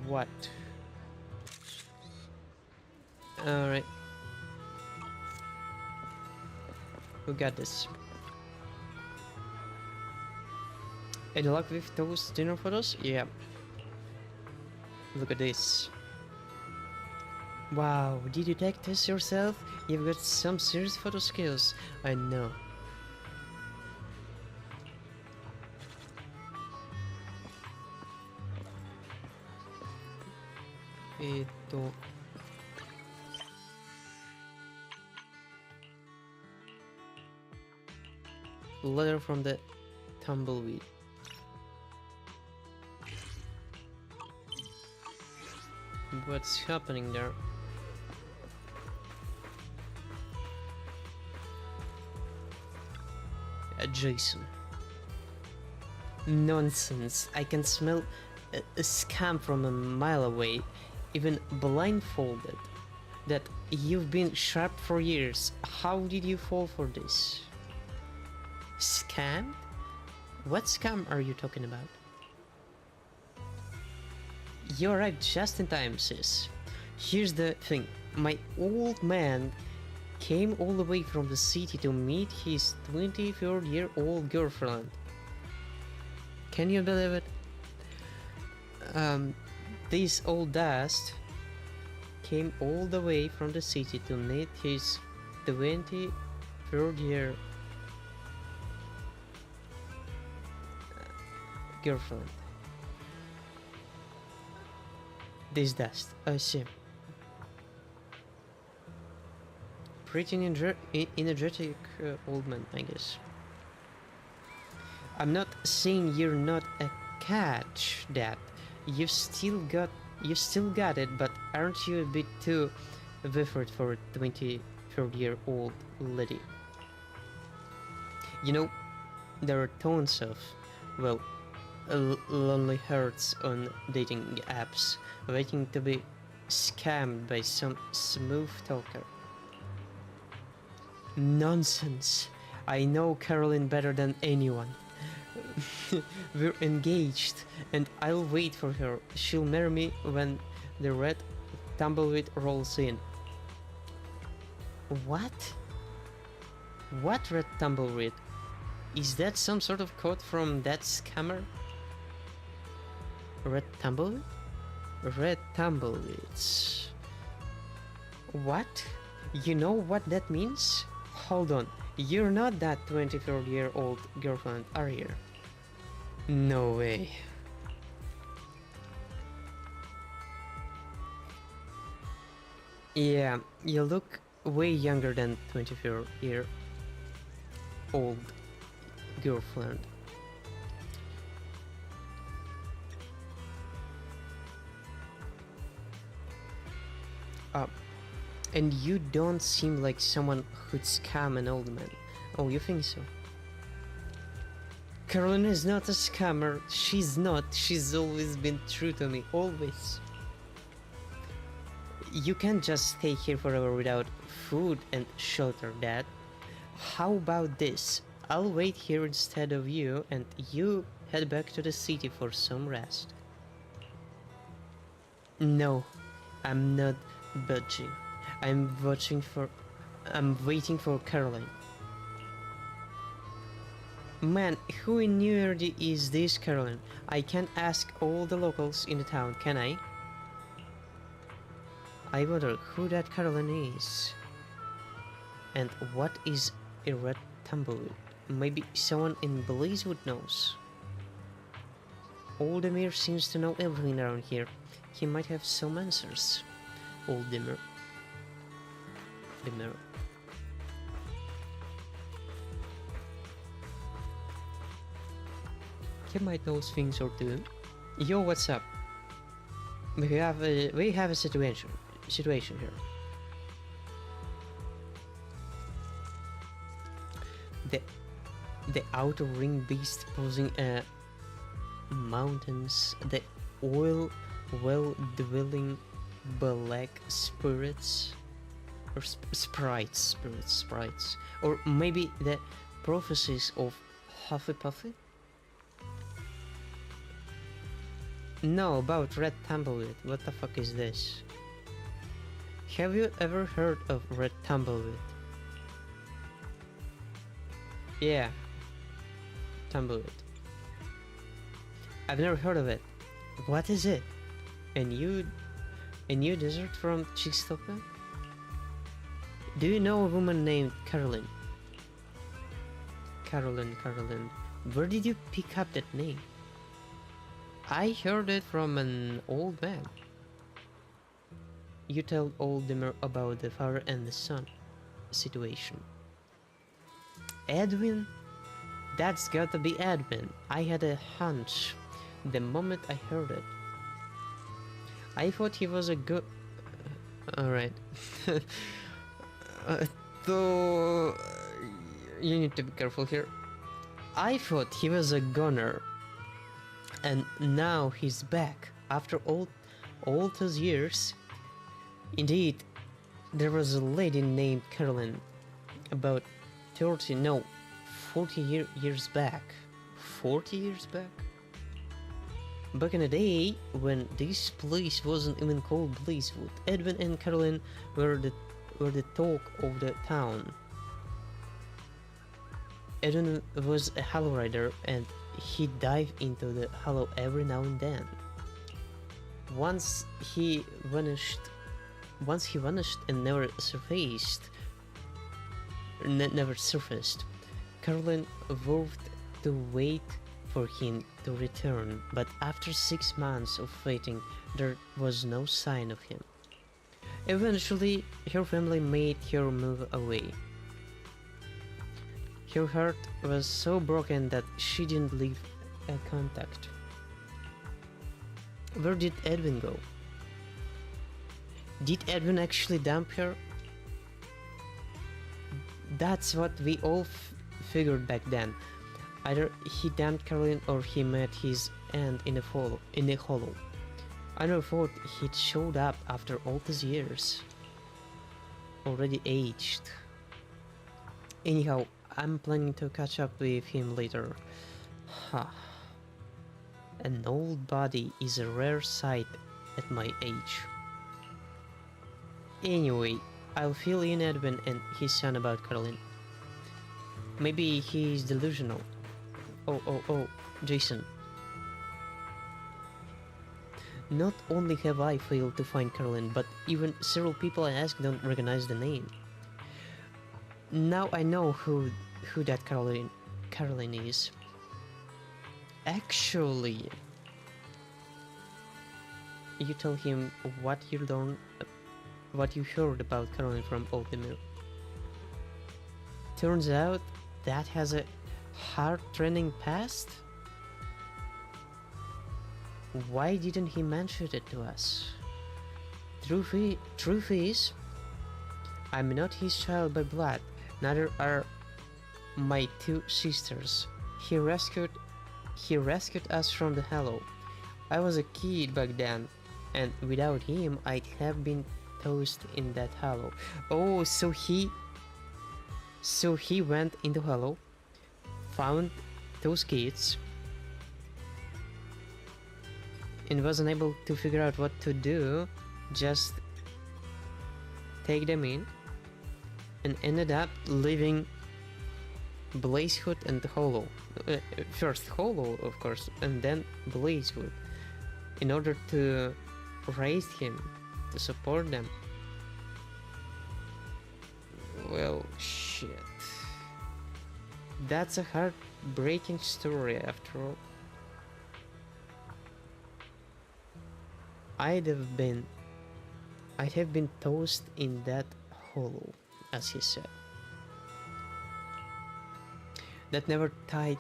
What? Alright. Who got this? Any luck with those dinner photos? Yeah. Look at this. Wow, did you take this yourself? You've got some serious photo skills. I know. Letter from the tumbleweed. What's happening there? Jason. Nonsense. I can smell a scam from a mile away, even blindfolded. That you've been sharp for years. How did you fall for this? Scam? What scam are you talking about? You arrived just in time, sis. Here's the thing. My old man came all the way from the city to meet his 24-year-old girlfriend. Can you believe it? This old dust came all the way from the city to meet his 23rd-year girlfriend. This dust, I see. Pretty energetic old man, I guess. I'm not saying you're not a catch, Dad. You've still got it, but aren't you a bit too effort for a 23rd-year-old lady? You know, there are tons of, well, lonely hearts on dating apps waiting to be scammed by some smooth talker. Nonsense. I know Caroline better than anyone. We're engaged, and I'll wait for her. She'll marry me when the red tumbleweed rolls in. What? What red tumbleweed? Is that some sort of code from that scammer? Red tumbleweed? Red tumbleweeds. What? You know what that means? Hold on, you're not that 24-year-old girlfriend, are you? No way. Yeah, you look way younger than 24-year-old girlfriend. And you don't seem like someone who'd scam an old man. Oh, you think so? Caroline is not a scammer. She's not. She's always been true to me. Always. You can't just stay here forever without food and shelter, Dad. How about this? I'll wait here instead of you, and you head back to the city for some rest. No, I'm not budging. I'm waiting for Caroline. Man, who in New York is this Caroline? I can't ask all the locals in the town, can I? I wonder who that Caroline is. And what is a red tumbleweed? Maybe someone in Blazewood knows. Oldemir seems to know everything around here. He might have some answers. Oldemir. He might know things or two. Yo, what's up? We have a situation here. The outer ring beast posing mountains, the oil well dwelling black spirits or sprites, or maybe the prophecies of Huffy Puffy. No, about Red Tumbleweed. What the fuck is this? Have you ever heard of Red Tumbleweed? Yeah, Tumbleweed. I've never heard of it. What is it? A new dessert from Chicstopia? Do you know a woman named Caroline? Caroline. Where did you pick up that name? I heard it from an old man. You tell Oldemir about the father and the son situation. Edwin? That's gotta be Edwin. I had a hunch the moment I heard it. I thought he was a good... Alright. Though... You need to be careful here. I thought he was a gunner. And now he's back, after all those years. Indeed, there was a lady named Caroline, about 40 years back. 40 years back? Back in the day, when this place wasn't even called Blazewood, Edwin and Caroline were the talk of the town. Edwin was a Hollow Rider, and he dived into the Hollow every now and then. Once he vanished and never surfaced. Caroline vowed to wait for him to return, but after 6 months of waiting, there was no sign of him. Eventually, her family made her move away. Her heart was so broken that she didn't leave a contact. Where did Edwin go? Did Edwin actually dump her? That's what we all figured back then. Either he dumped Caroline or he met his end in a hollow. I never thought he'd showed up after all these years. Already aged. Anyhow, I'm planning to catch up with him later. An old body is a rare sight at my age. Anyway, I'll fill in Edwin and his son about Caroline. Maybe he's delusional. Oh, Jason. Not only have I failed to find Caroline, but even several people I asked don't recognize the name. Now I know who that Caroline is. Actually, you tell him what you learned, what you heard about Caroline from Oldemir. Turns out that has a heart-rending past. Why didn't he mention it to us? Truth is, I'm not his child by blood, neither are my two sisters. He rescued us from the Hollow. I was a kid back then, and without him I'd have been toast in that Hollow. Oh, so he went in the Hollow, found those kids, and wasn't able to figure out what to do, just take them in, and ended up leaving Blazewood and Hollow. First Hollow, of course, and then Blazewood, in order to raise him, to support them. Well, shit. That's a heartbreaking story after all. I'd have been toast in that Hollow, as he said. That never tied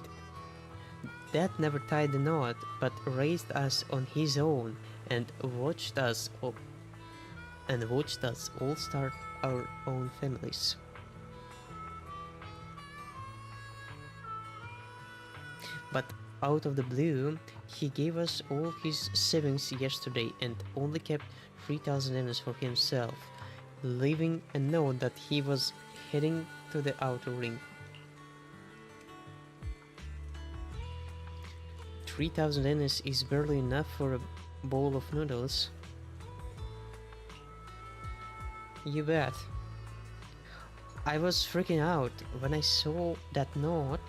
the knot, but raised us on his own and watched us all start our own families. But out of the blue, he gave us all his savings yesterday and only kept 3,000 yen for himself, leaving a note that he was heading to the outer ring. 3,000 yen is barely enough for a bowl of noodles. You bet. I was freaking out when I saw that note.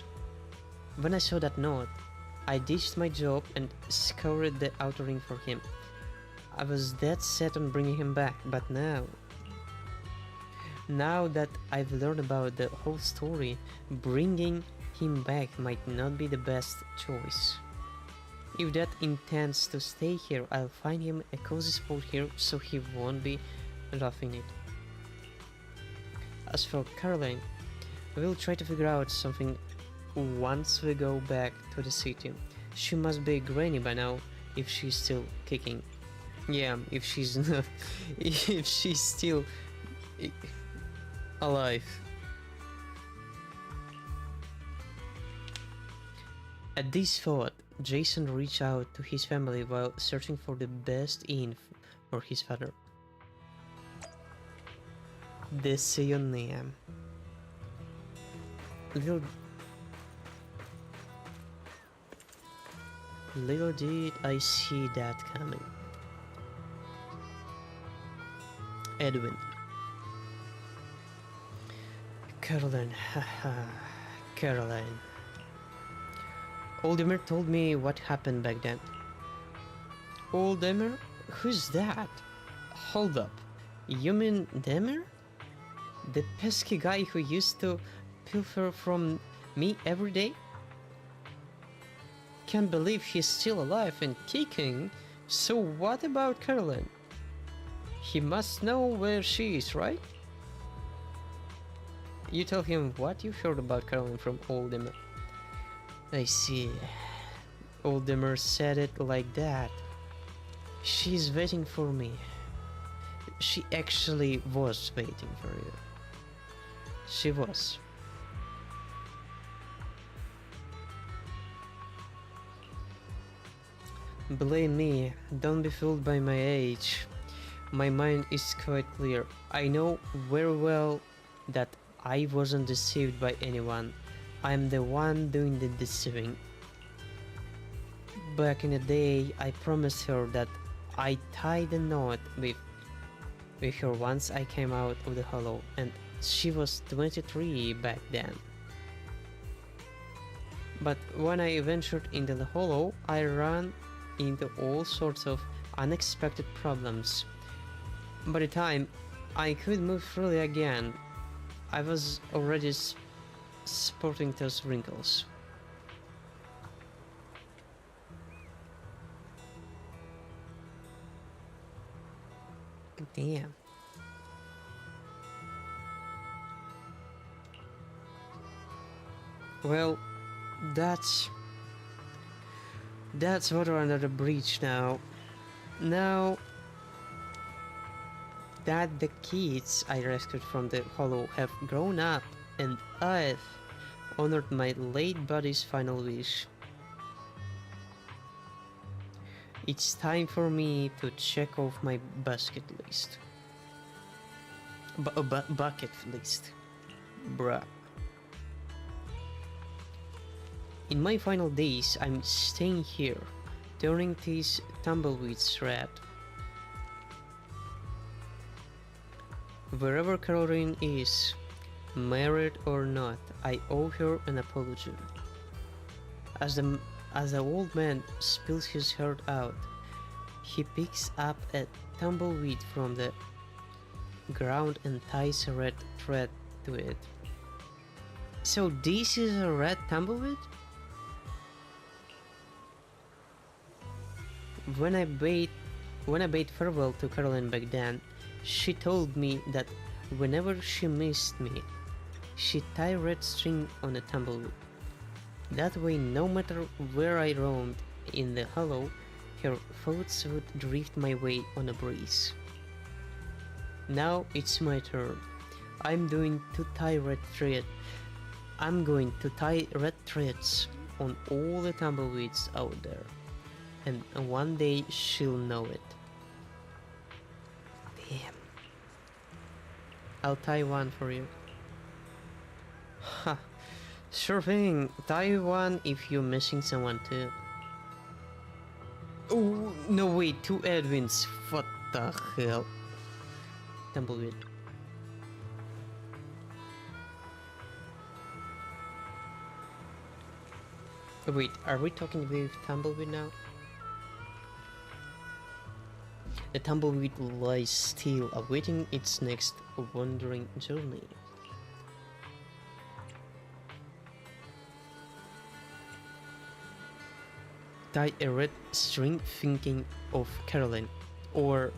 I ditched my job and scoured the outer ring for him. I was dead set on bringing him back, but now that I've learned about the whole story, bringing him back might not be the best choice. If Dad intends to stay here, I'll find him a cozy spot here so he won't be roughing it. As for Caroline, we'll try to figure out something once we go back to the city. She must be granny by now, if she's still kicking. Yeah, if she's not, if she's still alive. At this thought, Jason reached out to his family while searching for the best inn for his father. The Seonea. Little did I see that coming. Edwin. Caroline, haha, Caroline. Oldemir told me what happened back then. Oldemir? Who's that? Hold up. You mean Demir? The pesky guy who used to pilfer from me every day? Can't believe he's still alive and kicking. So what about Caroline? He must know where she is, right? You tell him what you heard about Caroline from Oldemir. I see. Oldemir said it like that. She's waiting for me. She actually was waiting for you. She was. Blame me, don't be fooled by my age. My mind is quite clear. I know very well that I wasn't deceived by anyone. I'm the one doing the deceiving. Back in the day, I promised her that I'd tie the knot with her once I came out of the Hollow, and she was 23 back then. But when I ventured into the Hollow, I ran into all sorts of unexpected problems. By the time I could move freely again, I was already sporting those wrinkles. Damn. Well, that's water under the bridge now. Now that the kids I rescued from the hollow have grown up and I've honored my late buddy's final wish, it's time for me to check off my bucket list. Bucket list. Bruh. In my final days, I'm staying here, turning these tumbleweeds red. Wherever Caroline is, married or not, I owe her an apology. As the old man spills his heart out, he picks up a tumbleweed from the ground and ties a red thread to it. So this is a red tumbleweed? When I bade farewell to Caroline back then, she told me that whenever she missed me, she'd tie red string on a tumbleweed. That way, no matter where I roamed in the hollow, her thoughts would drift my way on a breeze. Now it's my turn. I'm going to tie red threads on all the tumbleweeds out there. And one day she'll know it. Damn. I'll tie one for you. Ha. Sure thing. Tie one if you're missing someone too. Oh, no wait, 2 Edwins. What the hell? Tumbleweed. Wait, are we talking with Tumbleweed now? The tumbleweed lies still, awaiting its next wandering journey. Tie a red string thinking of Caroline, or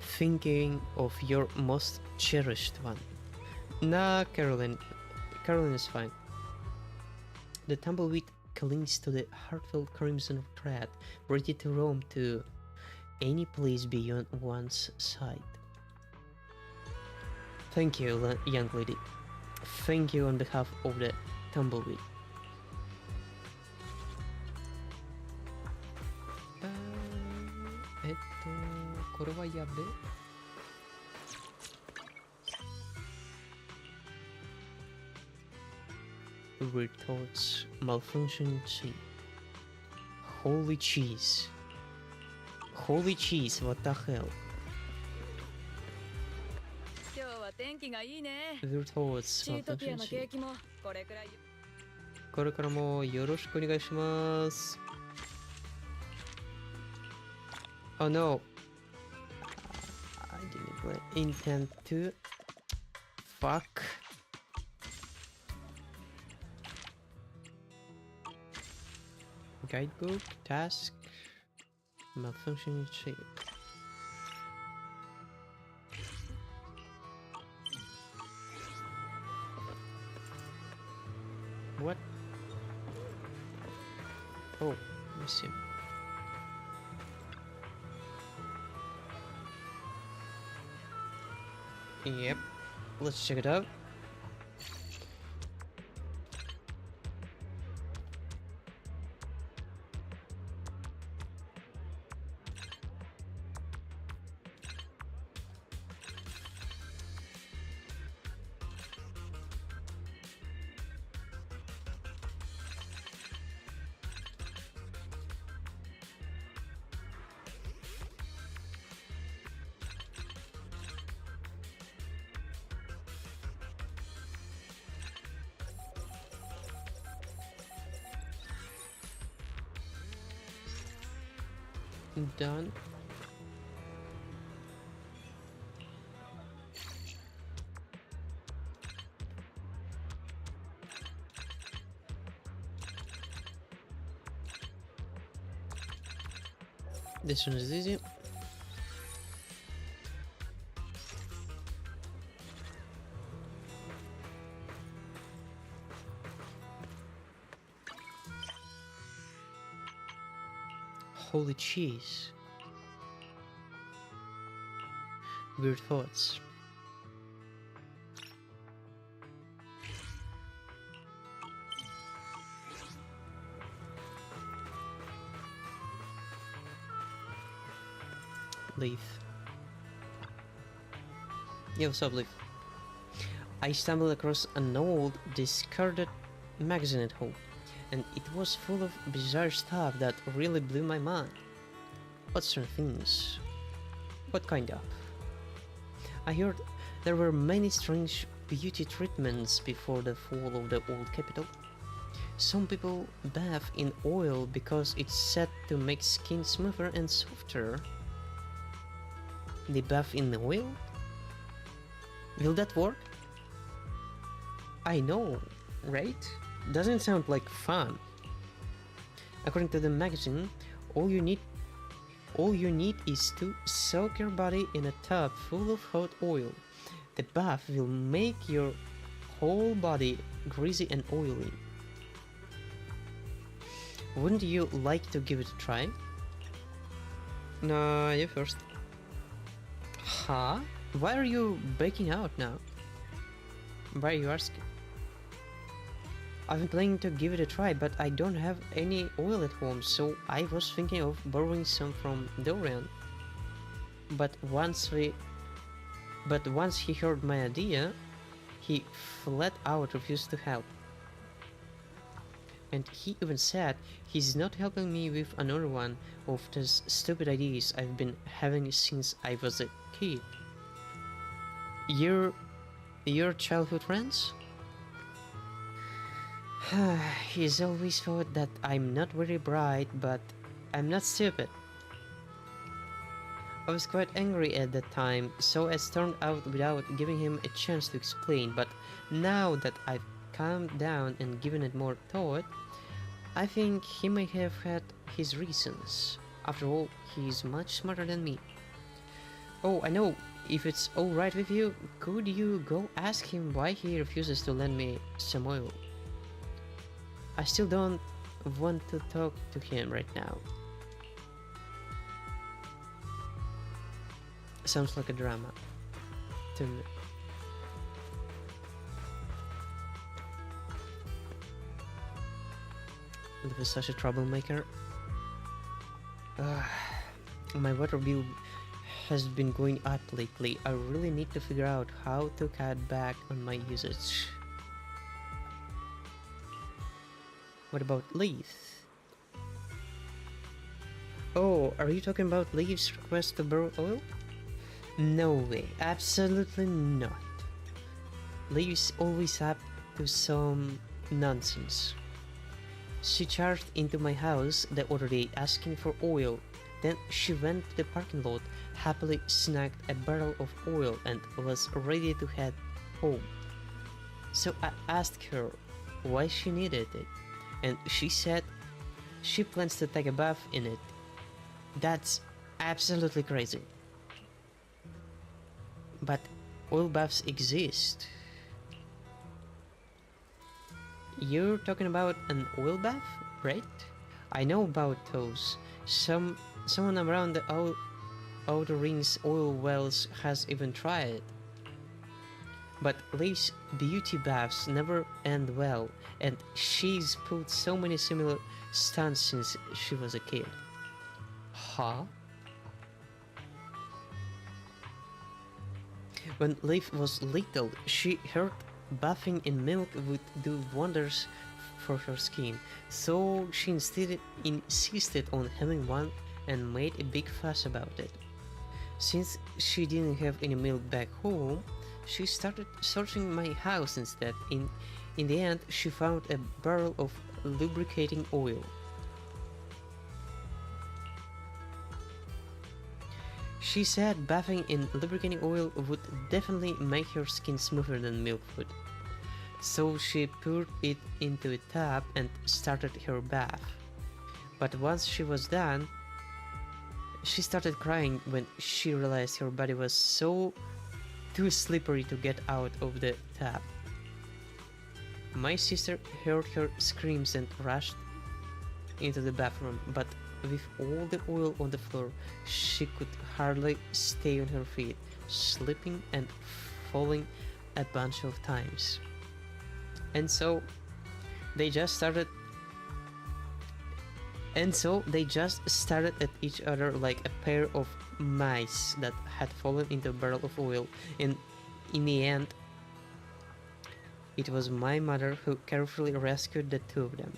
thinking of your most cherished one. Nah, Caroline is fine. The tumbleweed clings to the heartfelt crimson thread, ready to roam to any place beyond one's sight. Thank you, young lady. Thank you on behalf of the tumbleweed. Weird thoughts, malfunction C. Holy cheese. Holy cheese, what the hell? Weird thoughts, malfunction C. これからもよろしくお願いします。Oh no. I didn't intend to. Fuck. Guidebook, task, malfunction shape. What? Oh, let me see. Yep, let's check it out. Done. This one is easy. Holy cheese. Weird thoughts. Leaf. Yo, what's up, Leaf? I stumbled across an old, discarded magazine at home, and it was full of bizarre stuff that really blew my mind. What sort of things? What kind of? I heard there were many strange beauty treatments before the fall of the old capital. Some people bath in oil because it's said to make skin smoother and softer. They bath in oil? Will that work? I know, right? Doesn't sound like fun. According to the magazine, all you need is to soak your body in a tub full of hot oil. The bath will make your whole body greasy and oily. Wouldn't you like to give it a try? No, you first. Huh? Why are you breaking out now? Why are you asking? I've been planning to give it a try, but I don't have any oil at home, so I was thinking of borrowing some from Dorian. But once he heard my idea, he flat out refused to help. And he even said he's not helping me with another one of those stupid ideas I've been having since I was a kid. Your childhood friends? He's always thought that I'm not very bright, but I'm not stupid. I was quite angry at that time, so I stormed out without giving him a chance to explain, but now that I've calmed down and given it more thought, I think he may have had his reasons. After all, he's much smarter than me. Oh, I know. If it's alright with you, could you go ask him why he refuses to lend me some oil? I still don't want to talk to him right now. Sounds like a drama to me. Liv is such a troublemaker. My water bill has been going up lately. I really need to figure out how to cut back on my usage. What about Leaf? Oh, are you talking about Leaf's request to borrow oil? No way, absolutely not. Leaf's always up to some nonsense. She charged into my house the other day asking for oil. Then she went to the parking lot, happily snagged a barrel of oil and was ready to head home. So I asked her why she needed it, and she said she plans to take a bath in it. That's absolutely crazy. But oil baths exist. You're talking about an oil bath, right? I know about those. Someone around the Outer Rings oil wells has even tried it. But Leif's beauty baths never end well, and she's pulled so many similar stunts since she was a kid. Huh? When Leif was little, she heard bathing in milk would do wonders for her skin, so she insisted on having one and made a big fuss about it. Since she didn't have any milk back home, she started searching my house instead. In the end, she found a barrel of lubricating oil. She said bathing in lubricating oil would definitely make her skin smoother than milk would. So she poured it into a tub and started her bath. But once she was done, she started crying when she realized her body was so too slippery to get out of the tap. My sister heard her screams and rushed into the bathroom, but with all the oil on the floor, she could hardly stay on her feet, slipping and falling a bunch of times. And so they just stared at each other like a pair of mice that had fallen into a barrel of oil. And in the end, it was my mother who carefully rescued the two of them.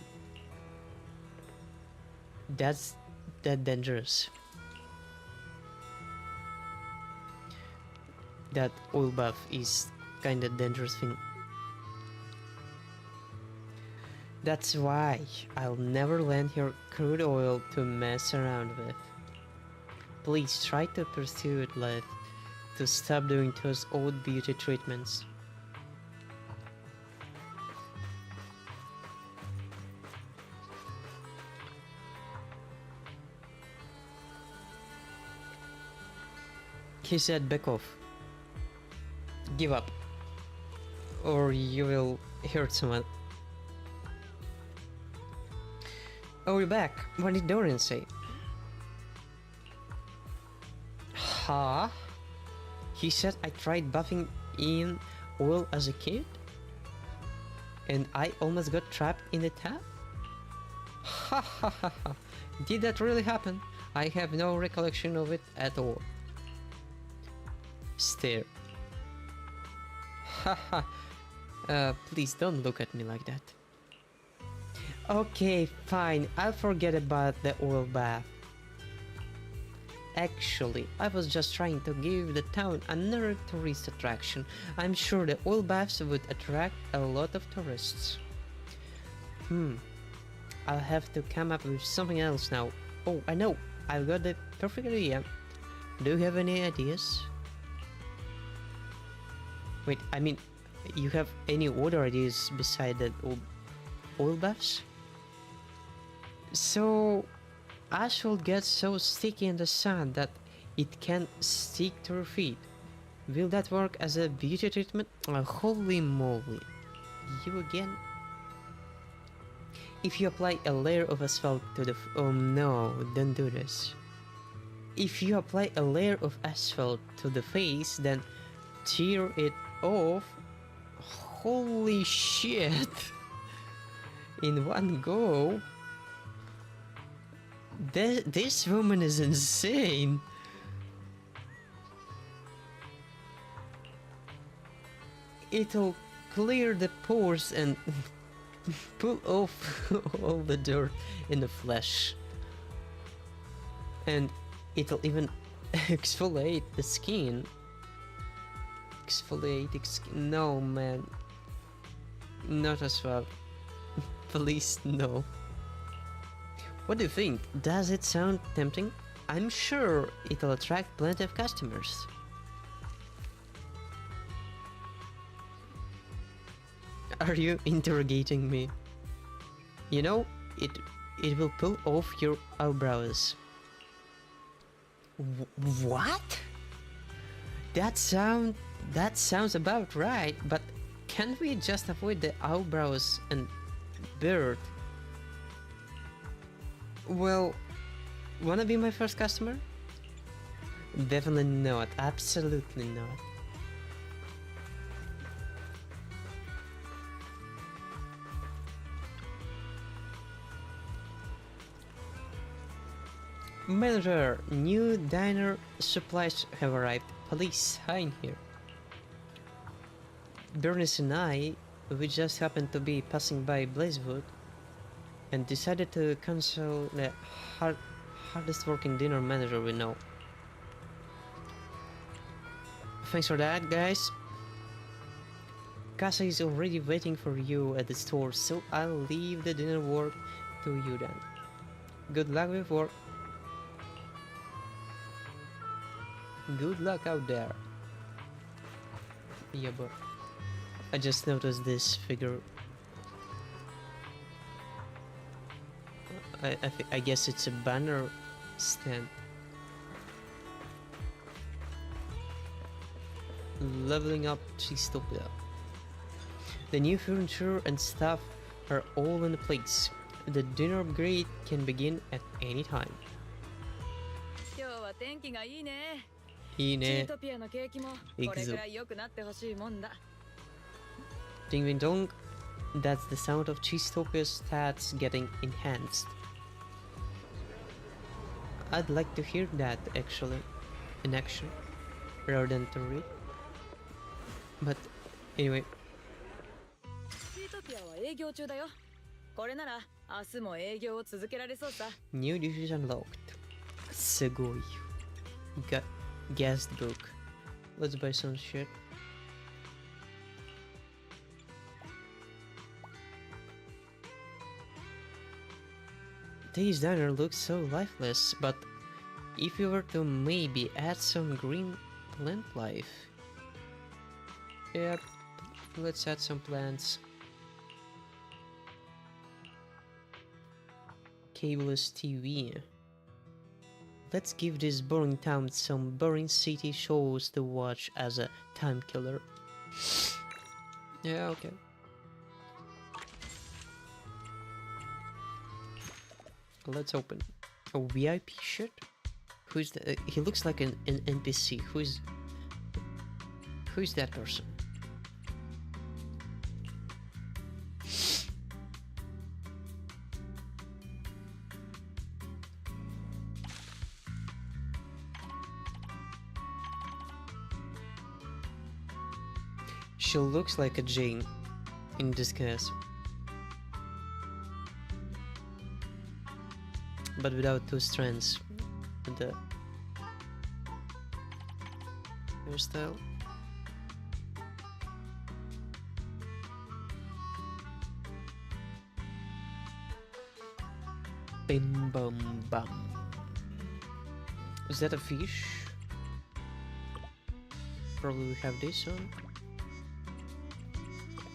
That's that dangerous. That oil bath is kinda dangerous thing. That's why I'll never lend her crude oil to mess around with. Please try to pursue it, Liv, to stop doing those old beauty treatments. He said, back off. Give up. Or you will hurt someone. Oh, we're back. What did Dorian say? Huh? He said I tried buffing in oil as a kid? And I almost got trapped in the tap? Ha ha ha ha. Did that really happen? I have no recollection of it at all. Stare. Haha. Please don't look at me like that. Okay, fine, I'll forget about the oil bath. Actually, I was just trying to give the town another tourist attraction. I'm sure the oil baths would attract a lot of tourists. I'll have to come up with something else now. Oh, I know, I've got the perfect idea. Do you have any ideas? Wait, I mean, you have any other ideas beside the oil baths? So, asphalt gets so sticky in the sun that it can stick to your feet. Will that work as a beauty treatment? Holy moly. You again? If you apply a layer of asphalt to the oh no, don't do this. If you apply a layer of asphalt to the face, then tear it off. Holy shit. In one go. This woman is insane. It'll clear the pores and pull off all the dirt in the flesh. And it'll even exfoliate the skin. Exfoliating skin. No, man. Not as well. Please, no. What do you think? Does it sound tempting? I'm sure it'll attract plenty of customers. Are you interrogating me? You know, it will pull off your eyebrows. What? That sounds about right, but can't we just avoid the eyebrows and beard? Well, wanna be my first customer? Definitely not, absolutely not. Manager, new diner supplies have arrived. Police, hide here. Bernice and I, we just happened to be passing by Blazewood and decided to cancel the hardest working dinner manager we know. Thanks for that, guys. Casa is already waiting for you at the store, so I'll leave the dinner work to you then. Good luck with work. Good luck out there. Yeah, but I just noticed this figure. I guess it's a banner stand. leveling up Cheestopia. The new furniture and stuff are all in place. The dinner upgrade can begin at any time. 今日は天気がいいね。いいね。チートピアの景気もこれくらい良くなってほしいもんだ。Ding ding dong. That's the sound of Cheestopia's stats getting enhanced. I'd like to hear that actually, in action, rather than to read. But anyway. チートピアは営業中だよ。これなら明日も営業を続けられそうさ。New dishes unlocked. すごい。Guest book. Let's buy some shit. This diner looks so lifeless, but if you were to maybe add some green plant life. Yep, let's add some plants. Cableless TV. Let's give this boring town some boring city shows to watch as a time killer. Yeah, okay. Let's open a VIP shirt. Who's that? He looks like an NPC. Who's that person? She looks like a Jane in disguise, but without two strands. The hairstyle. Bim bum bum. Is that a fish? Probably we have this one.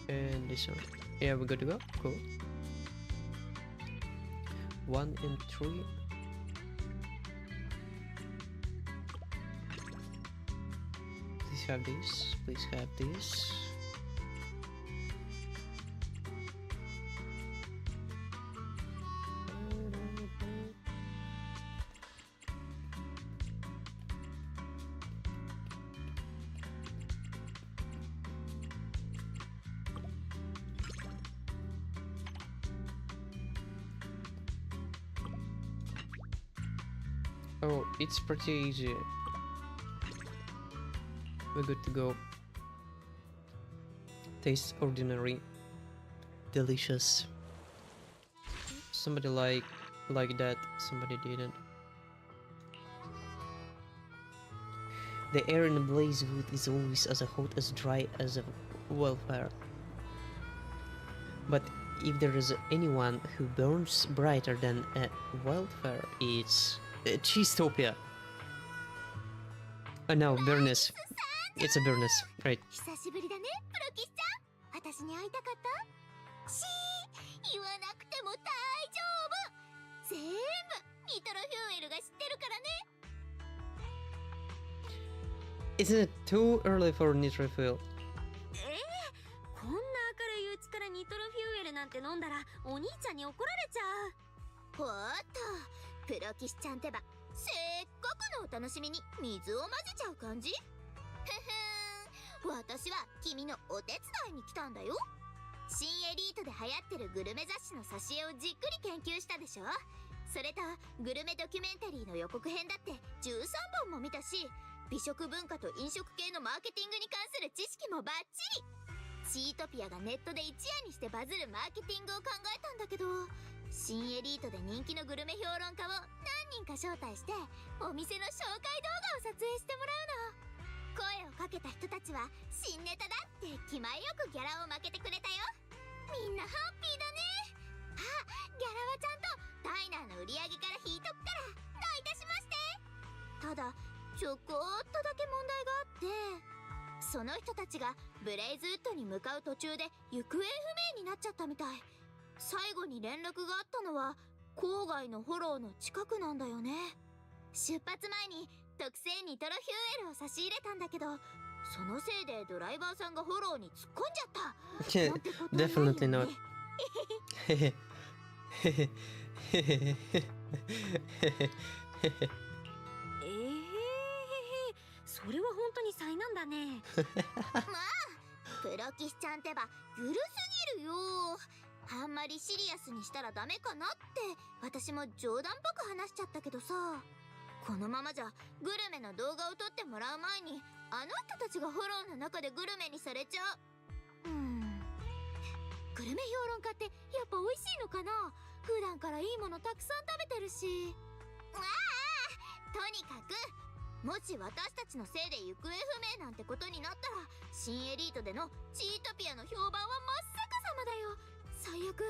And this one. Yeah, we're good to go. Cool. 1 and 3. Please have this. Please have this. Oh, it's pretty easy. We're good to go. Tastes ordinary. Delicious. Somebody like that, somebody didn't. The air in a blaze wood is always as hot as dry as a wildfire. But if there is anyone who burns brighter than a wildfire, it's Cheestopia. No, Burness. It's a Burness, right. 久しぶりだね、プロキスちゃん。私に会いたかった？言わなくても大丈夫。全部ニトロフューエルが知ってるからね。Isn't it too early for nitro fuel? こんな明るいうちからニトロフューエルなんて飲んだらお兄ちゃんに怒られちゃう。ほーっと、プロキスちゃんってば、せっかくのお楽しみに水を混ぜちゃう感じ？ふふん、私は君のお手伝いに来たんだよ。新エリートで流行ってるグルメ雑誌の挿絵をじっくり研究したでしょ。それとグルメドキュメンタリーの予告編だって13本も見たし、美食文化と飲食系のマーケティングに関する知識もバッチリ。チートピアがネットで一夜にしてバズるマーケティングを考えたんだけど、新エリートで人気のグルメ評論家を何人か招待してお店の紹介動画を撮影してもらうの。声をかけた人たちは新ネタだって気前よくギャラを負けてくれたよ。みんなハッピーだね。あ、ギャラはちゃんとダイナーの売り上げから引いとくからどういたしまして。ただちょこっとだけ問題があって、その人たちがブレイズウッドに向かう途中で行方不明になっちゃったみたい。最後に連絡があったのは郊外のフォローの近くなんだよね。出発前に特製ニトロフューエルを差し入れたんだけど、そのせいでドライバーさんがフォローに突っ込んじゃったなんてことないよ Definitely ね not. それは本当に災難だね。まあプロキシちゃんってばゆるすぎるよ。あんまりシリアスにしたらダメかなって私も冗談っぽく話しちゃったけどさ、このままじゃグルメの動画を撮ってもらう前にあの人たちがフォローの中でグルメにされちゃう。グルメ評論家ってやっぱ美味しいのかな。普段からいいものたくさん食べてるし。ああ、とにかくもし私たちのせいで行方不明なんてことになったら新エリートでのチートピアの評判は真っ逆さまだよ。最悪営業停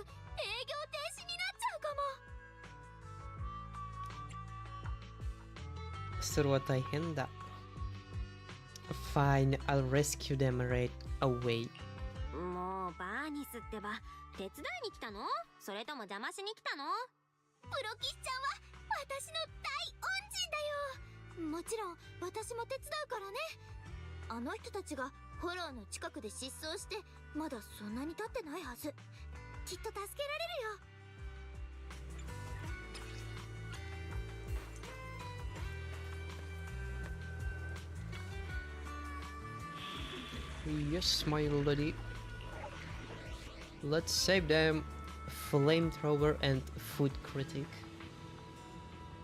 止になっちゃうかも。それは大変だ。Fine, I'll rescue them right away. もうバーニスってば手伝いに来たの？それとも邪魔しに来たの？プロキシちゃんは私の大恩人だよ。もちろん私も手伝うからね。あの人たちがフォローの近くで失踪してまだそんなに経ってないはず。きっと助けられるよ。Yes, my lady. Let's save them. Flamethrower and food critic.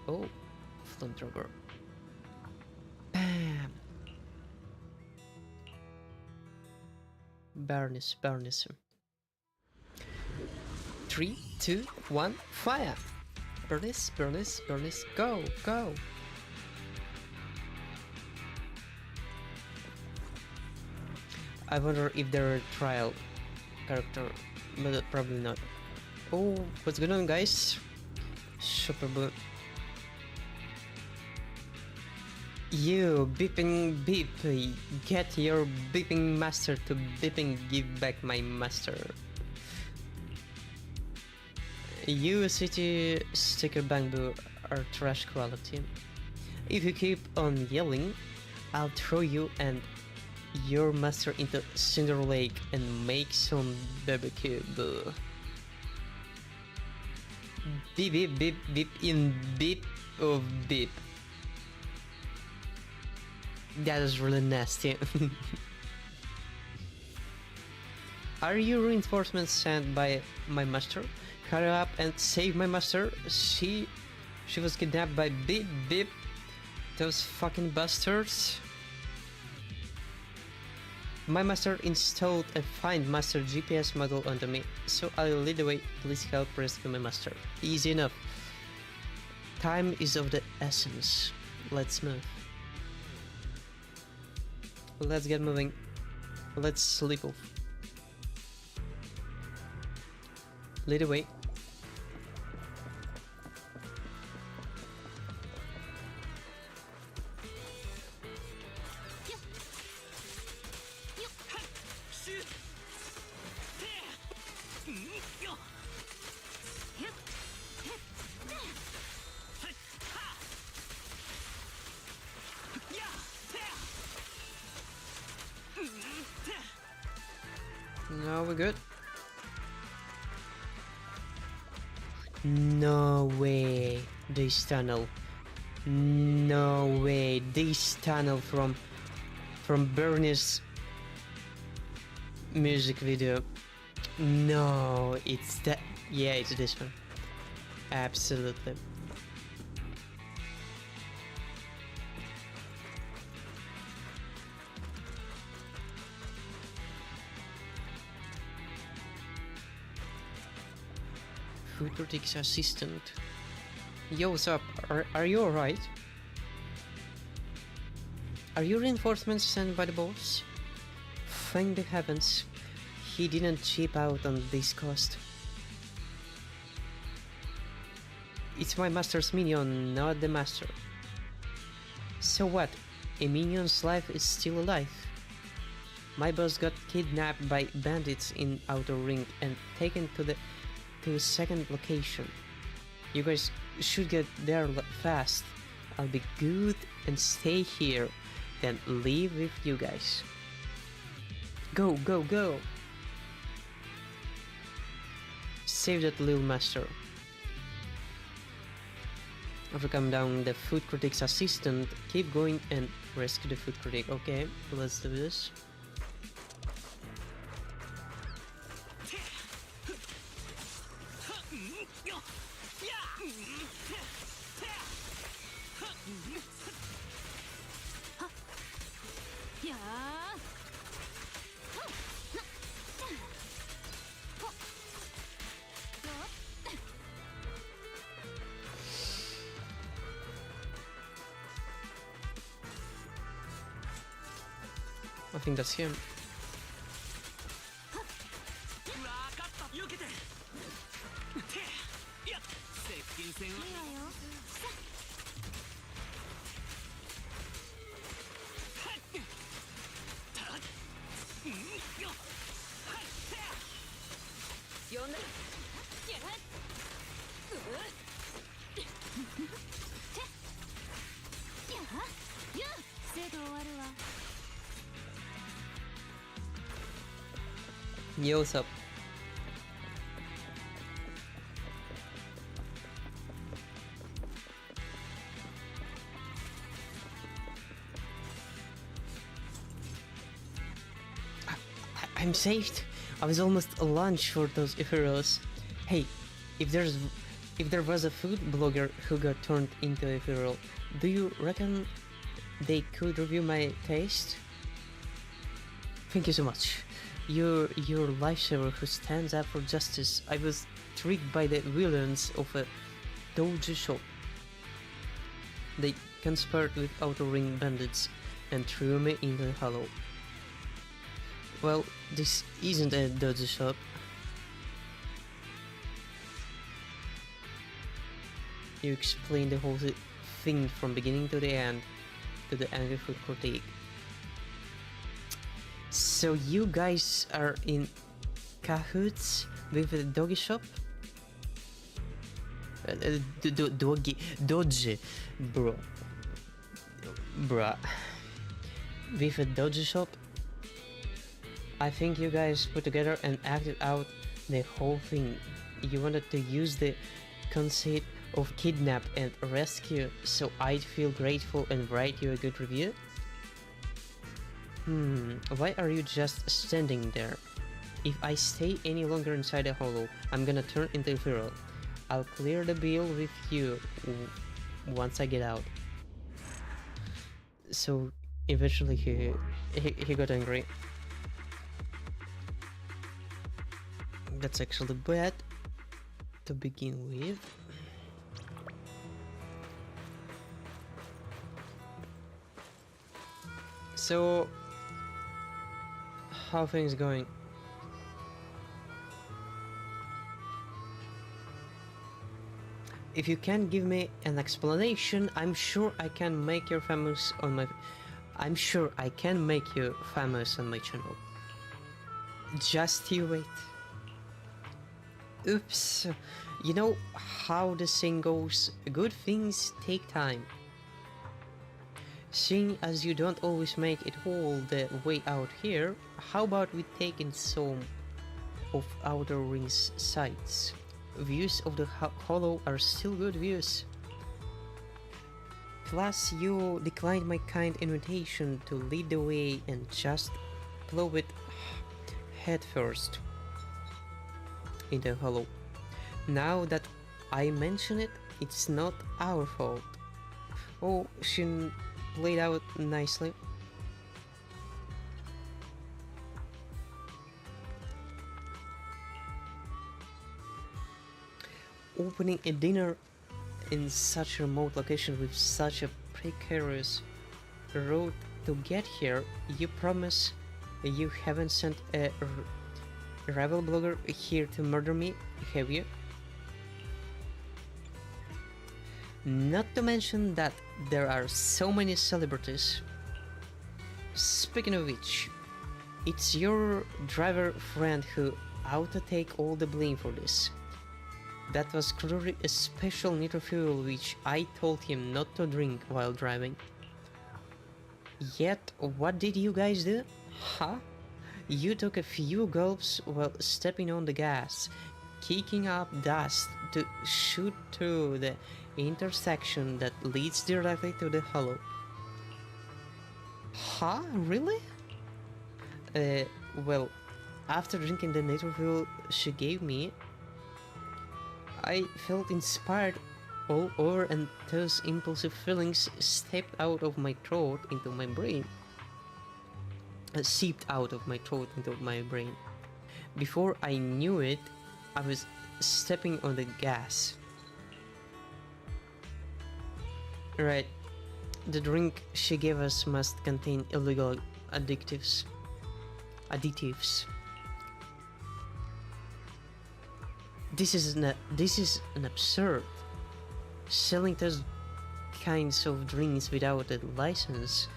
Oh, flamethrower. Bam. Barnes. 3, 2, 1, fire! Barnes, go! I wonder if they're a trial character, but probably not. Oh, what's going on, guys? Super Blue. You beeping beep, get your beeping master to beeping give back my master. You city sticker bamboo are trash quality. If you keep on yelling, I'll throw you and your master into Cinder Lake and make some barbecue. Beep beep beep beep in beep of beep. That is really nasty. Are you reinforcements sent by my master? Hurry up and save my master. She was kidnapped by beep beep. Those fucking bastards. My master installed a Find Master GPS model onto me, so I'll lead the way. Please help rescue my master. Easy enough. Time is of the essence. Let's move. Let's get moving. Let's sleep off. Lead the way. Now we're good. No way, this tunnel. No way, this tunnel from Bernie's music video. No, it's that. Yeah, it's this one. Absolutely. Food critics assistant. Yo, what's up? Are you alright? Are you reinforcements sent by the boss? Thank the heavens, he didn't cheap out on this cost. It's my master's minion, not the master. So what? A minion's life is still alive. My boss got kidnapped by bandits in Outer Ring and taken to a second location. You guys should get there fast. I'll be good and stay here. then leave with you guys. Go, go, go! Save that little master. Overcome down the food critic's assistant, keep going and rescue the food critic. Okay, let's do this. I think that's him. Yo, what's up? I'm saved. I was almost a lunch for those heroes. Hey, if there was a food blogger who got turned into a hero, do you reckon they could review my taste? Thank you so much. You're lifesaver who stands up for justice. I was tricked by the villains of a dojo shop. They conspired with outer ring bandits and threw me in the hollow. Well, this isn't a dojo shop. You explain the whole thing from beginning to the end to the angry food critic. So you guys are in cahoots with the doggy shop? Dodgy, bro. Bruh. With a dodgy shop? I think you guys put together and acted out the whole thing. You wanted to use the conceit of kidnap and rescue so I'd feel grateful and write you a good review? Why are you just standing there? If I stay any longer inside the hollow, I'm gonna turn into a feral. I'll clear the bill with you once I get out. So eventually he got angry. That's actually bad to begin with. So how things going? If you can give me an explanation, I'm sure I can make you famous on my channel. Just you wait. Oops. You know how the saying goes, good things take time. Seeing as you don't always make it all the way out here, how about we take in some of Outer Ring's sights? Views of the hollow are still good views. Plus, you declined my kind invitation to lead the way and just plow it head first in the hollow. Now that I mention it, it's not our fault. Oh, she played out nicely. Opening a dinner in such a remote location with such a precarious road to get here, you promise you haven't sent a rival blogger here to murder me, have you? Not to mention that there are so many celebrities. Speaking of which, it's your driver friend who ought to take all the blame for this. That was clearly a special nitro fuel which I told him not to drink while driving. Yet, what did you guys do? Huh? You took a few gulps while stepping on the gas, kicking up dust to shoot through the intersection that leads directly to the hollow. Huh? Really? Well, after drinking the nature fuel she gave me, I felt inspired all over, and those impulsive feelings stepped out of my throat into my brain. Seeped out of my throat into my brain. Before I knew it, I was stepping on the gas. Right. The drink she gave us must contain illegal additives. This is an absurd. Selling those kinds of drinks without a license.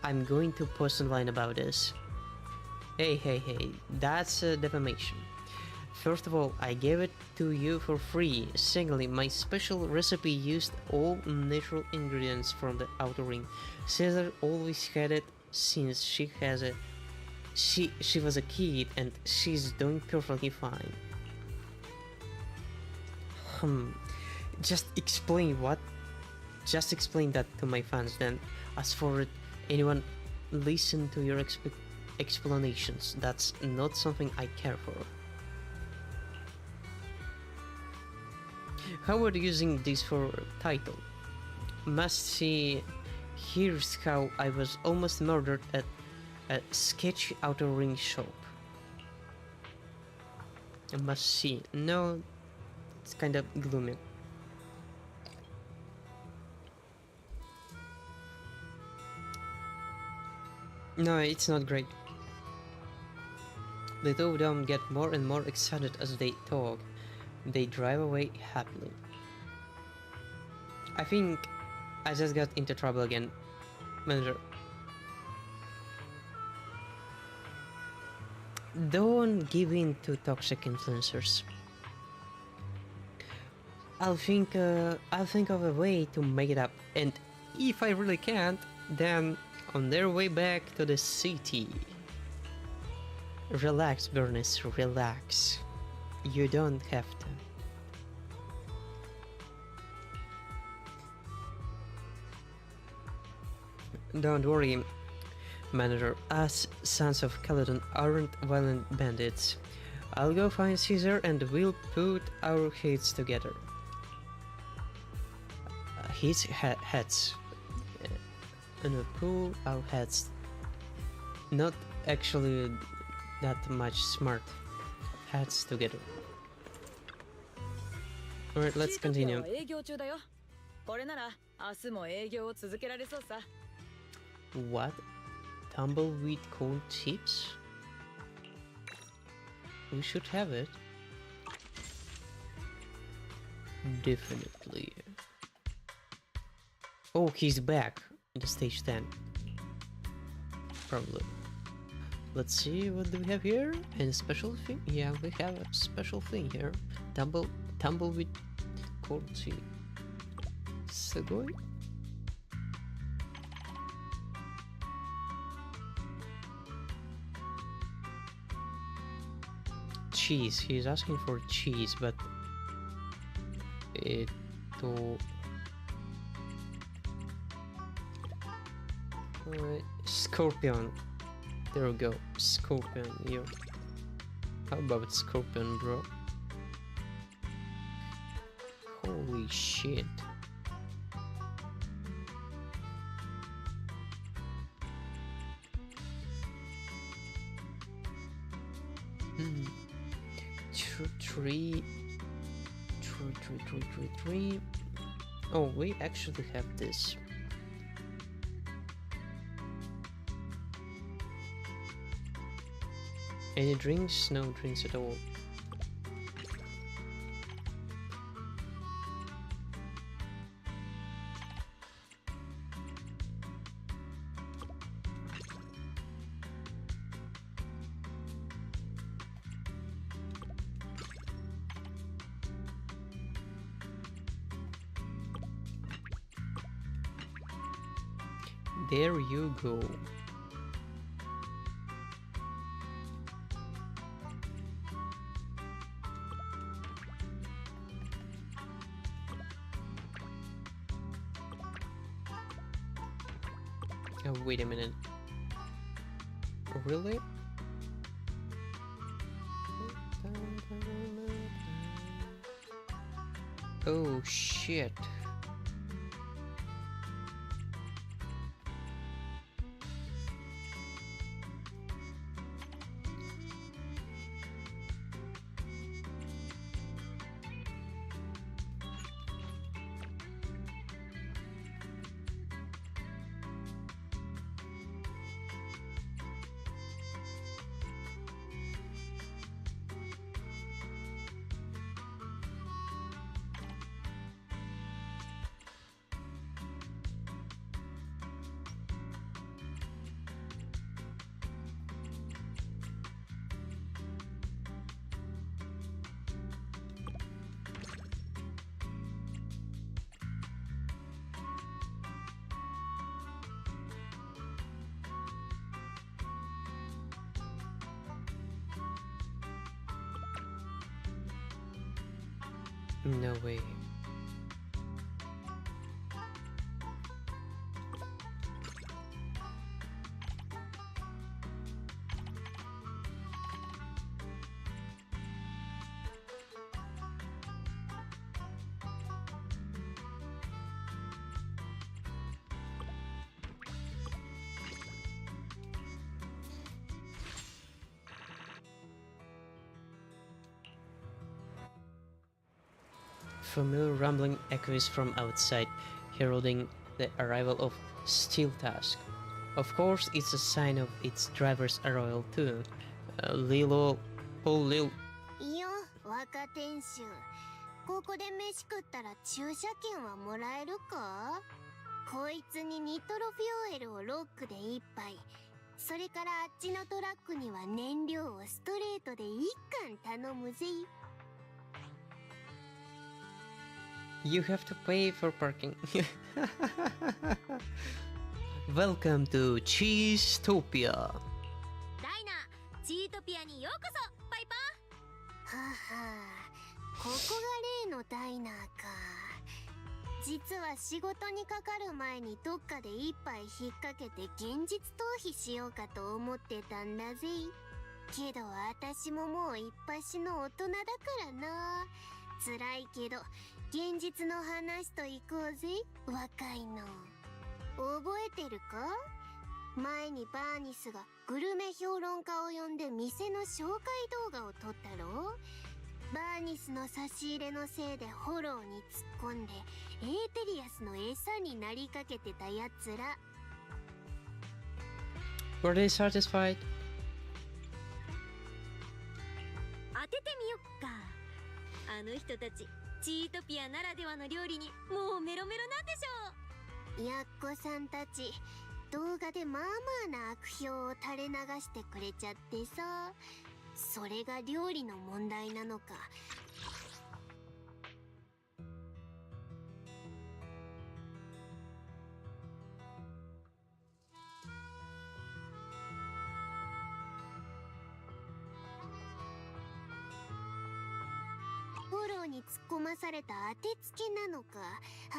I'm going to post online about this. Hey, that's defamation. First of all, I gave it to you for free. Secondly, my special recipe used all natural ingredients from the outer ring. Caesar always had it since she was a kid, and she's doing perfectly fine. Just explain that to my fans then. As for it, anyone listen to your explanations. That's not something I care for. How are you using this for title? Must see. Here's how I was almost murdered at a sketchy outer ring shop. I must see. No, it's kind of gloomy. No, it's not great. The two of them get more and more excited as they talk. They drive away happily. I think I just got into trouble again. Manager. Don't give in to toxic influencers. I'll think of a way to make it up, and if I really can't, then on their way back to the city. Relax, Bernice, relax. You don't have to. Don't worry, Manager. Us Sons of Caledon aren't violent bandits. I'll go find Caesar and we'll put our heads together. His heads. And pull our heads. Not actually that much smart. Heads together. Alright, let's continue. What? Tumbleweed corn chips? We should have it. Definitely. Oh, he's back in the stage 10. Probably. Let's see, what do we have here? Any special thing? Yeah, we have a special thing here. Tumbleweed corn chip. Sugoi? Cheese. He's asking for cheese, but Alright, Scorpion. There we go. Scorpion, yo. How about Scorpion, bro? Holy shit. Three. Oh, we actually have this. Any drinks? No drinks at all. There you go. Oh, wait a minute. Really? Oh shit. No way. Familiar rumbling echoes from outside, heralding the arrival of Steel Task. Of course, it's a sign of its driver's arrival too. Lilo, Paul Lil. いいよ、若店主。ここで飯食ったら駐車券はもらえるか？こいつにニトロフューエルをロックで1杯。それからあっちのトラックには燃料をストレートで1缶頼むぜ。You have to pay for parking. Welcome to Cheesetopia. ダイナー、チートピアにようこそ、パイパー。ははここが例のダイナーか。実は仕事にかかる前にどっかで一杯引っ掛けて現実逃避しようかと思ってたんだぜ。けど私ももう一発の大人だからな。辛いけど現実の話と行こうぜ、若いの。覚えてるか？前にバーニスがグルメ評論家を呼んで店の紹介動画を撮ったろ。バーニスの差し入れのせいでフォローに突っ込んでエーテリアスの餌になりかけてたやつら。 Were they satisfied? 当ててみよっか。あの人たちチートピアならではの料理にもうメロメロなんでしょう。やっこさんたち動画でまあまあな悪評を垂れ流してくれちゃってさ。それが料理の問題なのか。フォローに突っ込まされた当てつけなのか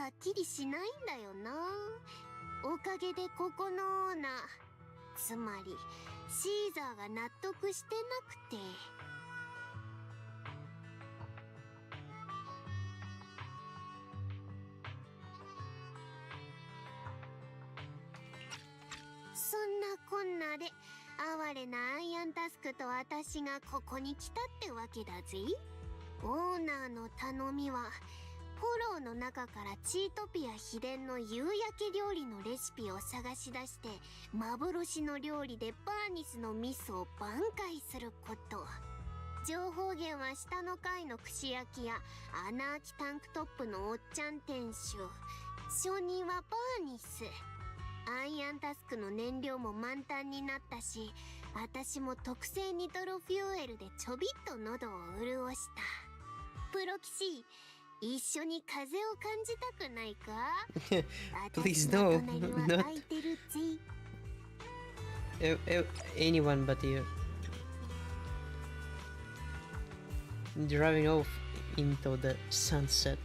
はっきりしないんだよな。おかげでここのオーナー、つまりシーザーが納得してなくて。そんなこんなで哀れなアイアンタスクと私がここに来たってわけだぜ。オーナーの頼みはフォローの中からチートピア秘伝の夕焼け料理のレシピを探し出して幻の料理でバーニスのミスを挽回すること。情報源は下の階の串焼きや穴あきタンクトップのおっちゃん店主。証人はバーニス。アイアンタスクの燃料も満タンになったし、私も特製ニトロフューエルでちょびっと喉を潤した。プロ棋士、一緒に風を感じたくないか？ Please 私の no, 隣は not 空いてるぜ。 anyone but you. Driving off into the sunset.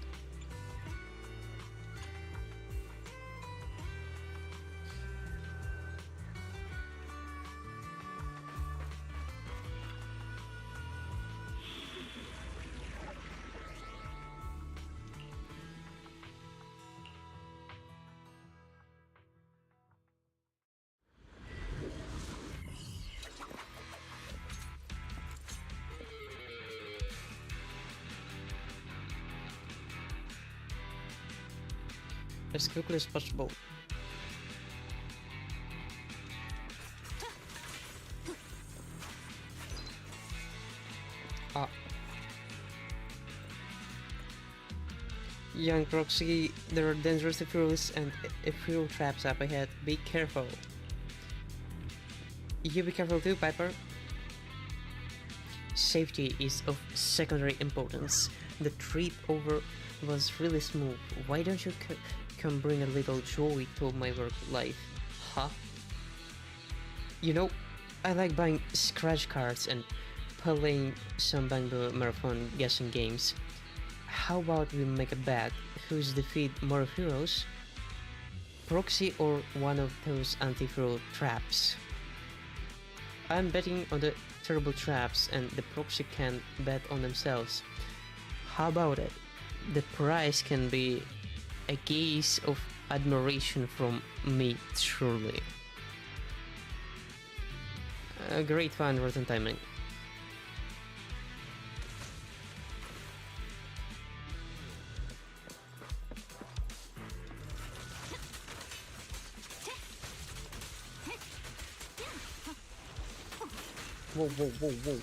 As quickly as possible. Ah. Young Proxy, there are dangerous fuels and fuel traps up ahead. Be careful. You be careful too, Piper. Safety is of secondary importance. The trip over was really smooth. Why don't you come bring a little joy to my work life, huh? You know, I like buying scratch cards and playing some Bangbo marathon guessing games. How about we make a bet? Who's defeat more heroes? Proxy or one of those anti-hero traps? I'm betting on the terrible traps and the proxy can bet on themselves. How about it? The prize can be a gaze of admiration from me, truly. Great fun, rotten timing. Whoa, whoa, whoa, whoa.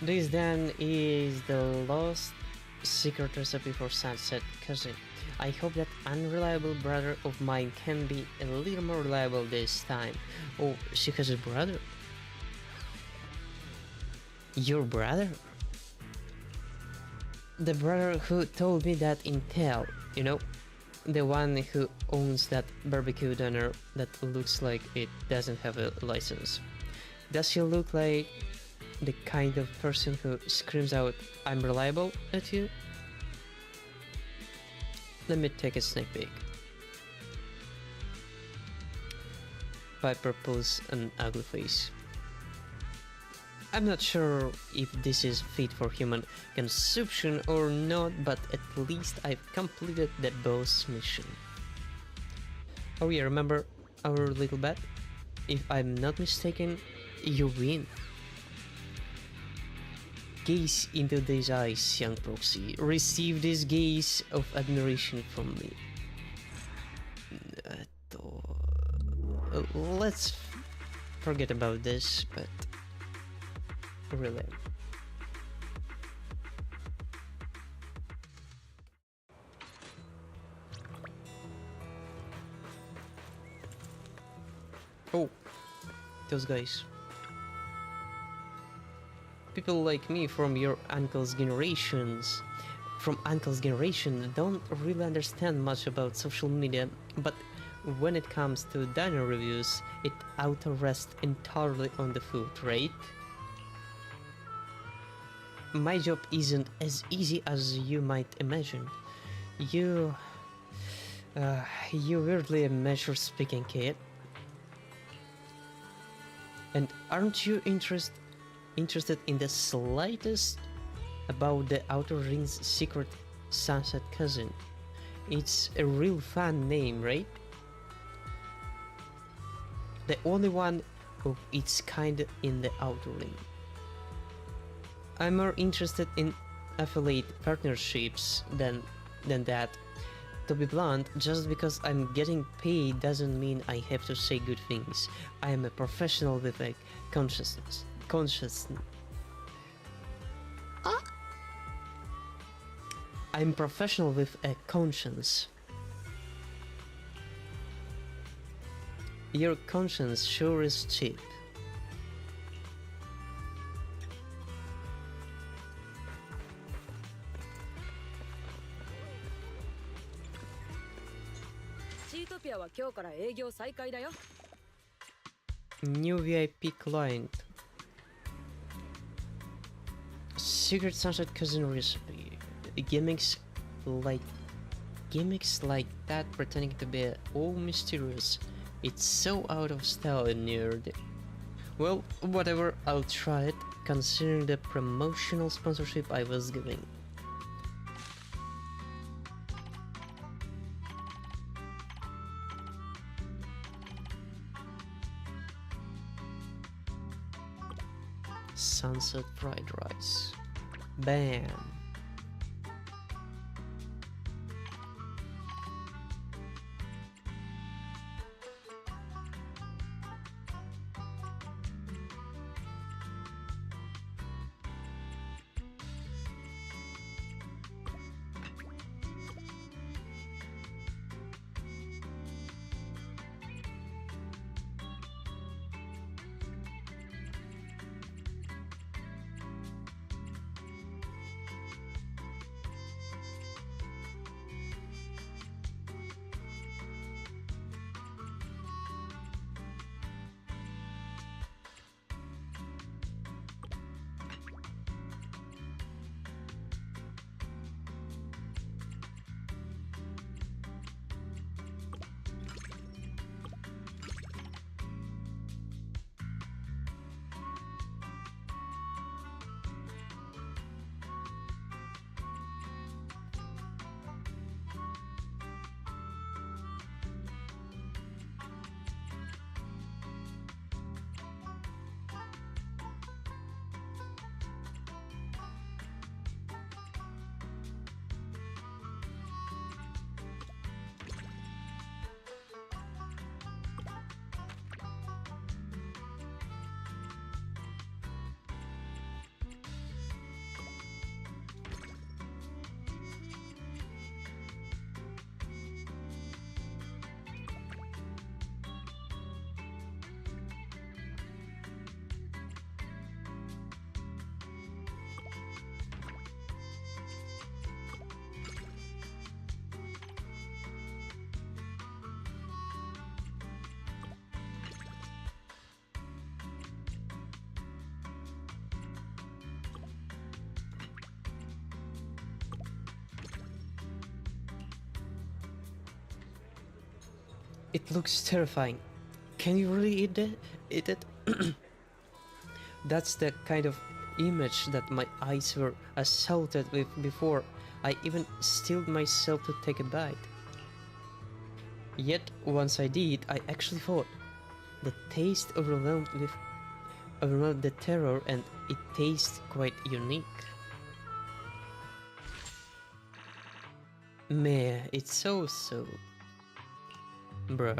This then is the last secret recipe for Sunset Cousin. I hope that unreliable brother of mine can be a little more reliable this time. Oh, she has a brother? Your brother? The brother who told me that in Tale, you know? The one who owns that barbecue diner that looks like it doesn't have a license. Does he look like the kind of person who screams out, "I'm reliable" at you? Let me take a sneak peek. Piper pulls an ugly face. I'm not sure if this is fit for human consumption or not, but at least I've completed the boss mission. Oh yeah, remember our little bet? If I'm not mistaken, you win. Gaze into these eyes, young proxy. Receive this gaze of admiration from me. Let's forget about this, but really. Oh, those guys. People like me from your uncle's generation don't really understand much about social media, but when it comes to diner reviews, it auto-rests entirely on the food, right? My job isn't as easy as you might imagine. You... you weirdly measure speaking, kid. And aren't you interested in the slightest about the Outer Ring's secret sunset cousin? It's a real fun name, right? The only one of its kind in the Outer Ring. I'm more interested in affiliate partnerships than that. To be blunt, just because I'm getting paid doesn't mean I have to say good things. I am a professional with a consciousness. I'm professional with a conscience. Your conscience sure is cheap. New VIP client. Secret Sunset Cousin recipe. Gimmicks like that pretending to be all mysterious. It's so out of style and nerd. Well, whatever, I'll try it, considering the promotional sponsorship I was giving. Sunset fried rice. Bam. It looks terrifying. Can you really eat it? That's the kind of image that my eyes were assaulted with before I even stilled myself to take a bite. Yet, once I did, I actually thought. The taste overwhelmed the terror, and it tastes quite unique. Meh, it's so. Bruh.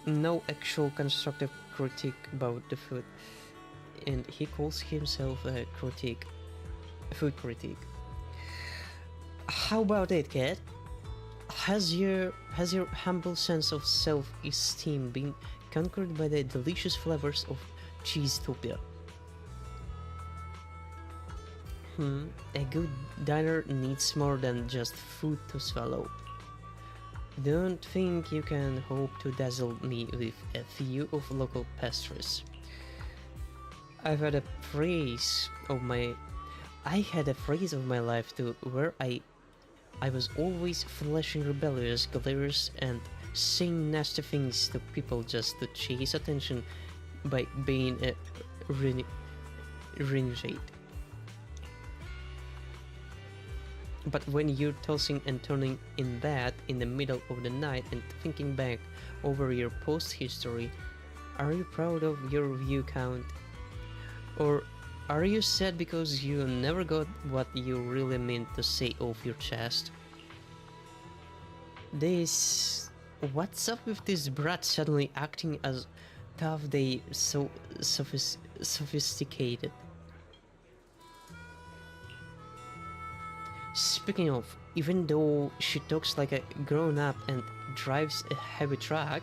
no actual constructive critique about the food, and he calls himself a food critique. How about it, kid? Has your humble sense of self-esteem been conquered by the delicious flavors of Cheesetopia? A good diner needs more than just food to swallow. Don't think you can hope to dazzle me with a few of local pastries. I had a phase of my life too, where I was always flashing rebellious glares and saying nasty things to people just to chase attention by being a renegade. But when you're tossing and turning in bed in the middle of the night and thinking back over your post history, are you proud of your view count? Or are you sad because you never got what you really meant to say off your chest? What's up with this brat suddenly acting as tough they so sophisticated? Speaking of, even though she talks like a grown-up and drives a heavy truck,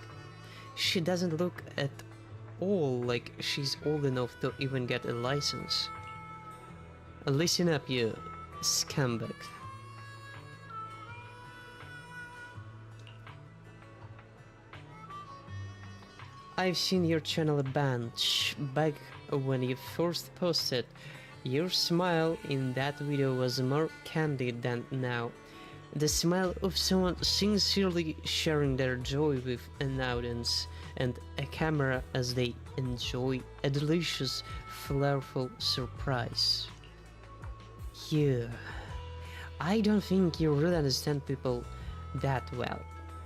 she doesn't look at all like she's old enough to even get a license. Listen up, you scumbag. I've seen your channel a bunch. Back when you first posted, your smile in that video was more candid than now. The smile of someone sincerely sharing their joy with an audience and a camera as they enjoy a delicious, flavorful surprise. I don't think you really understand people that well.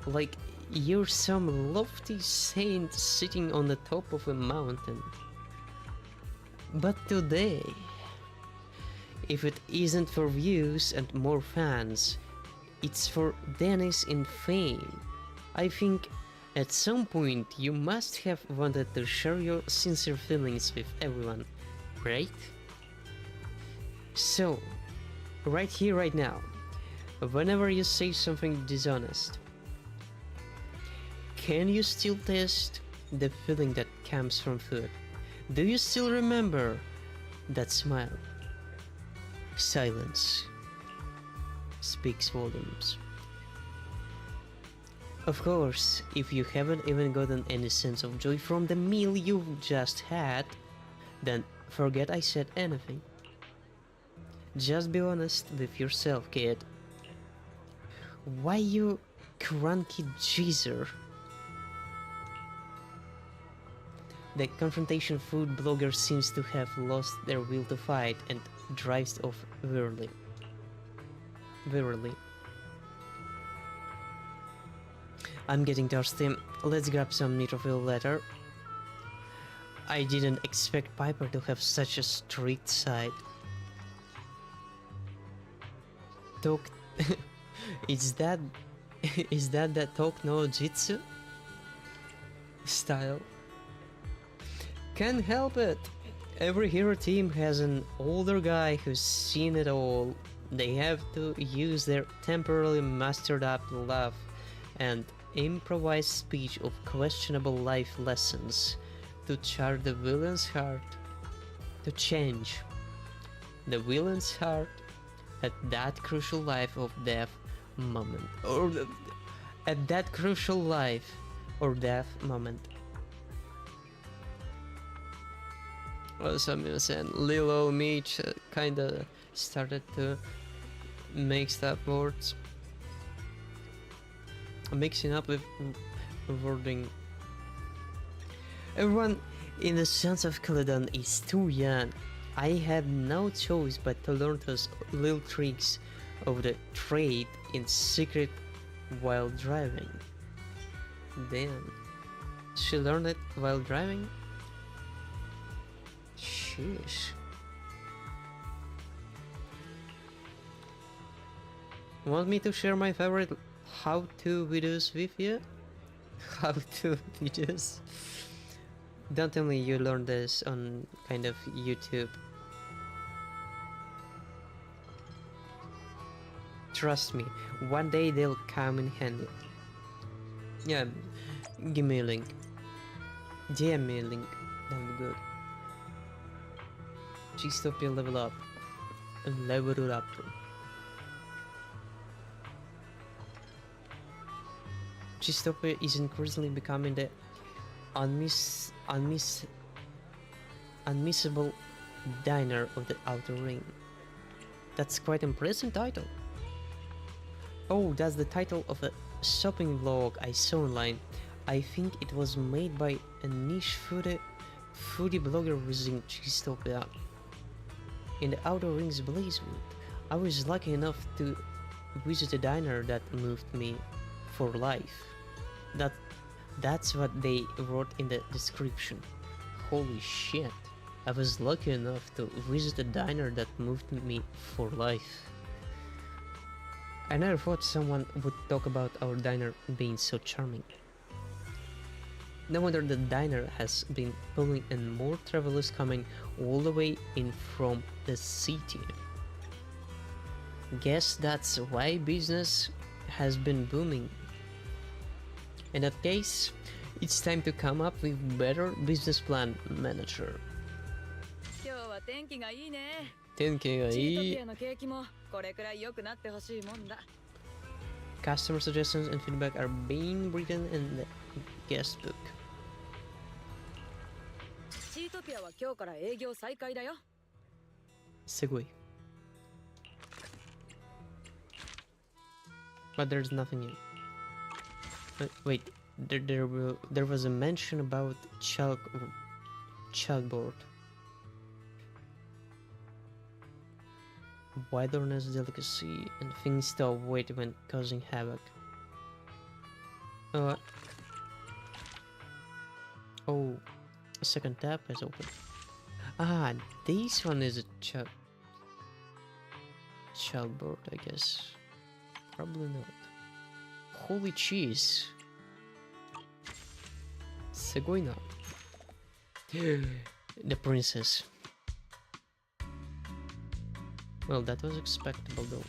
Like, you're some lofty saint sitting on the top of a mountain. But today, if it isn't for views and more fans, it's for Dennis in fame. I think at some point you must have wanted to share your sincere feelings with everyone, right? So, right here, right now, whenever you say something dishonest, can you still taste the feeling that comes from food? Do you still remember that smile? Silence speaks volumes. Of course, if you haven't even gotten any sense of joy from the meal you've just had, then forget I said anything. Just be honest with yourself, kid. Why you cranky geezer? The confrontation food blogger seems to have lost their will to fight and drives off wearily. I'm getting thirsty. Let's grab some neutrophil later. I didn't expect Piper to have such a strict side. Talk. is that talk no jitsu style? Can't help it. Every hero team has an older guy who's seen it all. They have to use their temporarily mastered up laugh and improvised speech of questionable life lessons to chart the villain's heart, to change the villain's heart at that crucial life or death moment. Samuel and Lil Ol Meech kinda started to mix up words, mixing up with wording. Everyone in the Sons of Caledon is too young. I have no choice but to learn those little tricks of the trade in secret while driving. Damn, she learned it while driving? Sheesh. Want me to share my favorite how-to videos with you? how to videos. Don't tell me you learned this on kind of YouTube. Trust me, one day they'll come in handy. Yeah, give me a link. DM me a link. That'll be good. Cheestopia level up. Level it up. Cheestopia is increasingly becoming the unmissable diner of the Outer Ring. That's quite impressive title. Oh, that's the title of a shopping vlog I saw online. I think it was made by a niche foodie blogger visiting Cheestopia. In the Outer Ring's basement, I was lucky enough to visit a diner that moved me for life. That's what they wrote in the description. Holy shit. I was lucky enough to visit a diner that moved me for life. I never thought someone would talk about our diner being so charming. No wonder the diner has been pulling in more travelers coming all the way in from the city. Guess that's why business has been booming. In that case, it's time to come up with better business plan, manager. 今日は天気がいいね。天気がいい。チートピアの景気もこれくらい良くなってほしいもんだ。Customer suggestions and feedback are being written in the guest book. チートピアは今日から営業再開だよ。Segway. But there's nothing new. Wait, there was a mention about chalkboard. Wilderness delicacy and things to avoid when causing havoc. Oh, a second tab has opened. Ah, this one is a chalkboard, I guess. Probably not. Holy cheese. Segoina. The princess. Well, that was expectable though.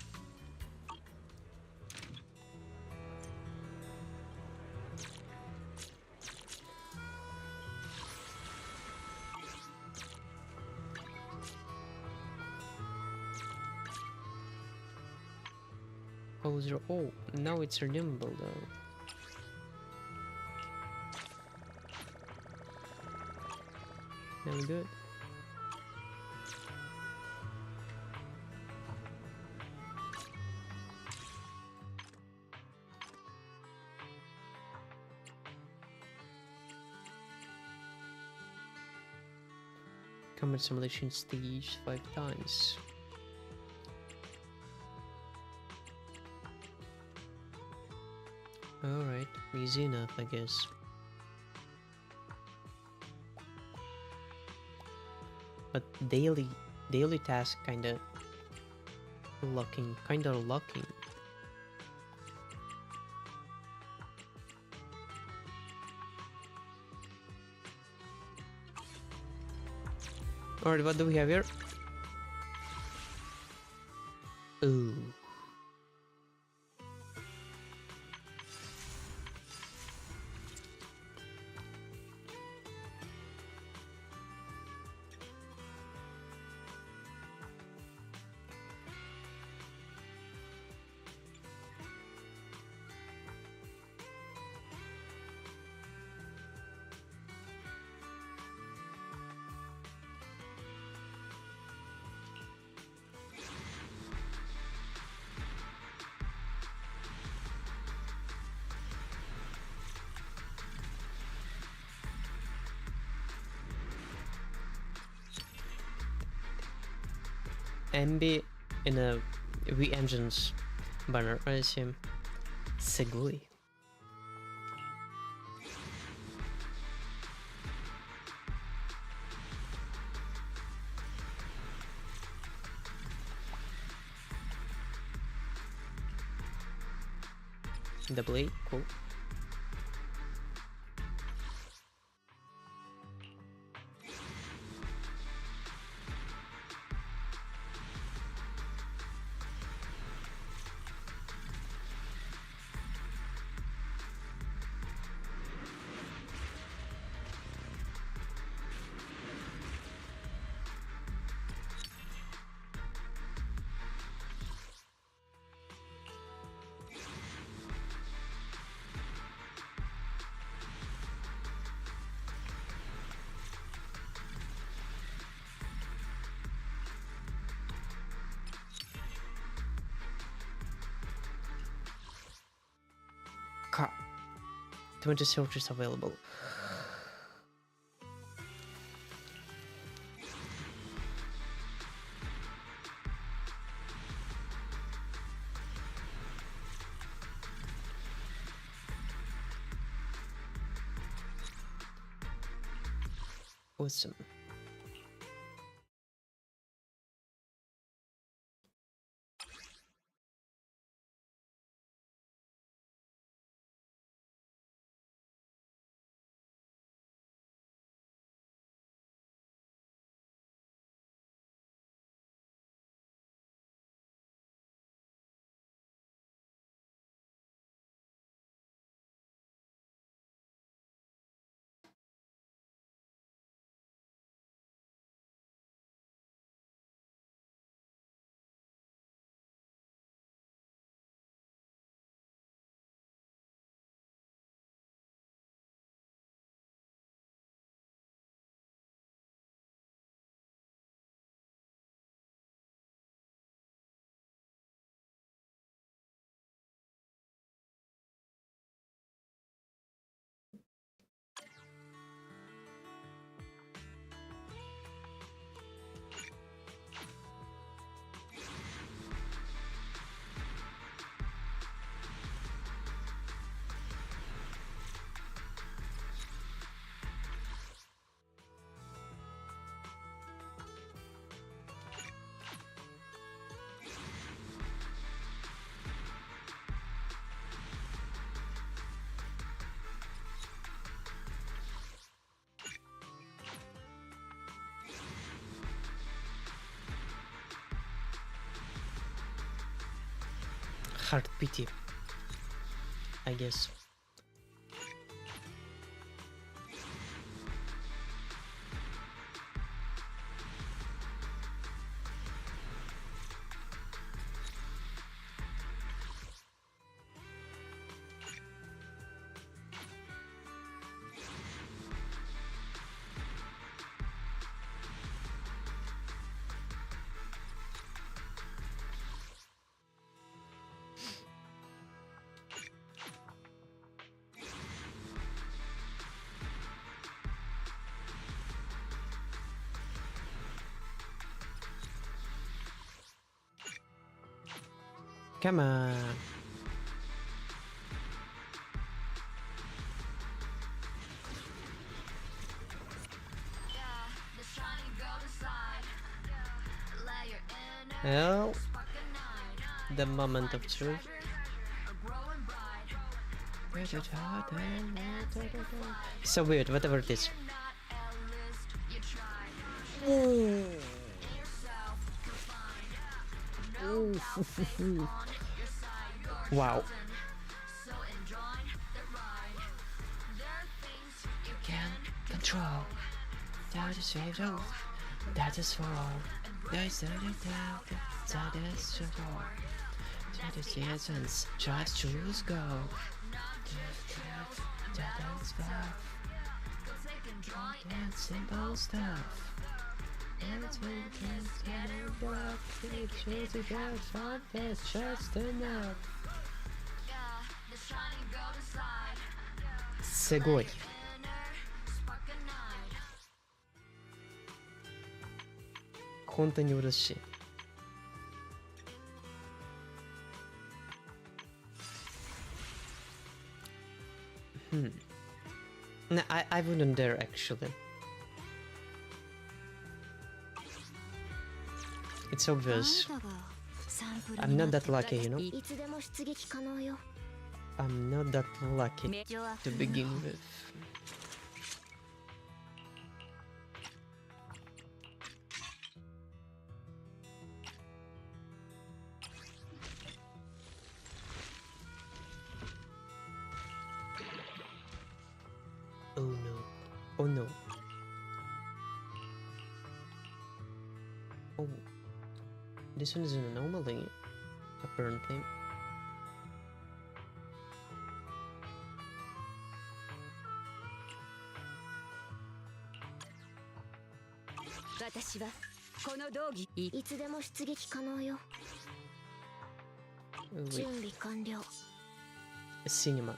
Oh, now it's redeemable though. Very good. Combat simulation stage 5 times. Alright, easy enough, I guess. But daily task kinda locking. Alright, what do we have here? Ooh. MB in a V engines banner, I assume. Segui. Double A, cool. Car. 20 soldiers available. Awesome. Heart pity, I guess. Come on. Well, the moment of truth. So weird, whatever it is. Wow. You can control. That is save the world. That is for all. That is the doubt. That is for all. That is the essence. Just choose go. That is love. That simple stuff. It's just enough. すごい。本当に嬉しい。No, I wouldn't dare actually. It's obvious. I'm not that lucky, you know? I'm not that lucky to begin with. Oh no. Oh no. Oh. This one is an anomaly, apparently. Cinema.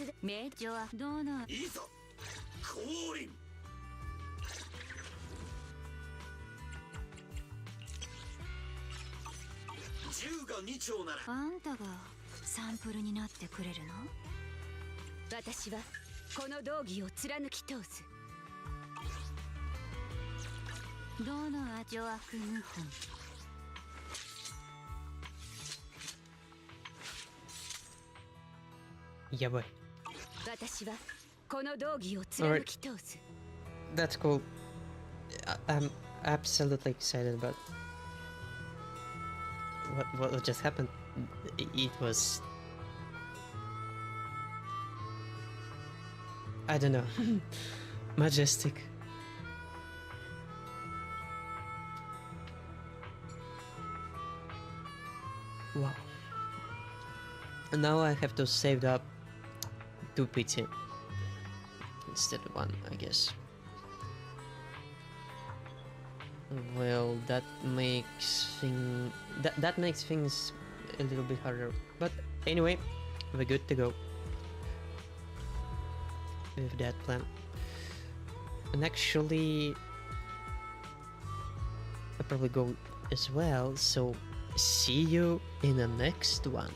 で名女はどうな。いざ降臨。銃が2丁ならあんたがサンプルになってくれるの？私はこの道義を貫き通す。どのアジョアクムホン。Yeah, boy. 私はこの道義を貫き通す。 That's cool. I'm absolutely excited about what just happened. It was, I don't know, majestic. Wow. Now I have to save up 2 PT instead of 1, I guess. Well, that makes that makes things a little bit harder. But anyway, we're good to go with that plan. And actually, I'll probably go as well. So see you in the next one.